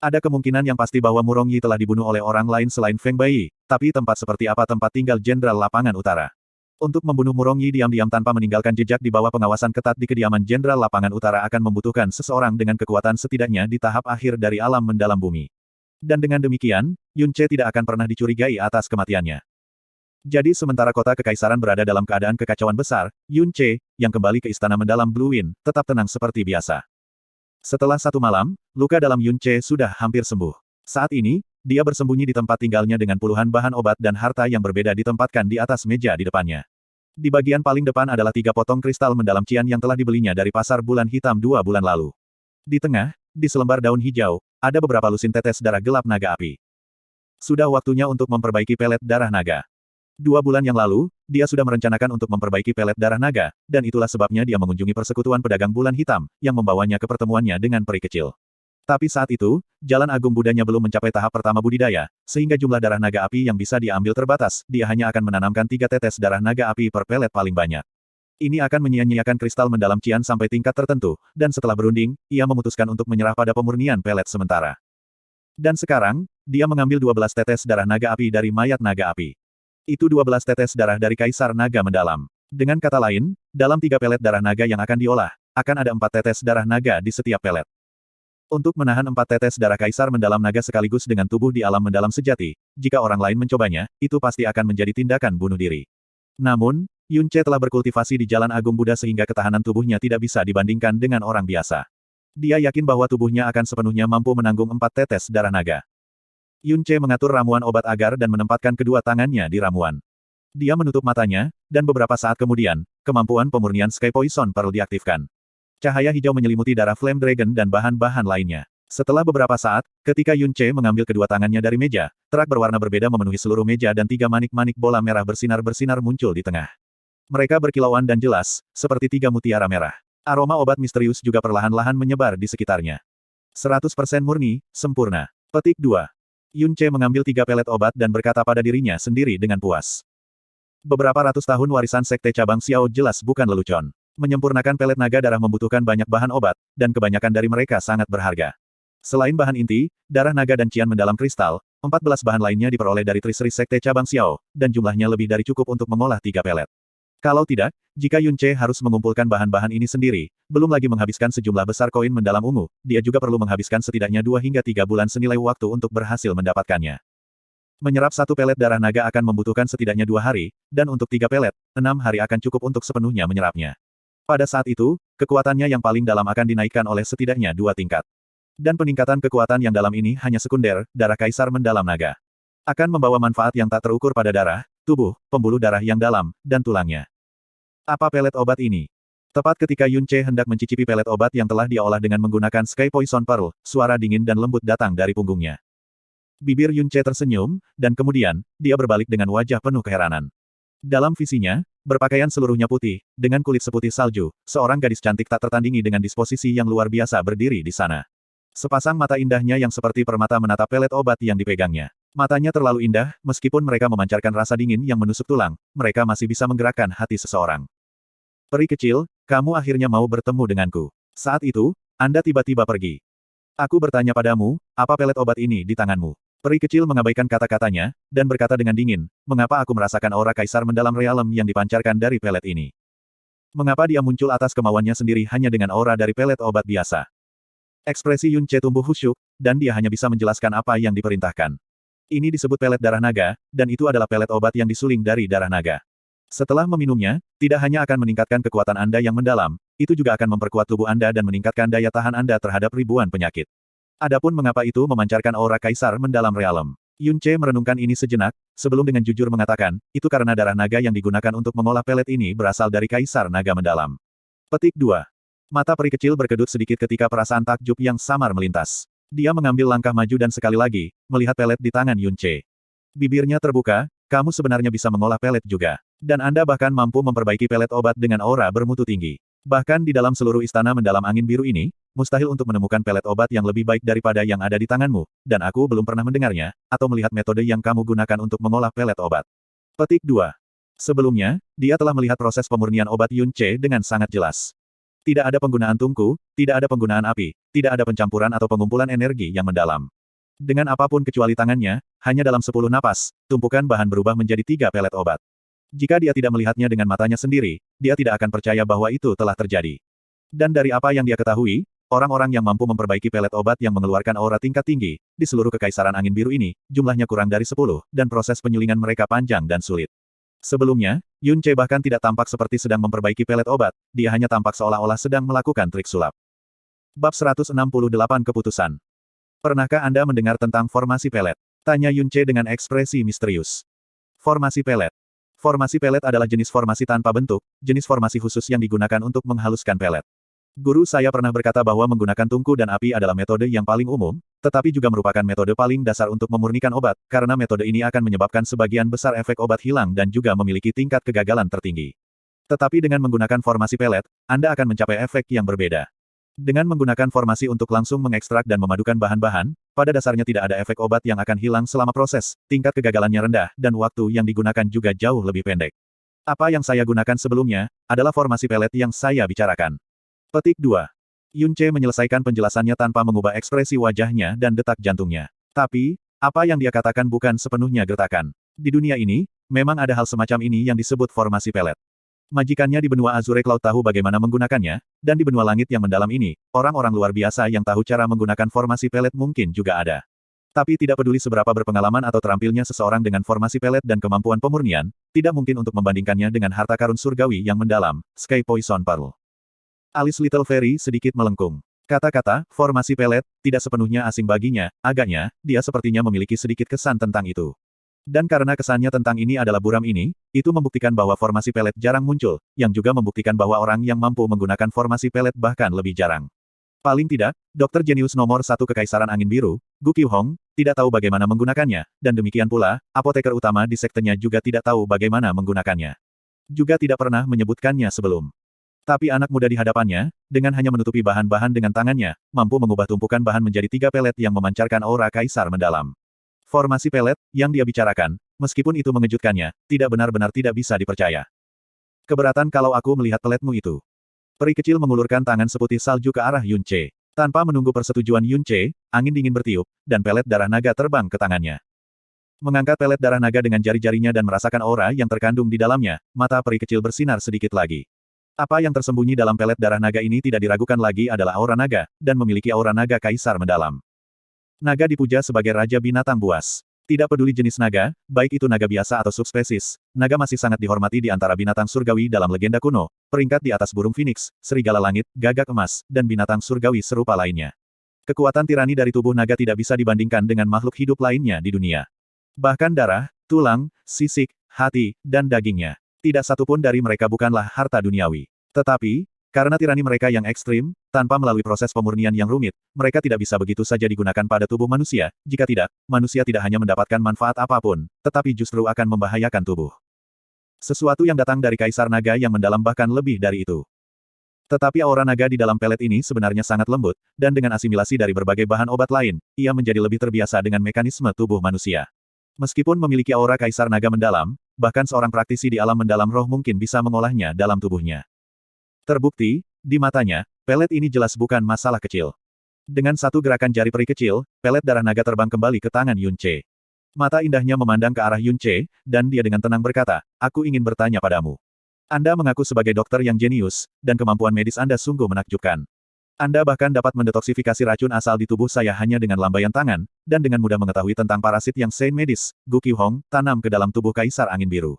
Ada kemungkinan yang pasti bahwa Murong Yi telah dibunuh oleh orang lain selain Feng Bai, tapi tempat seperti apa tempat tinggal Jenderal Lapangan Utara? Untuk membunuh Murong Yi diam-diam tanpa meninggalkan jejak di bawah pengawasan ketat di kediaman Jenderal Lapangan Utara akan membutuhkan seseorang dengan kekuatan setidaknya di tahap akhir dari alam mendalam bumi. Dan dengan demikian, Yun Ce tidak akan pernah dicurigai atas kematiannya. Jadi sementara kota kekaisaran berada dalam keadaan kekacauan besar, Yun Ce, yang kembali ke istana mendalam Blue Wind, tetap tenang seperti biasa. Setelah satu malam, luka dalam Yun Ce sudah hampir sembuh. Saat ini, dia bersembunyi di tempat tinggalnya dengan puluhan bahan obat dan harta yang berbeda ditempatkan di atas meja di depannya. Di bagian paling depan adalah 3 potong kristal mendalam cian yang telah dibelinya dari pasar bulan hitam 2 bulan lalu. Di tengah, di selembar daun hijau, ada beberapa lusin tetes darah gelap naga api. Sudah waktunya untuk memperbaiki pelet darah naga. 2 bulan yang lalu, dia sudah merencanakan untuk memperbaiki pelet darah naga, dan itulah sebabnya dia mengunjungi persekutuan pedagang bulan hitam, yang membawanya ke pertemuannya dengan peri kecil. Tapi saat itu, jalan agung Budanya belum mencapai tahap pertama budidaya, sehingga jumlah darah naga api yang bisa diambil terbatas, dia hanya akan menanamkan 3 tetes darah naga api per pelet paling banyak. Ini akan menyia-nyiakan kristal mendalam Qian sampai tingkat tertentu, dan setelah berunding, ia memutuskan untuk menyerah pada pemurnian pelet sementara. Dan sekarang, dia mengambil 12 tetes darah naga api dari mayat naga api. Itu 12 tetes darah dari Kaisar Naga Mendalam. Dengan kata lain, dalam 3 pelet darah naga yang akan diolah, akan ada 4 tetes darah naga di setiap pelet. Untuk menahan 4 tetes darah Kaisar Mendalam Naga sekaligus dengan tubuh di alam mendalam sejati, jika orang lain mencobanya, itu pasti akan menjadi tindakan bunuh diri. Namun, Yun Ce telah berkultivasi di Jalan Agung Buddha sehingga ketahanan tubuhnya tidak bisa dibandingkan dengan orang biasa. Dia yakin bahwa tubuhnya akan sepenuhnya mampu menanggung 4 tetes darah naga. Yun Ce mengatur ramuan obat agar dan menempatkan kedua tangannya di ramuan. Dia menutup matanya, dan beberapa saat kemudian, kemampuan pemurnian Sky Poison Pearl diaktifkan. Cahaya hijau menyelimuti darah Flame Dragon dan bahan-bahan lainnya. Setelah beberapa saat, ketika Yun Ce mengambil kedua tangannya dari meja, terak berwarna berbeda memenuhi seluruh meja dan 3 manik-manik bola merah bersinar-bersinar muncul di tengah. Mereka berkilauan dan jelas, seperti 3 mutiara merah. Aroma obat misterius juga perlahan-lahan menyebar di sekitarnya. 100% murni, sempurna. Petik 2. Yun Ce mengambil 3 pelet obat dan berkata pada dirinya sendiri dengan puas. Beberapa ratus tahun warisan Sekte Cabang Xiao jelas bukan lelucon. Menyempurnakan pelet naga darah membutuhkan banyak bahan obat, dan kebanyakan dari mereka sangat berharga. Selain bahan inti, darah naga dan cian mendalam kristal, 14 bahan lainnya diperoleh dari Trisri Sekte Cabang Xiao, dan jumlahnya lebih dari cukup untuk mengolah 3 pelet. Kalau tidak, jika Yun Ce harus mengumpulkan bahan-bahan ini sendiri, belum lagi menghabiskan sejumlah besar koin mendalam ungu, dia juga perlu menghabiskan setidaknya 2 hingga 3 bulan senilai waktu untuk berhasil mendapatkannya. Menyerap 1 pelet darah naga akan membutuhkan setidaknya 2 hari, dan untuk 3 pelet, 6 hari akan cukup untuk sepenuhnya menyerapnya. Pada saat itu, kekuatannya yang paling dalam akan dinaikkan oleh setidaknya 2 tingkat. Dan peningkatan kekuatan yang dalam ini hanya sekunder, darah Kaisar Mendalam Naga. Akan membawa manfaat yang tak terukur pada darah, tubuh, pembuluh darah yang dalam, dan tulangnya. Apa pelet obat ini? Tepat ketika Yun Ce hendak mencicipi pelet obat yang telah dia olah dengan menggunakan Sky Poison Pearl, suara dingin dan lembut datang dari punggungnya. Bibir Yun Ce tersenyum, dan kemudian, dia berbalik dengan wajah penuh keheranan. Dalam visinya, berpakaian seluruhnya putih, dengan kulit seputih salju, seorang gadis cantik tak tertandingi dengan disposisi yang luar biasa berdiri di sana. Sepasang mata indahnya yang seperti permata menatap pelet obat yang dipegangnya. Matanya terlalu indah, meskipun mereka memancarkan rasa dingin yang menusuk tulang, mereka masih bisa menggerakkan hati seseorang. Peri kecil, kamu akhirnya mau bertemu denganku. Saat itu, Anda tiba-tiba pergi. Aku bertanya padamu, apa pelet obat ini di tanganmu? Peri kecil mengabaikan kata-katanya, dan berkata dengan dingin, mengapa aku merasakan aura Kaisar Mendalam Realem yang dipancarkan dari pelet ini? Mengapa dia muncul atas kemauannya sendiri hanya dengan aura dari pelet obat biasa? Ekspresi Yun Ce tumbuh khusyuk, dan dia hanya bisa menjelaskan apa yang diperintahkan. Ini disebut pelet darah naga, dan itu adalah pelet obat yang disuling dari darah naga. Setelah meminumnya, tidak hanya akan meningkatkan kekuatan Anda yang mendalam, itu juga akan memperkuat tubuh Anda dan meningkatkan daya tahan Anda terhadap ribuan penyakit. Adapun mengapa itu memancarkan aura Kaisar Mendalam Realem. Yun Ce merenungkan ini sejenak, sebelum dengan jujur mengatakan, itu karena darah naga yang digunakan untuk mengolah pelet ini berasal dari Kaisar Naga Mendalam. Petik 2. Mata peri kecil berkedut sedikit ketika perasaan takjub yang samar melintas. Dia mengambil langkah maju dan sekali lagi, melihat pelet di tangan Yun Ce. Bibirnya terbuka, kamu sebenarnya bisa mengolah pelet juga. Dan Anda bahkan mampu memperbaiki pelet obat dengan aura bermutu tinggi. Bahkan di dalam seluruh istana mendalam angin biru ini, mustahil untuk menemukan pelet obat yang lebih baik daripada yang ada di tanganmu, dan aku belum pernah mendengarnya, atau melihat metode yang kamu gunakan untuk mengolah pelet obat. Petik 2. Sebelumnya, dia telah melihat proses pemurnian obat Yun Ce dengan sangat jelas. Tidak ada penggunaan tungku, tidak ada penggunaan api, tidak ada pencampuran atau pengumpulan energi yang mendalam. Dengan apapun kecuali tangannya, hanya dalam 10 napas, tumpukan bahan berubah menjadi 3 pelet obat. Jika dia tidak melihatnya dengan matanya sendiri, dia tidak akan percaya bahwa itu telah terjadi. Dan dari apa yang dia ketahui, orang-orang yang mampu memperbaiki pelet obat yang mengeluarkan aura tingkat tinggi, di seluruh kekaisaran angin biru ini, jumlahnya kurang dari 10, dan proses penyulingan mereka panjang dan sulit. Sebelumnya, Yun Ce bahkan tidak tampak seperti sedang memperbaiki pelet obat, dia hanya tampak seolah-olah sedang melakukan trik sulap. Bab 168 Keputusan. Pernahkah Anda mendengar tentang formasi pelet? Tanya Yun Ce dengan ekspresi misterius. Formasi pelet. Formasi pelet adalah jenis formasi tanpa bentuk, jenis formasi khusus yang digunakan untuk menghaluskan pelet. Guru saya pernah berkata bahwa menggunakan tungku dan api adalah metode yang paling umum, tetapi juga merupakan metode paling dasar untuk memurnikan obat, karena metode ini akan menyebabkan sebagian besar efek obat hilang dan juga memiliki tingkat kegagalan tertinggi. Tetapi dengan menggunakan formasi pelet, Anda akan mencapai efek yang berbeda. Dengan menggunakan formasi untuk langsung mengekstrak dan memadukan bahan-bahan, pada dasarnya tidak ada efek obat yang akan hilang selama proses, tingkat kegagalannya rendah, dan waktu yang digunakan juga jauh lebih pendek. Apa yang saya gunakan sebelumnya, adalah formasi pelet yang saya bicarakan. Petik 2. Yunce menyelesaikan penjelasannya tanpa mengubah ekspresi wajahnya dan detak jantungnya. Tapi, apa yang dia katakan bukan sepenuhnya gertakan. Di dunia ini, memang ada hal semacam ini yang disebut formasi pelet. Majikannya di benua Azure Cloud tahu bagaimana menggunakannya, dan di benua langit yang mendalam ini, orang-orang luar biasa yang tahu cara menggunakan formasi pelet mungkin juga ada. Tapi tidak peduli seberapa berpengalaman atau terampilnya seseorang dengan formasi pelet dan kemampuan pemurnian, tidak mungkin untuk membandingkannya dengan harta karun surgawi yang mendalam, Sky Poison Pearl. Alis Little Fairy sedikit melengkung. Kata-kata, formasi pelet, tidak sepenuhnya asing baginya, agaknya, dia sepertinya memiliki sedikit kesan tentang itu. Dan karena kesannya tentang ini adalah buram ini, itu membuktikan bahwa formasi pelet jarang muncul, yang juga membuktikan bahwa orang yang mampu menggunakan formasi pelet bahkan lebih jarang. Paling tidak, dokter jenius nomor 1 Kekaisaran Angin Biru, Gu Qiuhong, tidak tahu bagaimana menggunakannya, dan demikian pula, apoteker utama di sektenya juga tidak tahu bagaimana menggunakannya. Juga tidak pernah menyebutkannya sebelum. Tapi anak muda di hadapannya, dengan hanya menutupi bahan-bahan dengan tangannya, mampu mengubah tumpukan bahan menjadi 3 pelet yang memancarkan aura kaisar mendalam. Formasi pelet, yang dia bicarakan, meskipun itu mengejutkannya, tidak benar-benar tidak bisa dipercaya. Keberatan kalau aku melihat peletmu itu. Peri kecil mengulurkan tangan seputih salju ke arah Yunce. Tanpa menunggu persetujuan Yunce, angin dingin bertiup, dan pelet darah naga terbang ke tangannya. Mengangkat pelet darah naga dengan jari-jarinya dan merasakan aura yang terkandung di dalamnya, mata peri kecil bersinar sedikit lagi. Apa yang tersembunyi dalam pelet darah naga ini tidak diragukan lagi adalah aura naga, dan memiliki aura naga kaisar mendalam. Naga dipuja sebagai raja binatang buas. Tidak peduli jenis naga, baik itu naga biasa atau subspesies, naga masih sangat dihormati di antara binatang surgawi dalam legenda kuno, peringkat di atas burung phoenix, serigala langit, gagak emas, dan binatang surgawi serupa lainnya. Kekuatan tirani dari tubuh naga tidak bisa dibandingkan dengan makhluk hidup lainnya di dunia. Bahkan darah, tulang, sisik, hati, dan dagingnya. Tidak satupun dari mereka bukanlah harta duniawi. Tetapi, karena tirani mereka yang ekstrim, tanpa melalui proses pemurnian yang rumit, mereka tidak bisa begitu saja digunakan pada tubuh manusia, jika tidak, manusia tidak hanya mendapatkan manfaat apapun, tetapi justru akan membahayakan tubuh. Sesuatu yang datang dari Kaisar Naga yang mendalam bahkan lebih dari itu. Tetapi aura naga di dalam pelet ini sebenarnya sangat lembut, dan dengan asimilasi dari berbagai bahan obat lain, ia menjadi lebih terbiasa dengan mekanisme tubuh manusia. Meskipun memiliki aura Kaisar Naga mendalam, bahkan seorang praktisi di alam mendalam roh mungkin bisa mengolahnya dalam tubuhnya. Terbukti, di matanya, pelet ini jelas bukan masalah kecil. Dengan satu gerakan jari peri kecil, pelet darah naga terbang kembali ke tangan Yunce. Mata indahnya memandang ke arah Yunce, dan dia dengan tenang berkata, "Aku ingin bertanya padamu. Anda mengaku sebagai dokter yang jenius, dan kemampuan medis Anda sungguh menakjubkan. Anda bahkan dapat mendetoksifikasi racun asal di tubuh saya hanya dengan lambaian tangan, dan dengan mudah mengetahui tentang parasit yang Saint Medis, Gu Qiuhong, tanam ke dalam tubuh Kaisar Angin Biru.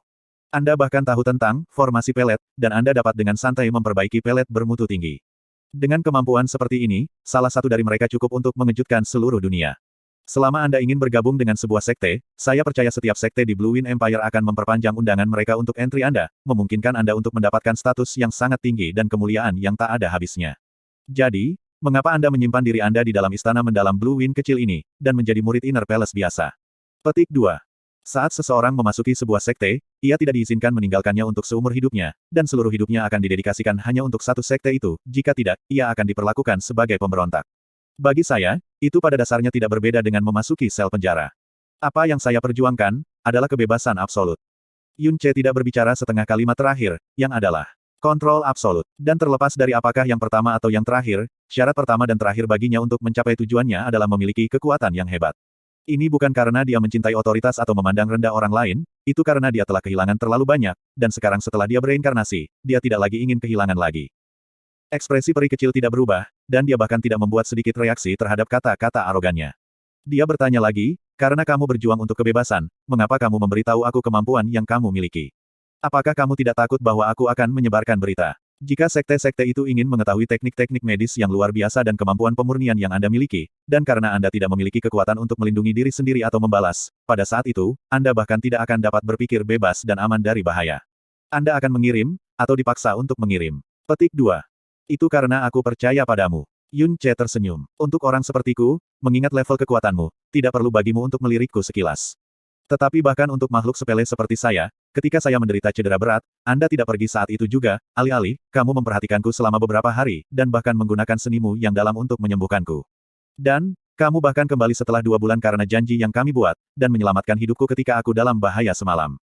Anda bahkan tahu tentang formasi pelet, dan Anda dapat dengan santai memperbaiki pelet bermutu tinggi. Dengan kemampuan seperti ini, salah satu dari mereka cukup untuk mengejutkan seluruh dunia. Selama Anda ingin bergabung dengan sebuah sekte, saya percaya setiap sekte di Blue Wind Empire akan memperpanjang undangan mereka untuk entry Anda, memungkinkan Anda untuk mendapatkan status yang sangat tinggi dan kemuliaan yang tak ada habisnya. Jadi, mengapa Anda menyimpan diri Anda di dalam istana mendalam Blue Wind kecil ini, dan menjadi murid Inner Palace biasa?" Petik 2. Saat seseorang memasuki sebuah sekte, ia tidak diizinkan meninggalkannya untuk seumur hidupnya, dan seluruh hidupnya akan didedikasikan hanya untuk satu sekte itu, jika tidak, ia akan diperlakukan sebagai pemberontak. Bagi saya, itu pada dasarnya tidak berbeda dengan memasuki sel penjara. Apa yang saya perjuangkan, adalah kebebasan absolut. Yunce tidak berbicara setengah kalimat terakhir, yang adalah kontrol absolut. Dan terlepas dari apakah yang pertama atau yang terakhir, syarat pertama dan terakhir baginya untuk mencapai tujuannya adalah memiliki kekuatan yang hebat. Ini bukan karena dia mencintai otoritas atau memandang rendah orang lain, itu karena dia telah kehilangan terlalu banyak, dan sekarang setelah dia bereinkarnasi, dia tidak lagi ingin kehilangan lagi. Ekspresi peri kecil tidak berubah, dan dia bahkan tidak membuat sedikit reaksi terhadap kata-kata arogannya. Dia bertanya lagi, "Karena kamu berjuang untuk kebebasan, mengapa kamu memberitahu aku kemampuan yang kamu miliki? Apakah kamu tidak takut bahwa aku akan menyebarkan berita? Jika sekte-sekte itu ingin mengetahui teknik-teknik medis yang luar biasa dan kemampuan pemurnian yang Anda miliki, dan karena Anda tidak memiliki kekuatan untuk melindungi diri sendiri atau membalas, pada saat itu, Anda bahkan tidak akan dapat berpikir bebas dan aman dari bahaya. Anda akan mengirim, atau dipaksa untuk mengirim." Petik 2. Itu karena aku percaya padamu. Yunce tersenyum. Untuk orang sepertiku, mengingat level kekuatanmu, tidak perlu bagimu untuk melirikku sekilas. Tetapi bahkan untuk makhluk sepele seperti saya, ketika saya menderita cedera berat, Anda tidak pergi saat itu juga, alih-alih, kamu memperhatikanku selama beberapa hari, dan bahkan menggunakan senimu yang dalam untuk menyembuhkanku. Dan, kamu bahkan kembali setelah 2 bulan karena janji yang kami buat, dan menyelamatkan hidupku ketika aku dalam bahaya semalam.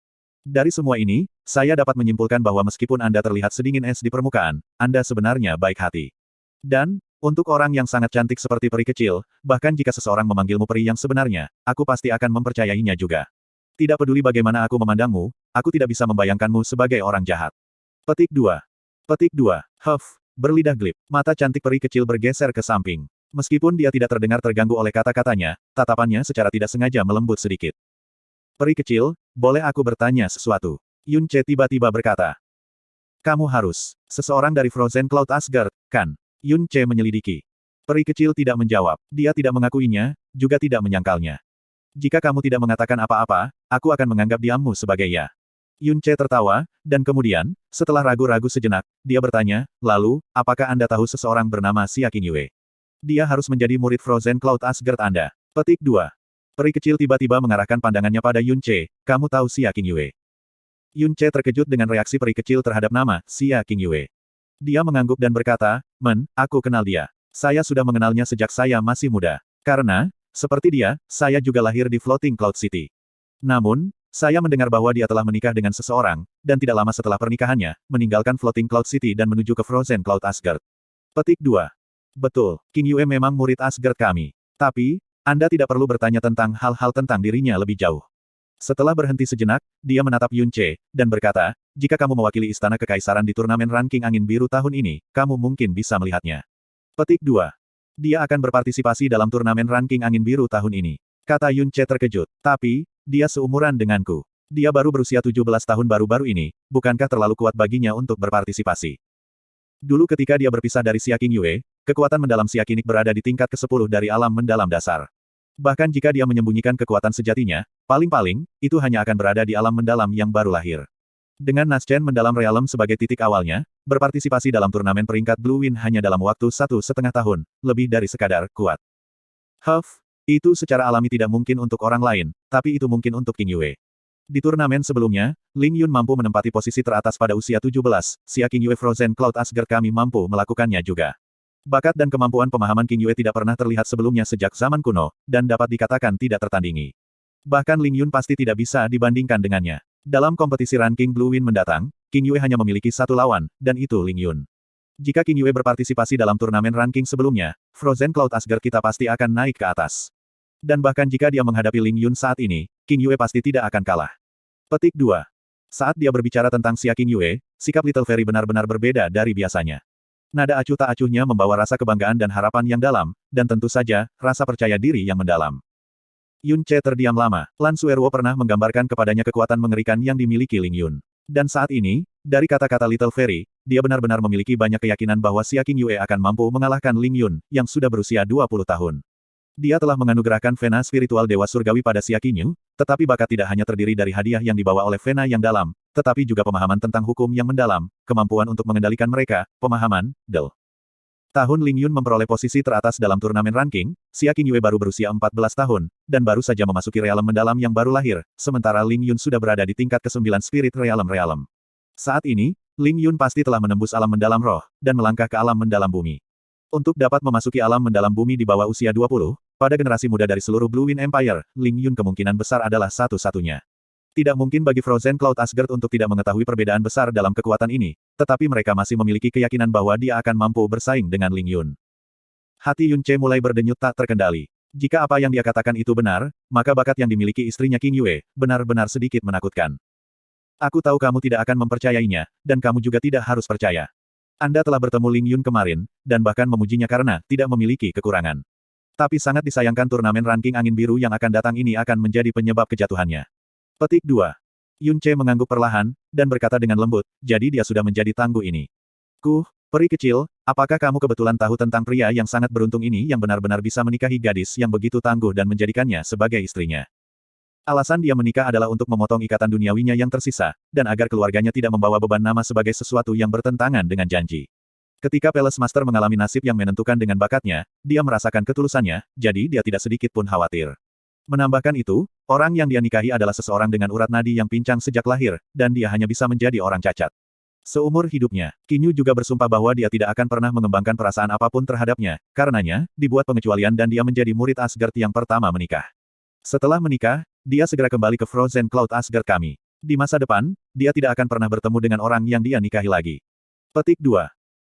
Dari semua ini, saya dapat menyimpulkan bahwa meskipun Anda terlihat sedingin es di permukaan, Anda sebenarnya baik hati. Dan, untuk orang yang sangat cantik seperti peri kecil, bahkan jika seseorang memanggilmu peri yang sebenarnya, aku pasti akan mempercayainya juga. Tidak peduli bagaimana aku memandangmu, aku tidak bisa membayangkanmu sebagai orang jahat. Petik 2. Petik 2. Huff. Berlidah glip. Mata cantik peri kecil bergeser ke samping. Meskipun dia tidak terdengar terganggu oleh kata-katanya, tatapannya secara tidak sengaja melembut sedikit. Peri kecil, boleh aku bertanya sesuatu? Yun Ce tiba-tiba berkata. Kamu harus. Seseorang dari Frozen Cloud Asgard, kan? Yun Ce menyelidiki. Peri kecil tidak menjawab. Dia tidak mengakuinya, juga tidak menyangkalnya. Jika kamu tidak mengatakan apa-apa, aku akan menganggap diammu sebagai ya. Yun Ce tertawa, dan kemudian, setelah ragu-ragu sejenak, dia bertanya, lalu, apakah Anda tahu seseorang bernama Xia Qingyue? Dia harus menjadi murid Frozen Cloud Asgard Anda. Petik 2. Peri kecil tiba-tiba mengarahkan pandangannya pada Yun Ce, kamu tahu Xia Qingyue? Yun Ce terkejut dengan reaksi peri kecil terhadap nama Xia Qingyue. Dia mengangguk dan berkata, aku kenal dia. Saya sudah mengenalnya sejak saya masih muda. Karena, seperti dia, saya juga lahir di Floating Cloud City. Namun, saya mendengar bahwa dia telah menikah dengan seseorang, dan tidak lama setelah pernikahannya, meninggalkan Floating Cloud City dan menuju ke Frozen Cloud Asgard. Petik 2. Betul, Qingyue memang murid Asgard kami. Tapi, Anda tidak perlu bertanya tentang hal-hal tentang dirinya lebih jauh. Setelah berhenti sejenak, dia menatap Yun Ce, dan berkata, jika kamu mewakili Istana Kekaisaran di turnamen ranking angin biru tahun ini, kamu mungkin bisa melihatnya. Petik 2. Dia akan berpartisipasi dalam turnamen ranking angin biru tahun ini. Kata Yun Ce terkejut. Tapi, dia seumuran denganku. Dia baru berusia 17 tahun baru-baru ini, bukankah terlalu kuat baginya untuk berpartisipasi? Dulu ketika dia berpisah dari Xia Qingyue, kekuatan mendalam Xia Qinik berada di tingkat ke-10 dari alam mendalam dasar. Bahkan jika dia menyembunyikan kekuatan sejatinya, paling-paling, itu hanya akan berada di alam mendalam yang baru lahir. Dengan Naschen mendalam realm sebagai titik awalnya, berpartisipasi dalam turnamen peringkat Blue Wind hanya dalam waktu 1,5 tahun, lebih dari sekadar kuat. Huff, itu secara alami tidak mungkin untuk orang lain, tapi itu mungkin untuk Qingyue. Di turnamen sebelumnya, Ling Yun mampu menempati posisi teratas pada usia 17, Xia Qingyue Frozen Cloud Asgard kami mampu melakukannya juga. Bakat dan kemampuan pemahaman Qingyue tidak pernah terlihat sebelumnya sejak zaman kuno, dan dapat dikatakan tidak tertandingi. Bahkan Ling Yun pasti tidak bisa dibandingkan dengannya. Dalam kompetisi ranking Blue Wind mendatang, Qingyue hanya memiliki satu lawan, dan itu Ling Yun. Jika Qingyue berpartisipasi dalam turnamen ranking sebelumnya, Frozen Cloud Asgard kita pasti akan naik ke atas. Dan bahkan jika dia menghadapi Ling Yun saat ini, Qingyue pasti tidak akan kalah. Petik 2. Saat dia berbicara tentang Xia Qingyue, sikap Little Fairy benar-benar berbeda dari biasanya. Nada acuh tak acuhnya membawa rasa kebanggaan dan harapan yang dalam, dan tentu saja, rasa percaya diri yang mendalam. Yun Ce terdiam lama. Lan Suerwo pernah menggambarkan kepadanya kekuatan mengerikan yang dimiliki Ling Yun. Dan saat ini, dari kata-kata Little Fairy, dia benar-benar memiliki banyak keyakinan bahwa Xia Qingyue akan mampu mengalahkan Ling Yun, yang sudah berusia 20 tahun. Dia telah menganugerahkan Vena spiritual Dewa Surgawi pada Xia Qinyu, tetapi bakat tidak hanya terdiri dari hadiah yang dibawa oleh Vena yang dalam, tetapi juga pemahaman tentang hukum yang mendalam, kemampuan untuk mengendalikan mereka, pemahaman, Del. Tahun Ling Yun memperoleh posisi teratas dalam turnamen ranking, Xia Qingyue baru berusia 14 tahun, dan baru saja memasuki realm mendalam yang baru lahir, sementara Ling Yun sudah berada di tingkat ke-9 Spirit Realm. Saat ini, Ling Yun pasti telah menembus alam mendalam roh, dan melangkah ke alam mendalam bumi. Untuk dapat memasuki alam mendalam bumi di bawah usia 20, pada generasi muda dari seluruh Blue Wind Empire, Ling Yun kemungkinan besar adalah satu-satunya. Tidak mungkin bagi Frozen Cloud Asgard untuk tidak mengetahui perbedaan besar dalam kekuatan ini, tetapi mereka masih memiliki keyakinan bahwa dia akan mampu bersaing dengan Ling Yun. Hati Yun Ce mulai berdenyut tak terkendali. Jika apa yang dia katakan itu benar, maka bakat yang dimiliki istrinya Qingyue, benar-benar sedikit menakutkan. Aku tahu kamu tidak akan mempercayainya, dan kamu juga tidak harus percaya. Anda telah bertemu Ling Yun kemarin, dan bahkan memujinya karena tidak memiliki kekurangan. Tapi sangat disayangkan turnamen ranking angin biru yang akan datang ini akan menjadi penyebab kejatuhannya. Petik 2. Yun Ce mengangguk perlahan, dan berkata dengan lembut, jadi dia sudah menjadi tangguh ini. Peri kecil, apakah kamu kebetulan tahu tentang pria yang sangat beruntung ini yang benar-benar bisa menikahi gadis yang begitu tangguh dan menjadikannya sebagai istrinya? Alasan dia menikah adalah untuk memotong ikatan duniawinya yang tersisa, dan agar keluarganya tidak membawa beban nama sebagai sesuatu yang bertentangan dengan janji. Ketika Palace Master mengalami nasib yang menentukan dengan bakatnya, dia merasakan ketulusannya, jadi dia tidak sedikit pun khawatir. Menambahkan itu, Orang yang dia nikahi adalah seseorang dengan urat nadi yang pincang sejak lahir, dan dia hanya bisa menjadi orang cacat. Seumur hidupnya, Qin Yu juga bersumpah bahwa dia tidak akan pernah mengembangkan perasaan apapun terhadapnya, karenanya, dibuat pengecualian dan dia menjadi murid Asgard yang pertama menikah. Setelah menikah, dia segera kembali ke Frozen Cloud Asgard kami. Di masa depan, dia tidak akan pernah bertemu dengan orang yang dia nikahi lagi. Petik 2.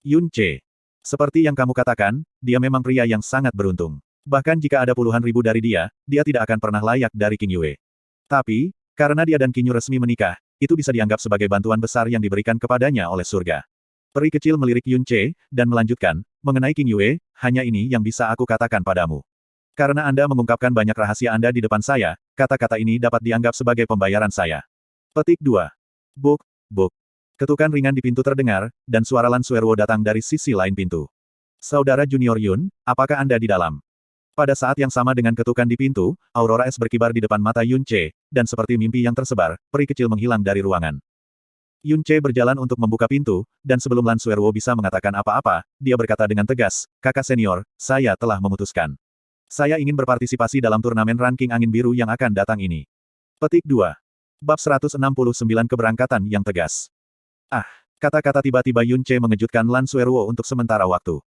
Yun Che. Seperti yang kamu katakan, dia memang pria yang sangat beruntung. Bahkan jika ada puluhan ribu dari dia tidak akan pernah layak dari Qin Yue. Tapi, karena dia dan Qin Yu resmi menikah, itu bisa dianggap sebagai bantuan besar yang diberikan kepadanya oleh surga. Peri kecil melirik Yun Che, dan melanjutkan, mengenai Qin Yue, hanya ini yang bisa aku katakan padamu. Karena Anda mengungkapkan banyak rahasia Anda di depan saya, kata-kata ini dapat dianggap sebagai pembayaran saya. Petik 2. Buk, buk. Ketukan ringan di pintu terdengar, dan suara Lan Suerwo datang dari sisi lain pintu. Saudara Junior Yun, apakah Anda di dalam? Pada saat yang sama dengan ketukan di pintu, aurora es berkibar di depan mata Yun Che, dan seperti mimpi yang tersebar, peri kecil menghilang dari ruangan. Yun Che berjalan untuk membuka pintu, dan sebelum Lan Suerwo bisa mengatakan apa-apa, dia berkata dengan tegas, kakak senior, saya telah memutuskan. Saya ingin berpartisipasi dalam turnamen ranking angin biru yang akan datang ini. Petik 2. Bab 169 Keberangkatan yang tegas. Ah, kata-kata tiba-tiba Yun Che mengejutkan Lan Suerwo untuk sementara waktu.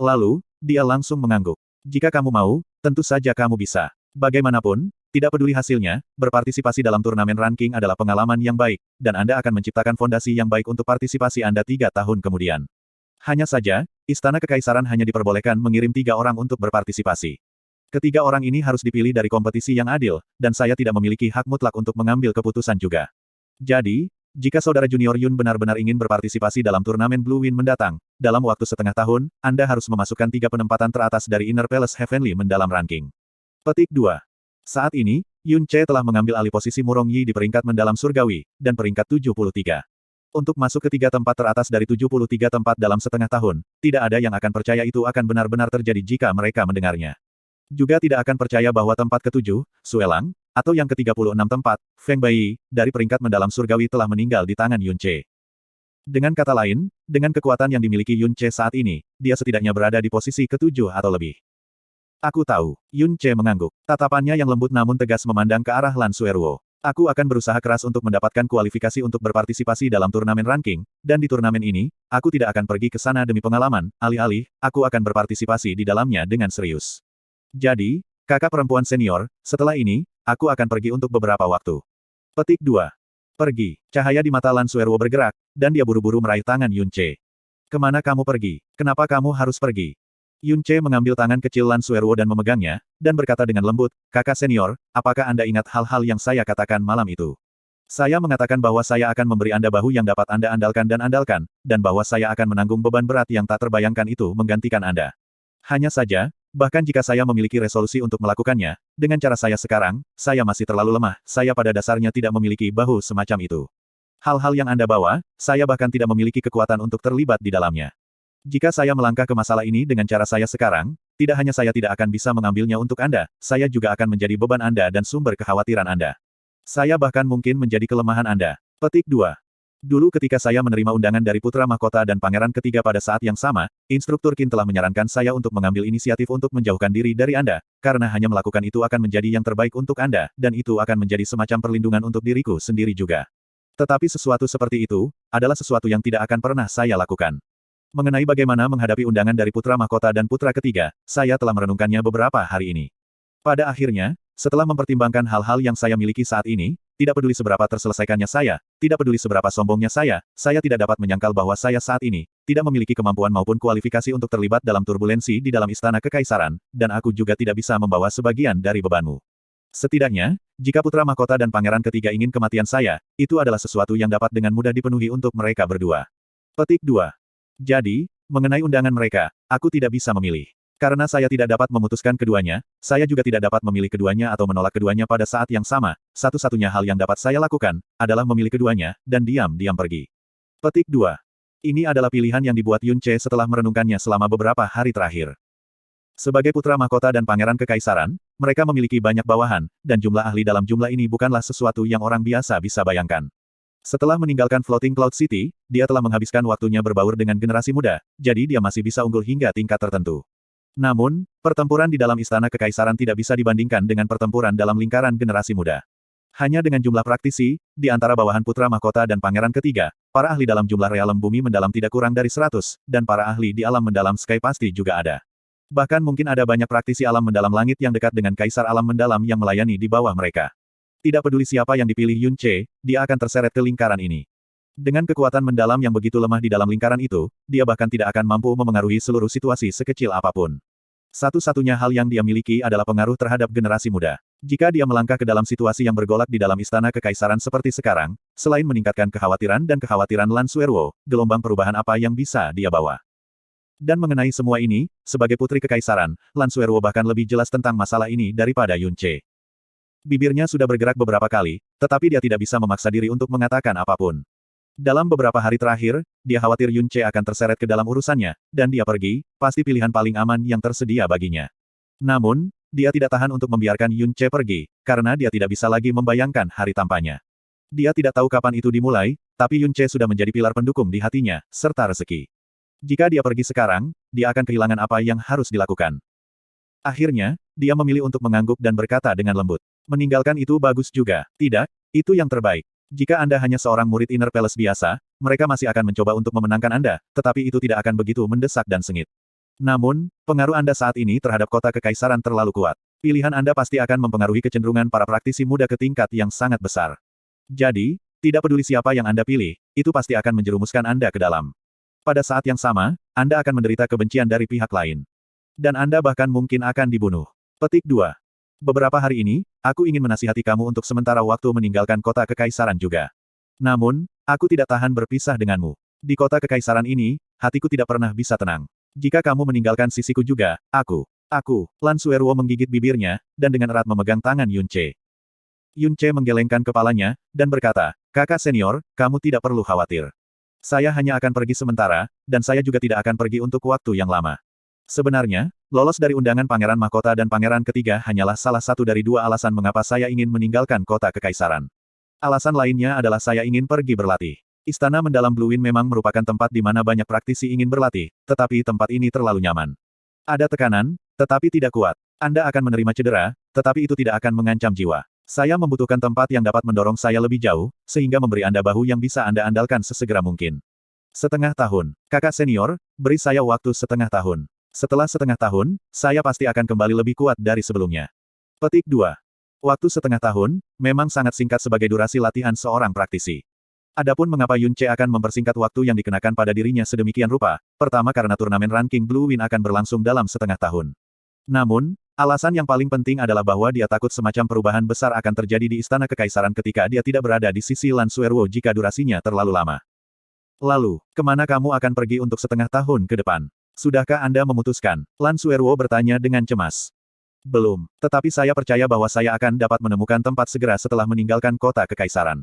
Lalu, dia langsung mengangguk. Jika kamu mau, tentu saja kamu bisa. Bagaimanapun, tidak peduli hasilnya, berpartisipasi dalam turnamen ranking adalah pengalaman yang baik, dan Anda akan menciptakan fondasi yang baik untuk partisipasi Anda 3 tahun kemudian. Hanya saja, Istana Kekaisaran hanya diperbolehkan mengirim 3 orang untuk berpartisipasi. Ketiga orang ini harus dipilih dari kompetisi yang adil, dan saya tidak memiliki hak mutlak untuk mengambil keputusan juga. Jadi, jika saudara Junior Yun benar-benar ingin berpartisipasi dalam turnamen Blue Wind mendatang, dalam waktu setengah tahun, Anda harus memasukkan 3 penempatan teratas dari Inner Palace Heavenly mendalam ranking. Petik 2. Saat ini, Yun Che telah mengambil alih posisi Murong Yi di peringkat mendalam surgawi, dan peringkat 73. Untuk masuk ke 3 tempat teratas dari 73 tempat dalam setengah tahun, tidak ada yang akan percaya itu akan benar-benar terjadi jika mereka mendengarnya. Juga tidak akan percaya bahwa tempat ke-7, Suelang, atau yang ke-36 tempat, Feng Bai, dari peringkat mendalam surgawi telah meninggal di tangan Yun Che. Dengan kata lain, dengan kekuatan yang dimiliki Yun Che saat ini, dia setidaknya berada di posisi ke-7 atau lebih. Aku tahu, Yun Che mengangguk. Tatapannya yang lembut namun tegas memandang ke arah Lan Suerwo. Aku akan berusaha keras untuk mendapatkan kualifikasi untuk berpartisipasi dalam turnamen ranking, dan di turnamen ini, aku tidak akan pergi ke sana demi pengalaman, alih-alih, aku akan berpartisipasi di dalamnya dengan serius. Jadi, kakak perempuan senior, setelah ini, aku akan pergi untuk beberapa waktu. Petik 2. Pergi. Cahaya di mata Lan Suerwo bergerak, dan dia buru-buru meraih tangan Yun Che. Kemana kamu pergi? Kenapa kamu harus pergi? Yun Che mengambil tangan kecil Lan Suerwo dan memegangnya, dan berkata dengan lembut, kakak senior, apakah Anda ingat hal-hal yang saya katakan malam itu? Saya mengatakan bahwa saya akan memberi Anda bahu yang dapat Anda andalkan, dan bahwa saya akan menanggung beban berat yang tak terbayangkan itu menggantikan Anda. Hanya saja, bahkan jika saya memiliki resolusi untuk melakukannya, dengan cara saya sekarang, saya masih terlalu lemah, saya pada dasarnya tidak memiliki bahu semacam itu. Hal-hal yang Anda bawa, saya bahkan tidak memiliki kekuatan untuk terlibat di dalamnya. Jika saya melangkah ke masalah ini dengan cara saya sekarang, tidak hanya saya tidak akan bisa mengambilnya untuk Anda, saya juga akan menjadi beban Anda dan sumber kekhawatiran Anda. Saya bahkan mungkin menjadi kelemahan Anda. Petik 2. Dulu ketika saya menerima undangan dari Putra Mahkota dan Pangeran Ketiga pada saat yang sama, Instruktur Qin telah menyarankan saya untuk mengambil inisiatif untuk menjauhkan diri dari Anda, karena hanya melakukan itu akan menjadi yang terbaik untuk Anda, dan itu akan menjadi semacam perlindungan untuk diriku sendiri juga. Tetapi sesuatu seperti itu, adalah sesuatu yang tidak akan pernah saya lakukan. Mengenai bagaimana menghadapi undangan dari Putra Mahkota dan Putra Ketiga, saya telah merenungkannya beberapa hari ini. Pada akhirnya, setelah mempertimbangkan hal-hal yang saya miliki saat ini, tidak peduli seberapa terselesaikannya saya, tidak peduli seberapa sombongnya saya tidak dapat menyangkal bahwa saya saat ini, tidak memiliki kemampuan maupun kualifikasi untuk terlibat dalam turbulensi di dalam Istana Kekaisaran, dan aku juga tidak bisa membawa sebagian dari bebanmu. Setidaknya, jika Putra Mahkota dan Pangeran Ketiga ingin kematian saya, itu adalah sesuatu yang dapat dengan mudah dipenuhi untuk mereka berdua. Petik 2. Jadi, mengenai undangan mereka, aku tidak bisa memilih. Karena saya tidak dapat memutuskan keduanya, saya juga tidak dapat memilih keduanya atau menolak keduanya pada saat yang sama, satu-satunya hal yang dapat saya lakukan, adalah memilih keduanya, dan diam-diam pergi. Petik 2. Ini adalah pilihan yang dibuat Yun Che setelah merenungkannya selama beberapa hari terakhir. Sebagai Putra Mahkota dan Pangeran Kekaisaran, mereka memiliki banyak bawahan, dan jumlah ahli dalam jumlah ini bukanlah sesuatu yang orang biasa bisa bayangkan. Setelah meninggalkan Floating Cloud City, dia telah menghabiskan waktunya berbaur dengan generasi muda, jadi dia masih bisa unggul hingga tingkat tertentu. Namun, pertempuran di dalam istana kekaisaran tidak bisa dibandingkan dengan pertempuran dalam lingkaran generasi muda. Hanya dengan jumlah praktisi, di antara bawahan putra mahkota dan pangeran ketiga, para ahli dalam jumlah realem bumi mendalam tidak kurang dari 100, dan para ahli di alam mendalam Sky pasti juga ada. Bahkan mungkin ada banyak praktisi alam mendalam langit yang dekat dengan kaisar alam mendalam yang melayani di bawah mereka. Tidak peduli siapa yang dipilih Yun Ce, dia akan terseret ke lingkaran ini. Dengan kekuatan mendalam yang begitu lemah di dalam lingkaran itu, dia bahkan tidak akan mampu memengaruhi seluruh situasi sekecil apapun. Satu-satunya hal yang dia miliki adalah pengaruh terhadap generasi muda. Jika dia melangkah ke dalam situasi yang bergolak di dalam istana kekaisaran seperti sekarang, selain meningkatkan kekhawatiran dan kekhawatiran Lan Suerwo, gelombang perubahan apa yang bisa dia bawa? Dan mengenai semua ini, sebagai putri kekaisaran, Lan Suerwo bahkan lebih jelas tentang masalah ini daripada Yun Ce. Bibirnya sudah bergerak beberapa kali, tetapi dia tidak bisa memaksa diri untuk mengatakan apapun. Dalam beberapa hari terakhir, dia khawatir Yun Ce akan terseret ke dalam urusannya, dan dia pergi, pasti pilihan paling aman yang tersedia baginya. Namun, dia tidak tahan untuk membiarkan Yun Ce pergi, karena dia tidak bisa lagi membayangkan hari tampanya. Dia tidak tahu kapan itu dimulai, tapi Yun Ce sudah menjadi pilar pendukung di hatinya, serta rezeki. Jika dia pergi sekarang, dia akan kehilangan apa yang harus dilakukan. Akhirnya, dia memilih untuk mengangguk dan berkata dengan lembut. Meninggalkan itu bagus juga. Tidak, itu yang terbaik. Jika Anda hanya seorang murid Inner Palace biasa, mereka masih akan mencoba untuk memenangkan Anda, tetapi itu tidak akan begitu mendesak dan sengit. Namun, pengaruh Anda saat ini terhadap kota kekaisaran terlalu kuat. Pilihan Anda pasti akan mempengaruhi kecenderungan para praktisi muda ke tingkat yang sangat besar. Jadi, tidak peduli siapa yang Anda pilih, itu pasti akan menjerumuskan Anda ke dalam. Pada saat yang sama, Anda akan menderita kebencian dari pihak lain. Dan Anda bahkan mungkin akan dibunuh. Petik 2. Beberapa hari ini, aku ingin menasihati kamu untuk sementara waktu meninggalkan kota kekaisaran juga. Namun, aku tidak tahan berpisah denganmu. Di kota kekaisaran ini, hatiku tidak pernah bisa tenang. Jika kamu meninggalkan sisiku juga, aku. Lan Suerwo menggigit bibirnya, dan dengan erat memegang tangan Yun Ce. Yun Ce menggelengkan kepalanya, dan berkata, kakak senior, kamu tidak perlu khawatir. Saya hanya akan pergi sementara, dan saya juga tidak akan pergi untuk waktu yang lama. Sebenarnya, lolos dari undangan Pangeran Mahkota dan Pangeran Ketiga hanyalah salah satu dari dua alasan mengapa saya ingin meninggalkan kota kekaisaran. Alasan lainnya adalah saya ingin pergi berlatih. Istana mendalam Blue Wind memang merupakan tempat di mana banyak praktisi ingin berlatih, tetapi tempat ini terlalu nyaman. Ada tekanan, tetapi tidak kuat. Anda akan menerima cedera, tetapi itu tidak akan mengancam jiwa. Saya membutuhkan tempat yang dapat mendorong saya lebih jauh, sehingga memberi Anda bahu yang bisa Anda andalkan sesegera mungkin. Setengah tahun. Kakak senior, beri saya waktu setengah tahun. Setelah setengah tahun, saya pasti akan kembali lebih kuat dari sebelumnya. Petik 2. Waktu setengah tahun, memang sangat singkat sebagai durasi latihan seorang praktisi. Adapun mengapa Yun Ce akan mempersingkat waktu yang dikenakan pada dirinya sedemikian rupa, pertama karena turnamen ranking Blue Wind akan berlangsung dalam setengah tahun. Namun, alasan yang paling penting adalah bahwa dia takut semacam perubahan besar akan terjadi di Istana Kekaisaran ketika dia tidak berada di sisi Lan Suerwo jika durasinya terlalu lama. Lalu, kemana kamu akan pergi untuk setengah tahun ke depan? Sudahkah Anda memutuskan? Lan Suerwo bertanya dengan cemas. Belum, tetapi saya percaya bahwa saya akan dapat menemukan tempat segera setelah meninggalkan kota kekaisaran.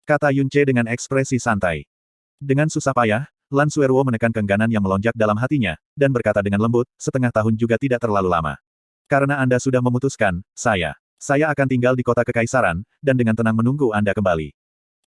Kata Yun Ce dengan ekspresi santai. Dengan susah payah, Lan Suerwo menekan keengganan yang melonjak dalam hatinya, dan berkata dengan lembut, setengah tahun juga tidak terlalu lama. Karena Anda sudah memutuskan, saya akan tinggal di kota kekaisaran, dan dengan tenang menunggu Anda kembali.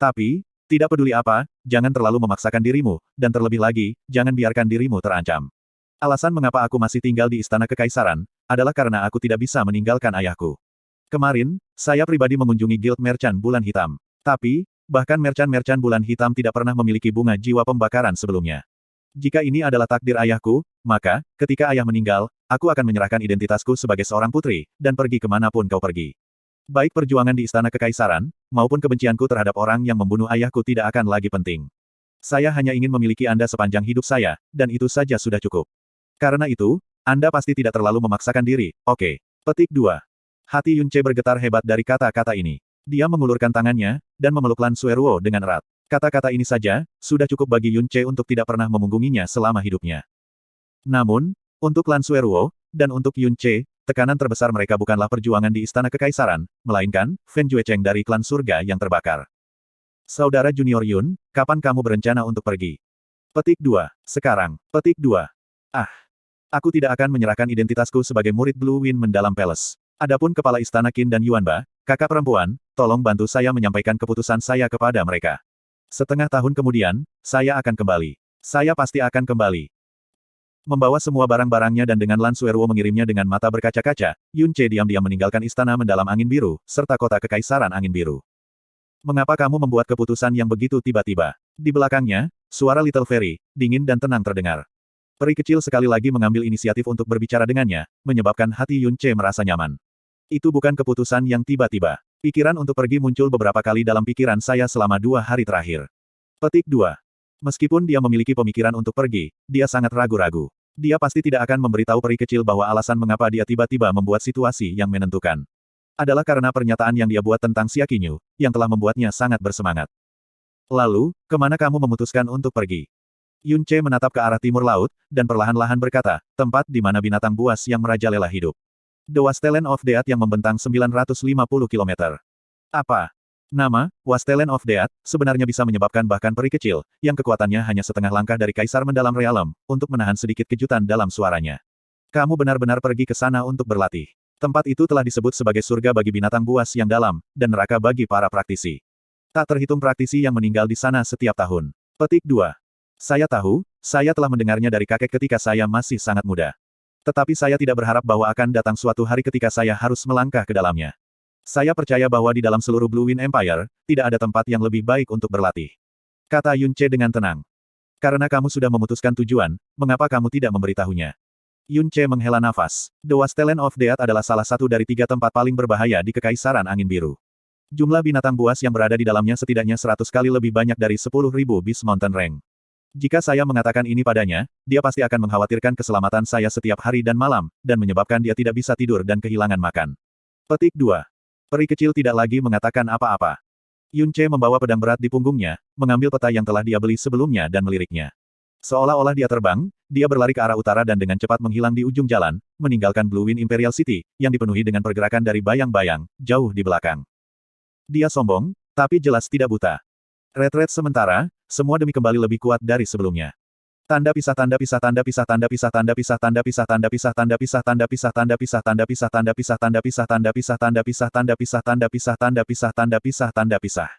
Tapi, tidak peduli apa, jangan terlalu memaksakan dirimu, dan terlebih lagi, jangan biarkan dirimu terancam. Alasan mengapa aku masih tinggal di Istana Kekaisaran, adalah karena aku tidak bisa meninggalkan ayahku. Kemarin, saya pribadi mengunjungi Guild Merchant Bulan Hitam. Tapi, bahkan merchant-merchant Bulan Hitam tidak pernah memiliki bunga jiwa pembakaran sebelumnya. Jika ini adalah takdir ayahku, maka, ketika ayah meninggal, aku akan menyerahkan identitasku sebagai seorang putri, dan pergi kemanapun kau pergi. Baik perjuangan di Istana Kekaisaran, maupun kebencianku terhadap orang yang membunuh ayahku tidak akan lagi penting. Saya hanya ingin memiliki Anda sepanjang hidup saya, dan itu saja sudah cukup. Karena itu, Anda pasti tidak terlalu memaksakan diri, oke. Petik 2. Hati Yun Ce bergetar hebat dari kata-kata ini. Dia mengulurkan tangannya, dan memeluk Lan Suerwo dengan erat. Kata-kata ini saja, sudah cukup bagi Yun Ce untuk tidak pernah memunggunginya selama hidupnya. Namun, untuk Lan Suerwo, dan untuk Yun Ce, tekanan terbesar mereka bukanlah perjuangan di Istana Kekaisaran, melainkan, Fen Juecheng dari klan surga yang terbakar. Saudara junior Yun, kapan kamu berencana untuk pergi? Petik 2. Sekarang. Petik 2. Aku tidak akan menyerahkan identitasku sebagai murid Blue Wind Mendalam Palace. Adapun kepala istana Qin dan Yuanba, kakak perempuan, tolong bantu saya menyampaikan keputusan saya kepada mereka. Setengah tahun kemudian, saya akan kembali. Saya pasti akan kembali. Membawa semua barang-barangnya dan dengan Lan Sueruo mengirimnya dengan mata berkaca-kaca, Yun Ce diam-diam meninggalkan istana mendalam angin biru, serta kota kekaisaran angin biru. Mengapa kamu membuat keputusan yang begitu tiba-tiba? Di belakangnya, suara Little Fairy, dingin dan tenang terdengar. Peri kecil sekali lagi mengambil inisiatif untuk berbicara dengannya, menyebabkan hati Yun Ce merasa nyaman. Itu bukan keputusan yang tiba-tiba. Pikiran untuk pergi muncul beberapa kali dalam pikiran saya selama 2 hari terakhir. Petik 2. Meskipun dia memiliki pemikiran untuk pergi, dia sangat ragu-ragu. Dia pasti tidak akan memberitahu peri kecil bahwa alasan mengapa dia tiba-tiba membuat situasi yang menentukan adalah karena pernyataan yang dia buat tentang Xiaqinyu, yang telah membuatnya sangat bersemangat. Lalu, kemana kamu memutuskan untuk pergi? Yun Ce menatap ke arah timur laut, dan perlahan-lahan berkata, tempat di mana binatang buas yang merajalela hidup. The Wasteland of Death yang membentang 950 km. Apa? Nama, Wasteland of Death, sebenarnya bisa menyebabkan bahkan peri kecil, yang kekuatannya hanya setengah langkah dari Kaisar Mendalam Realem, untuk menahan sedikit kejutan dalam suaranya. Kamu benar-benar pergi ke sana untuk berlatih. Tempat itu telah disebut sebagai surga bagi binatang buas yang dalam, dan neraka bagi para praktisi. Tak terhitung praktisi yang meninggal di sana setiap tahun. Petik 2. Saya tahu, saya telah mendengarnya dari kakek ketika saya masih sangat muda. Tetapi saya tidak berharap bahwa akan datang suatu hari ketika saya harus melangkah ke dalamnya. Saya percaya bahwa di dalam seluruh Blue Wind Empire, tidak ada tempat yang lebih baik untuk berlatih. Kata Yun Ce dengan tenang. Karena kamu sudah memutuskan tujuan, mengapa kamu tidak memberitahunya? Yun Ce menghela nafas. The Wasteland of Death adalah salah satu dari 3 tempat paling berbahaya di Kekaisaran Angin Biru. Jumlah binatang buas yang berada di dalamnya setidaknya 100 kali lebih banyak dari 10.000 Beast Mountain Rank. Jika saya mengatakan ini padanya, dia pasti akan mengkhawatirkan keselamatan saya setiap hari dan malam, dan menyebabkan dia tidak bisa tidur dan kehilangan makan. Petik 2. Peri kecil tidak lagi mengatakan apa-apa. Yun Ce membawa pedang berat di punggungnya, mengambil peta yang telah dia beli sebelumnya dan meliriknya. Seolah-olah dia terbang, dia berlari ke arah utara dan dengan cepat menghilang di ujung jalan, meninggalkan Blue Wind Imperial City, yang dipenuhi dengan pergerakan dari bayang-bayang, jauh di belakang. Dia sombong, tapi jelas tidak buta. Retret sementara, semua demi kembali lebih kuat dari sebelumnya. Tanda pisah tanda pisah tanda pisah tanda pisah tanda pisah tanda pisah tanda pisah tanda pisah tanda pisah tanda pisah tanda pisah tanda pisah tanda pisah tanda pisah tanda pisah tanda pisah tanda pisah tanda pisah tanda pisah tanda pisah.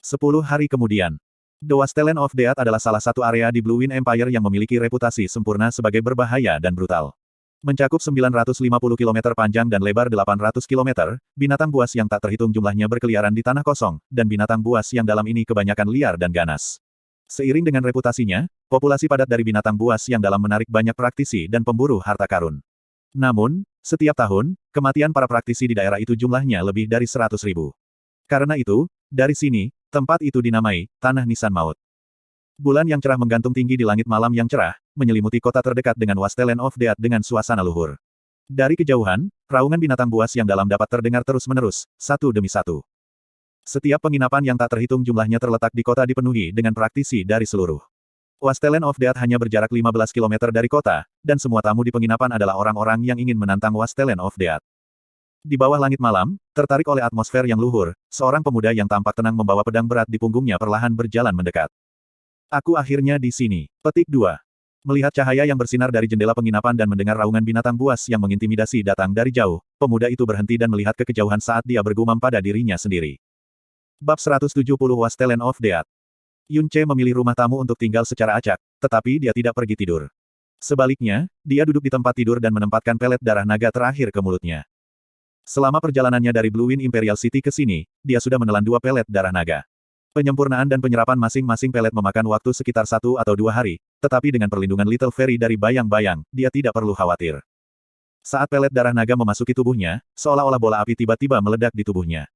10 hari kemudian, The Wasteland of Death adalah salah satu area di Blue Wind Empire yang memiliki reputasi sempurna sebagai berbahaya dan brutal. Mencakup 950 km panjang dan lebar 800 km, binatang buas yang tak terhitung jumlahnya berkeliaran di tanah kosong, dan binatang buas yang dalam ini kebanyakan liar dan ganas. Seiring dengan reputasinya, populasi padat dari binatang buas yang dalam menarik banyak praktisi dan pemburu harta karun. Namun, setiap tahun, kematian para praktisi di daerah itu jumlahnya lebih dari 100.000. Karena itu, dari sini, tempat itu dinamai, Tanah Nisan Maut. Bulan yang cerah menggantung tinggi di langit malam yang cerah, menyelimuti kota terdekat dengan Wasteland of Death dengan suasana luhur. Dari kejauhan, raungan binatang buas yang dalam dapat terdengar terus-menerus, satu demi satu. Setiap penginapan yang tak terhitung jumlahnya terletak di kota dipenuhi dengan praktisi dari seluruh. Wasteland of Death hanya berjarak 15 km dari kota, dan semua tamu di penginapan adalah orang-orang yang ingin menantang Wasteland of Death. Di bawah langit malam, tertarik oleh atmosfer yang luhur, seorang pemuda yang tampak tenang membawa pedang berat di punggungnya perlahan berjalan mendekat. Aku akhirnya di sini. Petik 2. Melihat cahaya yang bersinar dari jendela penginapan dan mendengar raungan binatang buas yang mengintimidasi datang dari jauh, pemuda itu berhenti dan melihat ke kejauhan saat dia bergumam pada dirinya sendiri. Bab 170 Wasteland of Death. Yun Ce memilih rumah tamu untuk tinggal secara acak, tetapi dia tidak pergi tidur. Sebaliknya, dia duduk di tempat tidur dan menempatkan pelet darah naga terakhir ke mulutnya. Selama perjalanannya dari Blue Wind Imperial City ke sini, dia sudah menelan 2 pelet darah naga. Penyempurnaan dan penyerapan masing-masing pelet memakan waktu sekitar 1 atau 2 hari, tetapi dengan perlindungan Little Fairy dari bayang-bayang, dia tidak perlu khawatir. Saat pelet darah naga memasuki tubuhnya, seolah-olah bola api tiba-tiba meledak di tubuhnya.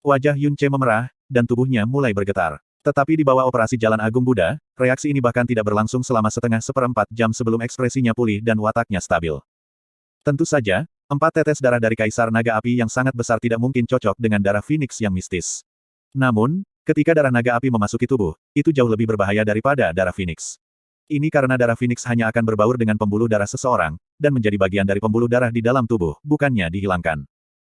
Wajah Yun Ce memerah, dan tubuhnya mulai bergetar. Tetapi di bawah operasi Jalan Agung Buddha, reaksi ini bahkan tidak berlangsung selama setengah-seperempat jam sebelum ekspresinya pulih dan wataknya stabil. Tentu saja, 4 tetes darah dari Kaisar Naga Api yang sangat besar tidak mungkin cocok dengan darah Phoenix yang mistis. Namun, ketika darah naga api memasuki tubuh, itu jauh lebih berbahaya daripada darah Phoenix. Ini karena darah Phoenix hanya akan berbaur dengan pembuluh darah seseorang, dan menjadi bagian dari pembuluh darah di dalam tubuh, bukannya dihilangkan.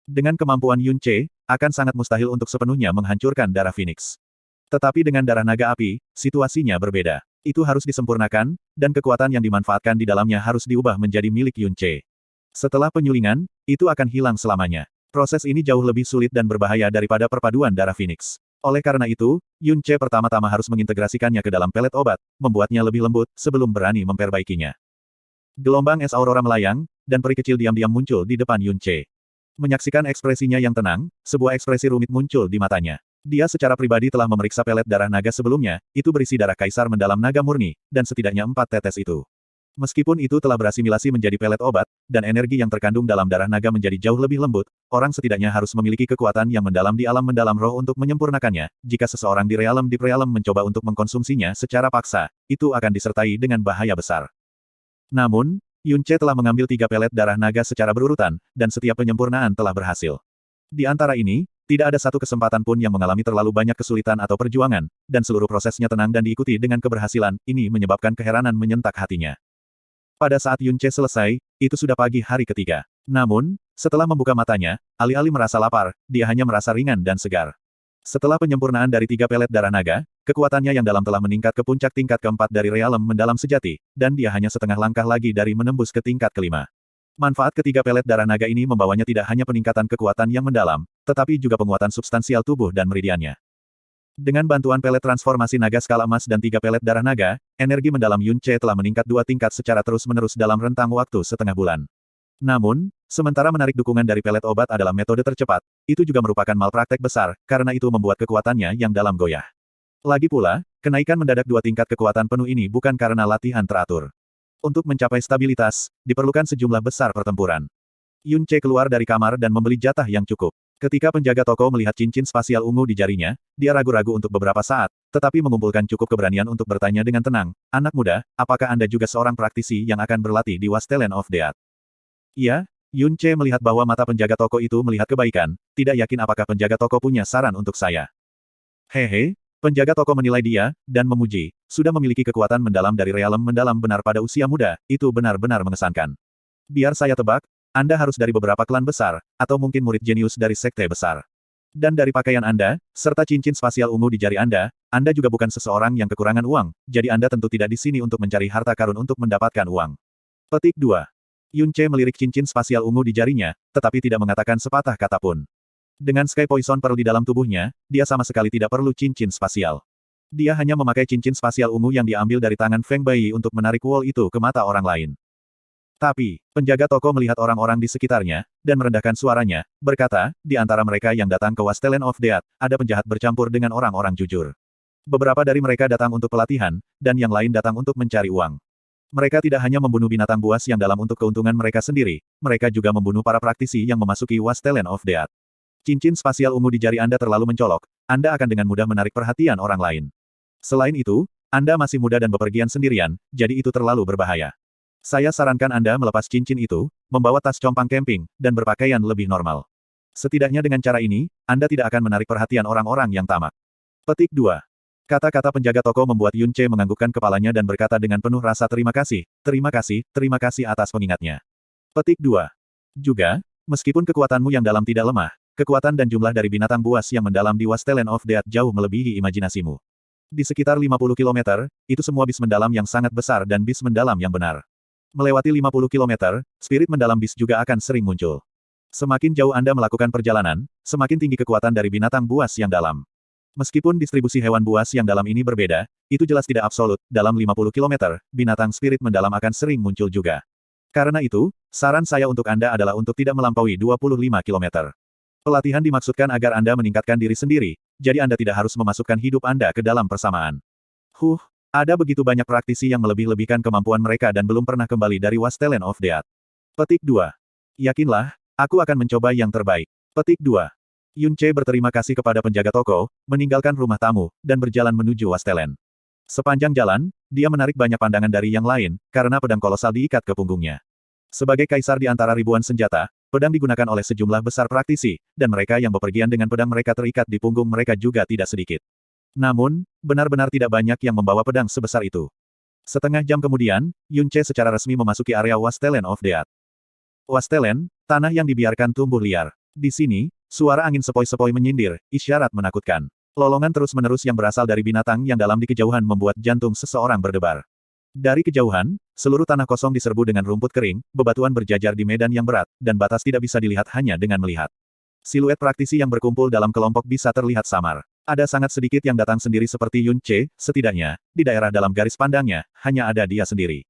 Dengan kemampuan Yun Ce, akan sangat mustahil untuk sepenuhnya menghancurkan darah Phoenix. Tetapi dengan darah naga api, situasinya berbeda. Itu harus disempurnakan, dan kekuatan yang dimanfaatkan di dalamnya harus diubah menjadi milik Yun Ce. Setelah penyulingan, itu akan hilang selamanya. Proses ini jauh lebih sulit dan berbahaya daripada perpaduan darah Phoenix. Oleh karena itu, Yun Ce pertama-tama harus mengintegrasikannya ke dalam pelet obat, membuatnya lebih lembut, sebelum berani memperbaikinya. Gelombang es aurora melayang, dan peri kecil diam-diam muncul di depan Yun Ce. Menyaksikan ekspresinya yang tenang, sebuah ekspresi rumit muncul di matanya. Dia secara pribadi telah memeriksa pelet darah naga sebelumnya, itu berisi darah kaisar mendalam naga murni, dan setidaknya 4 tetes itu. Meskipun itu telah berasimilasi menjadi pelet obat, dan energi yang terkandung dalam darah naga menjadi jauh lebih lembut, orang setidaknya harus memiliki kekuatan yang mendalam di alam mendalam roh untuk menyempurnakannya. Jika seseorang di realem mencoba untuk mengkonsumsinya secara paksa, itu akan disertai dengan bahaya besar. Namun, Yun Ce telah mengambil 3 pelet darah naga secara berurutan, dan setiap penyempurnaan telah berhasil. Di antara ini, tidak ada satu kesempatan pun yang mengalami terlalu banyak kesulitan atau perjuangan, dan seluruh prosesnya tenang dan diikuti dengan keberhasilan. Ini menyebabkan keheranan menyentak hatinya. Pada saat Yun Ce selesai, itu sudah pagi hari ketiga. Namun, setelah membuka matanya, alih-alih merasa lapar, dia hanya merasa ringan dan segar. Setelah penyempurnaan dari 3 pelet darah naga, kekuatannya yang dalam telah meningkat ke puncak tingkat keempat dari realem mendalam sejati, dan dia hanya setengah langkah lagi dari menembus ke tingkat kelima. Manfaat ketiga pelet darah naga ini membawanya tidak hanya peningkatan kekuatan yang mendalam, tetapi juga penguatan substansial tubuh dan meridiannya. Dengan bantuan pelet transformasi naga skala emas dan 3 pelet darah naga, energi mendalam Yun Ce telah meningkat 2 tingkat secara terus-menerus dalam rentang waktu setengah bulan. Namun, sementara menarik dukungan dari pelet obat adalah metode tercepat, itu juga merupakan malpraktek besar, karena itu membuat kekuatannya yang dalam goyah. Lagi pula, kenaikan mendadak 2 tingkat kekuatan penuh ini bukan karena latihan teratur. Untuk mencapai stabilitas, diperlukan sejumlah besar pertempuran. Yun Ce keluar dari kamar dan membeli jatah yang cukup. Ketika penjaga toko melihat cincin spasial ungu di jarinya, dia ragu-ragu untuk beberapa saat, tetapi mengumpulkan cukup keberanian untuk bertanya dengan tenang, "Anak muda, apakah Anda juga seorang praktisi yang akan berlatih di Wasteland of Death?" "Iya." Yun Ce melihat bahwa mata penjaga toko itu melihat kebaikan, tidak yakin apakah penjaga toko punya saran untuk saya. "Hehe." Penjaga toko menilai dia, dan memuji, sudah memiliki kekuatan mendalam dari realem mendalam benar pada usia muda, itu benar-benar mengesankan. Biar saya tebak, Anda harus dari beberapa klan besar, atau mungkin murid jenius dari sekte besar. Dan dari pakaian Anda, serta cincin spasial ungu di jari Anda juga bukan seseorang yang kekurangan uang, jadi Anda tentu tidak di sini untuk mencari harta karun untuk mendapatkan uang. Petik 2. Yun Ce melirik cincin spasial ungu di jarinya, tetapi tidak mengatakan sepatah kata pun. Dengan Sky Poison Pearl di dalam tubuhnya, dia sama sekali tidak perlu cincin spasial. Dia hanya memakai cincin spasial ungu yang diambil dari tangan Feng Bai untuk menarik wall itu ke mata orang lain. Tapi, penjaga toko melihat orang-orang di sekitarnya, dan merendahkan suaranya, berkata, di antara mereka yang datang ke Wasteland of Death, ada penjahat bercampur dengan orang-orang jujur. Beberapa dari mereka datang untuk pelatihan, dan yang lain datang untuk mencari uang. Mereka tidak hanya membunuh binatang buas yang dalam untuk keuntungan mereka sendiri, mereka juga membunuh para praktisi yang memasuki Wasteland of Death. Cincin spasial ungu di jari Anda terlalu mencolok, Anda akan dengan mudah menarik perhatian orang lain. Selain itu, Anda masih muda dan bepergian sendirian, jadi itu terlalu berbahaya. Saya sarankan Anda melepas cincin itu, membawa tas compang camping, dan berpakaian lebih normal. Setidaknya dengan cara ini, Anda tidak akan menarik perhatian orang-orang yang tamak. Petik 2. Kata-kata penjaga toko membuat Yun Ce menganggukkan kepalanya dan berkata dengan penuh rasa terima kasih atas pengingatnya. Petik 2. Juga, meskipun kekuatanmu yang dalam tidak lemah, kekuatan dan jumlah dari binatang buas yang mendalam di Wasteland of Death jauh melebihi imajinasimu. Di sekitar 50 km, itu semua bis mendalam yang sangat besar dan bis mendalam yang benar. Melewati 50 km, spirit mendalam bis juga akan sering muncul. Semakin jauh Anda melakukan perjalanan, semakin tinggi kekuatan dari binatang buas yang dalam. Meskipun distribusi hewan buas yang dalam ini berbeda, itu jelas tidak absolut, dalam 50 km, binatang spirit mendalam akan sering muncul juga. Karena itu, saran saya untuk Anda adalah untuk tidak melampaui 25 km. Pelatihan dimaksudkan agar Anda meningkatkan diri sendiri, jadi Anda tidak harus memasukkan hidup Anda ke dalam persamaan. Ada begitu banyak praktisi yang melebih-lebihkan kemampuan mereka dan belum pernah kembali dari Wasteland of Death. Petik 2. Yakinlah, aku akan mencoba yang terbaik. Petik 2. Yun Ce berterima kasih kepada penjaga toko, meninggalkan rumah tamu, dan berjalan menuju Wasteland. Sepanjang jalan, dia menarik banyak pandangan dari yang lain, karena pedang kolosal diikat ke punggungnya. Sebagai kaisar di antara ribuan senjata, pedang digunakan oleh sejumlah besar praktisi, dan mereka yang bepergian dengan pedang mereka terikat di punggung mereka juga tidak sedikit. Namun, benar-benar tidak banyak yang membawa pedang sebesar itu. Setengah jam kemudian, Yun Ce secara resmi memasuki area Wasteland of Death. Wasteland, tanah yang dibiarkan tumbuh liar. Di sini, suara angin sepoi-sepoi menyindir, isyarat menakutkan. Lolongan terus-menerus yang berasal dari binatang yang dalam di kejauhan membuat jantung seseorang berdebar. Dari kejauhan, seluruh tanah kosong diserbu dengan rumput kering, bebatuan berjajar di medan yang berat, dan batas tidak bisa dilihat hanya dengan melihat. Siluet praktisi yang berkumpul dalam kelompok bisa terlihat samar. Ada sangat sedikit yang datang sendiri seperti Yun Ce, setidaknya, di daerah dalam garis pandangnya, hanya ada dia sendiri.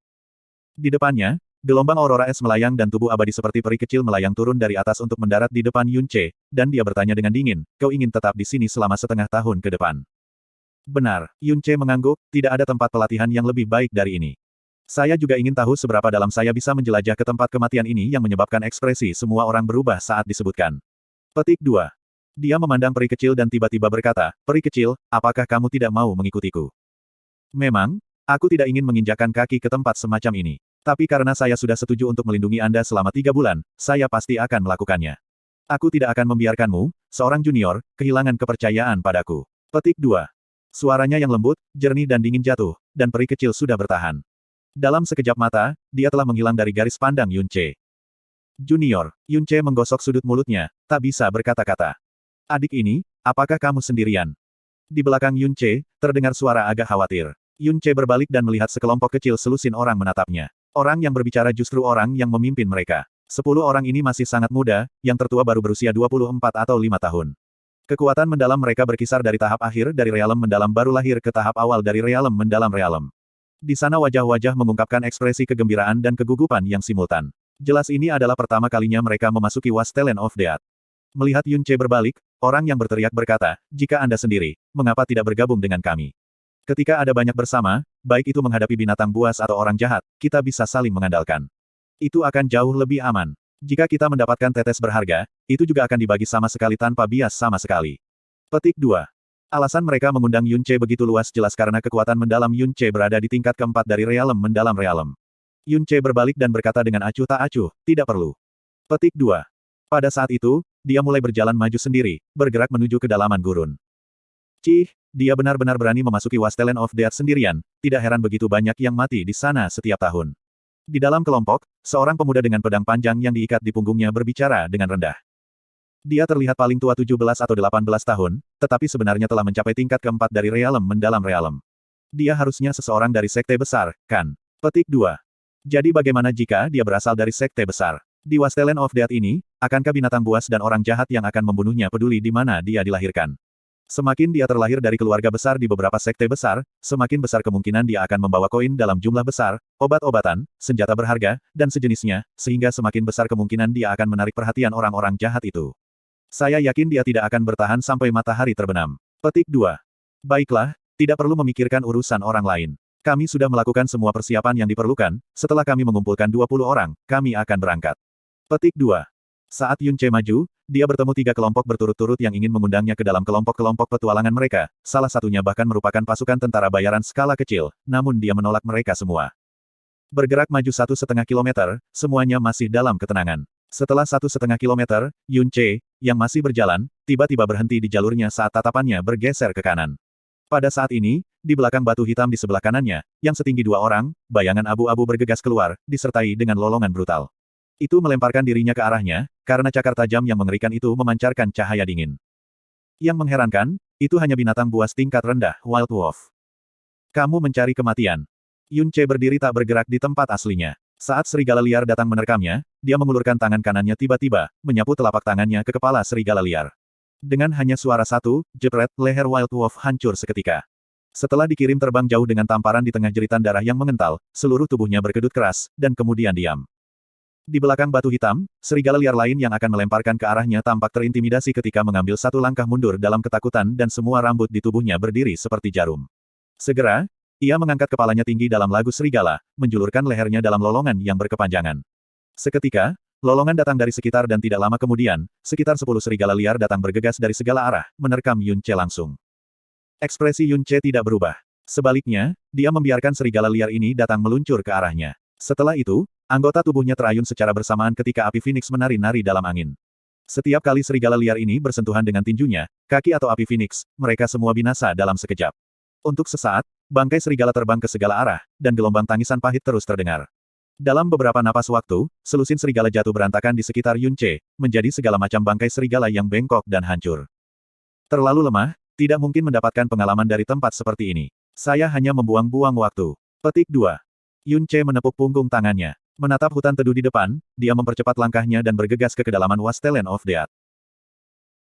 Di depannya, Gelombang aurora es melayang dan tubuh abadi seperti peri kecil melayang turun dari atas untuk mendarat di depan Yun Ce, dan dia bertanya dengan dingin, kau ingin tetap di sini selama setengah tahun ke depan? Benar, Yun Ce mengangguk, tidak ada tempat pelatihan yang lebih baik dari ini. Saya juga ingin tahu seberapa dalam saya bisa menjelajah ke tempat kematian ini yang menyebabkan ekspresi semua orang berubah saat disebutkan. Petik 2. Dia memandang peri kecil dan tiba-tiba berkata, peri kecil, apakah kamu tidak mau mengikutiku? Memang, aku tidak ingin menginjakkan kaki ke tempat semacam ini. Tapi karena saya sudah setuju untuk melindungi Anda selama 3 bulan, saya pasti akan melakukannya. Aku tidak akan membiarkanmu, seorang junior, kehilangan kepercayaan padaku. Petik 2. Suaranya yang lembut, jernih dan dingin jatuh, dan peri kecil sudah bertahan. Dalam sekejap mata, dia telah menghilang dari garis pandang Yun Ce. Junior, Yun Ce menggosok sudut mulutnya, tak bisa berkata-kata. Adik ini, apakah kamu sendirian? Di belakang Yun Ce, terdengar suara agak khawatir. Yun Ce berbalik dan melihat sekelompok kecil selusin orang menatapnya. Orang yang berbicara justru orang yang memimpin mereka. 10 orang ini masih sangat muda, yang tertua baru berusia 24 atau 5 tahun. Kekuatan mendalam mereka berkisar dari tahap akhir dari realem mendalam baru lahir ke tahap awal dari realem mendalam realem. Di sana wajah-wajah mengungkapkan ekspresi kegembiraan dan kegugupan yang simultan. Jelas ini adalah pertama kalinya mereka memasuki Wasteland of Death. Melihat Yun Ce berbalik, orang yang berteriak berkata, jika Anda sendiri, mengapa tidak bergabung dengan kami? Ketika ada banyak bersama, baik itu menghadapi binatang buas atau orang jahat, kita bisa saling mengandalkan. Itu akan jauh lebih aman. Jika kita mendapatkan tetes berharga, itu juga akan dibagi sama sekali tanpa bias sama sekali. Petik 2. Alasan mereka mengundang Yun Ce begitu luas jelas karena kekuatan mendalam Yun Ce berada di tingkat keempat dari realem mendalam realem. Yun Ce berbalik dan berkata dengan acuh tak acuh, tidak perlu. Petik 2. Pada saat itu, dia mulai berjalan maju sendiri, bergerak menuju ke dalaman gurun. Cih, dia benar-benar berani memasuki Wasteland of Death sendirian, tidak heran begitu banyak yang mati di sana setiap tahun. Di dalam kelompok, seorang pemuda dengan pedang panjang yang diikat di punggungnya berbicara dengan rendah. Dia terlihat paling tua 17 atau 18 tahun, tetapi sebenarnya telah mencapai tingkat keempat dari realem mendalam realem. Dia harusnya seseorang dari sekte besar, kan? Petik 2. Jadi bagaimana jika dia berasal dari sekte besar? Di Wasteland of Death ini, akankah binatang buas dan orang jahat yang akan membunuhnya peduli di mana dia dilahirkan? Semakin dia terlahir dari keluarga besar di beberapa sekte besar, semakin besar kemungkinan dia akan membawa koin dalam jumlah besar, obat-obatan, senjata berharga, dan sejenisnya, sehingga semakin besar kemungkinan dia akan menarik perhatian orang-orang jahat itu. Saya yakin dia tidak akan bertahan sampai matahari terbenam. Petik 2. Baiklah, tidak perlu memikirkan urusan orang lain. Kami sudah melakukan semua persiapan yang diperlukan, setelah kami mengumpulkan 20 orang, kami akan berangkat. Petik 2. Saat Yun Ce maju, dia bertemu 3 kelompok berturut-turut yang ingin mengundangnya ke dalam kelompok-kelompok petualangan mereka, salah satunya bahkan merupakan pasukan tentara bayaran skala kecil, namun dia menolak mereka semua. Bergerak maju 1,5 kilometer, semuanya masih dalam ketenangan. Setelah 1,5 kilometer, Yun Ce, yang masih berjalan, tiba-tiba berhenti di jalurnya saat tatapannya bergeser ke kanan. Pada saat ini, di belakang batu hitam di sebelah kanannya, yang setinggi 2 orang, bayangan abu-abu bergegas keluar, disertai dengan lolongan brutal. Itu melemparkan dirinya ke arahnya, karena cakar tajam yang mengerikan itu memancarkan cahaya dingin. Yang mengherankan, itu hanya binatang buas tingkat rendah, Wild Wolf. Kamu mencari kematian. Yun Ce berdiri tak bergerak di tempat aslinya. Saat serigala liar datang menerkamnya, dia mengulurkan tangan kanannya tiba-tiba, menyapu telapak tangannya ke kepala serigala liar. Dengan hanya suara satu, jepret, leher Wild Wolf hancur seketika. Setelah dikirim terbang jauh dengan tamparan di tengah jeritan darah yang mengental, seluruh tubuhnya berkedut keras, dan kemudian diam. Di belakang batu hitam, serigala liar lain yang akan melemparkan ke arahnya tampak terintimidasi ketika mengambil satu langkah mundur dalam ketakutan dan semua rambut di tubuhnya berdiri seperti jarum. Segera, ia mengangkat kepalanya tinggi dalam lagu serigala, menjulurkan lehernya dalam lolongan yang berkepanjangan. Seketika, lolongan datang dari sekitar dan tidak lama kemudian, sekitar 10 serigala liar datang bergegas dari segala arah, menerkam Yun Ce langsung. Ekspresi Yun Ce tidak berubah. Sebaliknya, dia membiarkan serigala liar ini datang meluncur ke arahnya. Setelah itu, anggota tubuhnya terayun secara bersamaan ketika api Phoenix menari-nari dalam angin. Setiap kali serigala liar ini bersentuhan dengan tinjunya, kaki atau api Phoenix, mereka semua binasa dalam sekejap. Untuk sesaat, bangkai serigala terbang ke segala arah, dan gelombang tangisan pahit terus terdengar. Dalam beberapa napas waktu, selusin serigala jatuh berantakan di sekitar Yun Ce, menjadi segala macam bangkai serigala yang bengkok dan hancur. Terlalu lemah, tidak mungkin mendapatkan pengalaman dari tempat seperti ini. Saya hanya membuang-buang waktu. Petik 2. Yun Ce menepuk punggung tangannya. Menatap hutan teduh di depan, dia mempercepat langkahnya dan bergegas ke kedalaman Wasteland of Death.